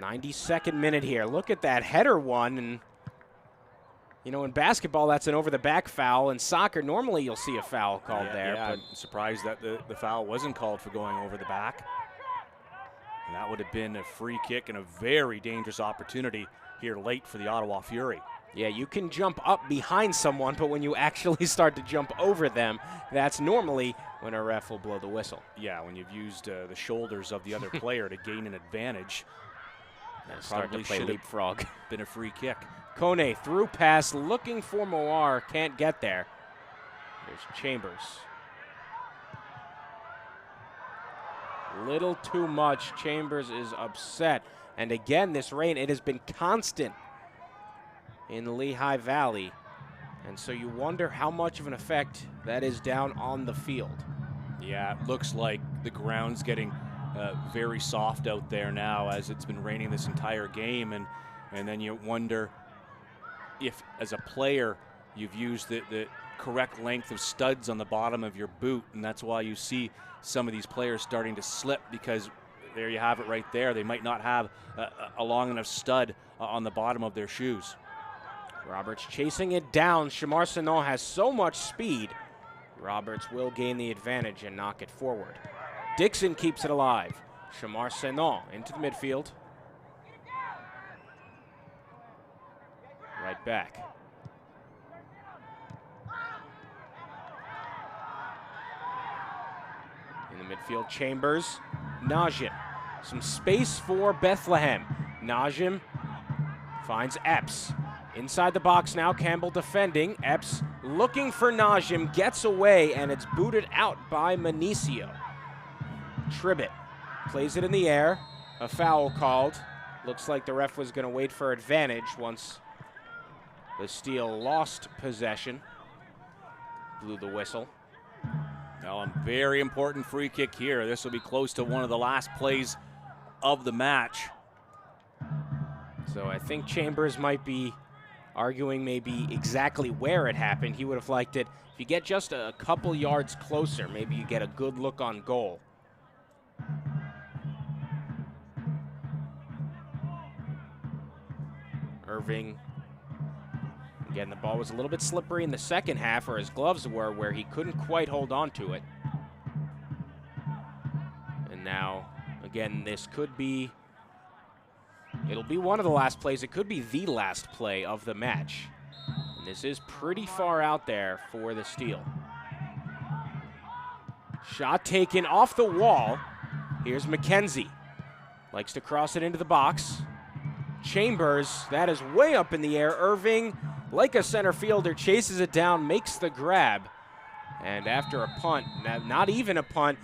[SPEAKER 1] 92nd minute here. Look at that header one, and you know, in basketball, that's an over-the-back foul. In soccer, normally you'll see a foul called there.
[SPEAKER 2] Yeah,
[SPEAKER 1] but
[SPEAKER 2] I'm surprised that the foul wasn't called for going over the back. And that would have been a free kick and a very dangerous opportunity here late for the Ottawa Fury.
[SPEAKER 1] Yeah, you can jump up behind someone, but when you actually start to jump over them, that's normally when a ref will blow the whistle.
[SPEAKER 2] Yeah, when you've used the shoulders of the other player to gain an advantage.
[SPEAKER 1] That start to play leapfrog.
[SPEAKER 2] Been a free kick.
[SPEAKER 1] Kone through pass, looking for Moir, can't get there. There's Chambers. Little too much. Chambers is upset. And again, this rain, it has been constant in the Lehigh Valley. And so you wonder how much of an effect that is down on the field.
[SPEAKER 2] Yeah, it looks like the ground's getting very soft out there now as it's been raining this entire game. And then you wonder if, as a player, you've used the correct length of studs on the bottom of your boot, and that's why you see some of these players starting to slip, because there you have it right there. They might not have a long enough stud on the bottom of their shoes.
[SPEAKER 1] Roberts chasing it down. Shamar Senon has so much speed. Roberts will gain the advantage and knock it forward. Dixon keeps it alive. Shamar Senon into the midfield. Right back. In the midfield, Chambers. Najim. Some space for Bethlehem. Najim finds Epps. Inside the box now, Campbell defending. Epps looking for Najim, gets away, and it's booted out by Manicio. Tribbett plays it in the air. A foul called. Looks like the ref was going to wait for advantage once the Steel lost possession. Blew the whistle.
[SPEAKER 2] Now a very important free kick here. This will be close to one of the last plays of the match.
[SPEAKER 1] So I think Chambers might be arguing maybe exactly where it happened. He would have liked it if you get just a couple yards closer, maybe you get a good look on goal. Irving. Again, the ball was a little bit slippery in the second half, or his gloves were, where he couldn't quite hold on to it. And now, again, this could be, it'll be one of the last plays. It could be the last play of the match. And this is pretty far out there for the Steel. Shot taken off the wall. Here's McKenzie. Likes to cross it into the box. Chambers, that is way up in the air. Irving, like a center fielder, chases it down, makes the grab. And after a punt, not even a punt,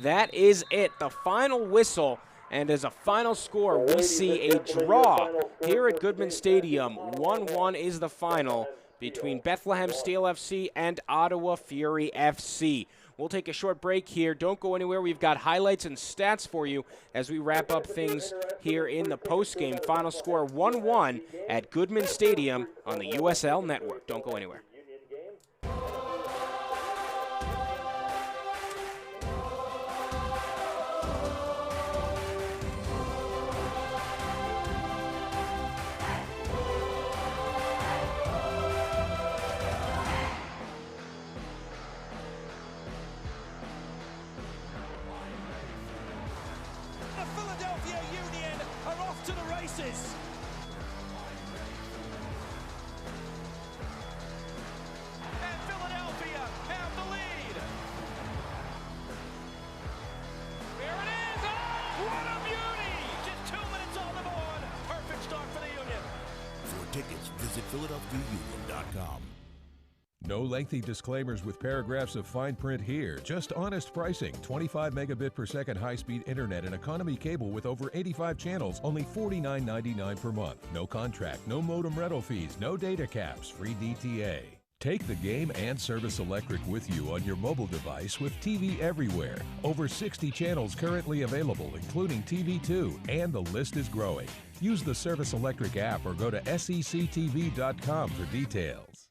[SPEAKER 1] that is it. The final whistle. And as a final score, we see a draw here at Goodman Stadium. 1-1 is the final between Bethlehem Steel FC and Ottawa Fury FC. We'll take a short break here. Don't go anywhere. We've got highlights and stats for you as we wrap up things here in the postgame. Final score 1-1 at Goodman Stadium on the USL Network. Don't go anywhere.
[SPEAKER 12] Tickets, visit PhiladelphiaUnion.com.
[SPEAKER 5] No lengthy disclaimers with paragraphs of fine print here. Just honest pricing. 25 megabit per second high-speed internet and economy cable with over 85 channels, only $49.99 per month. No contract, no modem rental fees, no data caps, free DTA. Take the game and Service Electric with you on your mobile device with TV Everywhere. Over 60 channels currently available, including TV2, and the list is growing. Use the Service Electric app or go to sectv.com for details.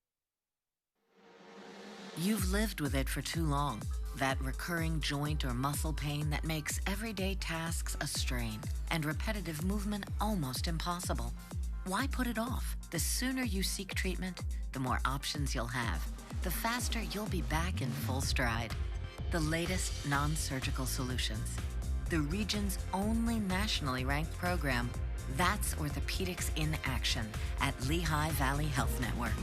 [SPEAKER 4] You've lived with it for too long. That recurring joint or muscle pain that makes everyday tasks a strain and repetitive movement almost impossible. Why put it off? The sooner you seek treatment, the more options you'll have. The faster you'll be back in full stride. The latest non-surgical solutions. The region's only nationally ranked program. That's Orthopedics in Action at Lehigh Valley Health Network.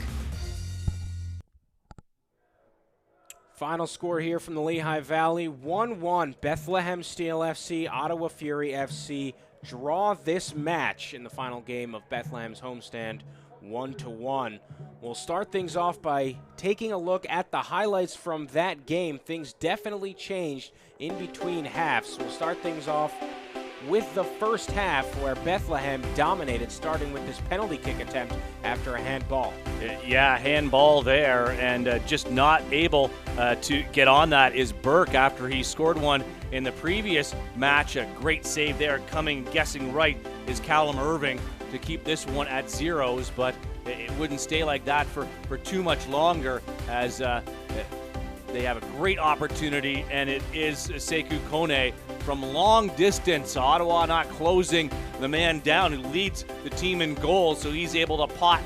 [SPEAKER 1] Final score here from the Lehigh Valley, 1-1. Bethlehem Steel FC, Ottawa Fury FC draw this match in the final game of Bethlehem's homestand, 1-1. We'll start things off by taking a look at the highlights from that game. Things definitely changed in between halves. We'll start things off with the first half where Bethlehem dominated, starting with this penalty kick attempt after a handball.
[SPEAKER 2] Yeah, handball there, and just not able to get on that is Burke after he scored one in the previous match. A great save there, guessing right, is Calum Irving to keep this one at zeros, but it wouldn't stay like that for too much longer as they have a great opportunity, and it is Sekou Kone from long distance. Ottawa not closing the man down who leads the team in goals, so he's able to pot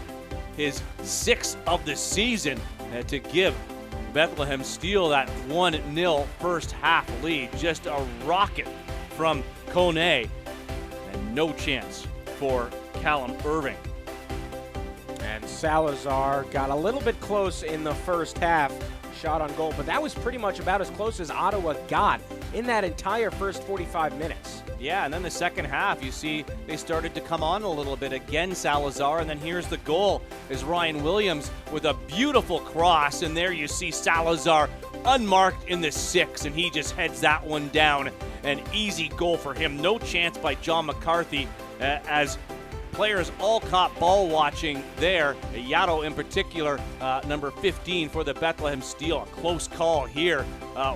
[SPEAKER 2] his 6th of the season to give Bethlehem Steel that 1-0 first half lead. Just a rocket from Kone, and no chance for Calum Irving.
[SPEAKER 1] And Salazar got a little bit close in the first half, shot on goal, but that was pretty much about as close as Ottawa got in that entire first 45 minutes.
[SPEAKER 2] Yeah, and then the second half, you see they started to come on a little bit. Again, Salazar, and then here's the goal is Ryan Williams with a beautiful cross, and there you see Salazar unmarked in the 6, and he just heads that one down. An easy goal for him. No chance by John McCarthy as players all caught ball watching there. Yato in particular, number 15 for the Bethlehem Steel. A close call here.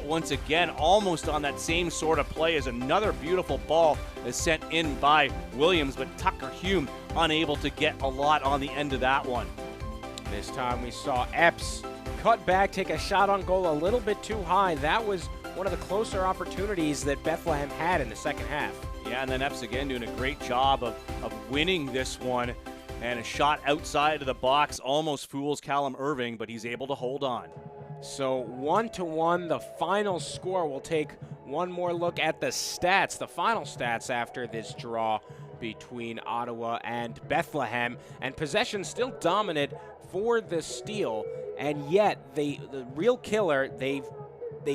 [SPEAKER 2] Once again, almost on that same sort of play as another beautiful ball is sent in by Williams, but Tucker Hume unable to get a lot on the end of that one.
[SPEAKER 1] This time we saw Epps cut back, take a shot on goal a little bit too high. That was one of the closer opportunities that Bethlehem had in the second half.
[SPEAKER 2] Yeah, and then Epps again doing a great job of winning this one. And a shot outside of the box almost fools Calum Irving, but he's able to hold on.
[SPEAKER 1] So 1-1, the final score. We'll take one more look at the stats, the final stats after this draw between Ottawa and Bethlehem. And possession still dominant for the Steel, and yet the real killer, they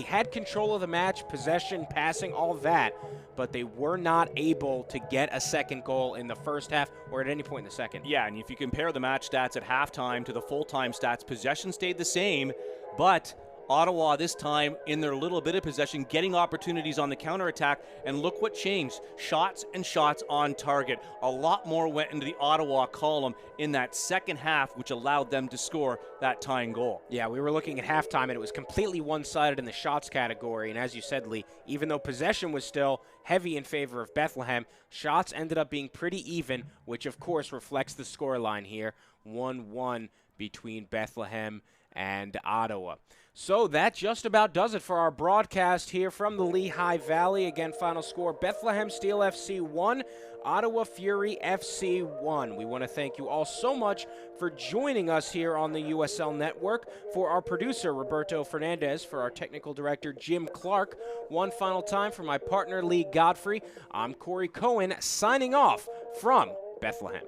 [SPEAKER 1] had control of the match, possession, passing, all that, but they were not able to get a second goal in the first half or at any point in the second.
[SPEAKER 2] Yeah, and if you compare the match stats at halftime to the full-time stats, possession stayed the same, but Ottawa this time in their little bit of possession, getting opportunities on the counterattack, and look what changed. Shots and shots on target. A lot more went into the Ottawa column in that second half, which allowed them to score that tying goal.
[SPEAKER 1] Yeah, we were looking at halftime, and it was completely one-sided in the shots category, and as you said, Lee, even though possession was still heavy in favor of Bethlehem, shots ended up being pretty even, which of course reflects the scoreline here, 1-1 between Bethlehem and Ottawa. So that just about does it for our broadcast here from the Lehigh Valley. Again, final score, Bethlehem Steel FC 1, Ottawa Fury FC 1. We want to thank you all so much for joining us here on the USL Network. For our producer, Roberto Fernandez, for our technical director, Jim Clark. One final time for my partner, Lee Godfrey. I'm Corey Cohen, signing off from Bethlehem.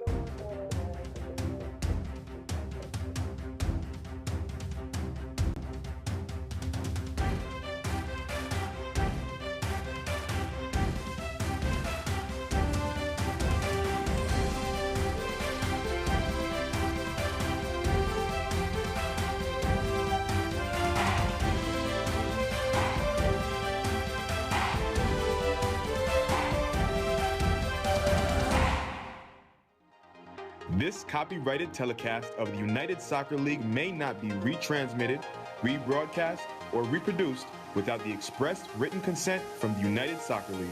[SPEAKER 18] This copyrighted telecast of the United Soccer League may not be retransmitted, rebroadcast, or reproduced without the express written consent from the United Soccer League.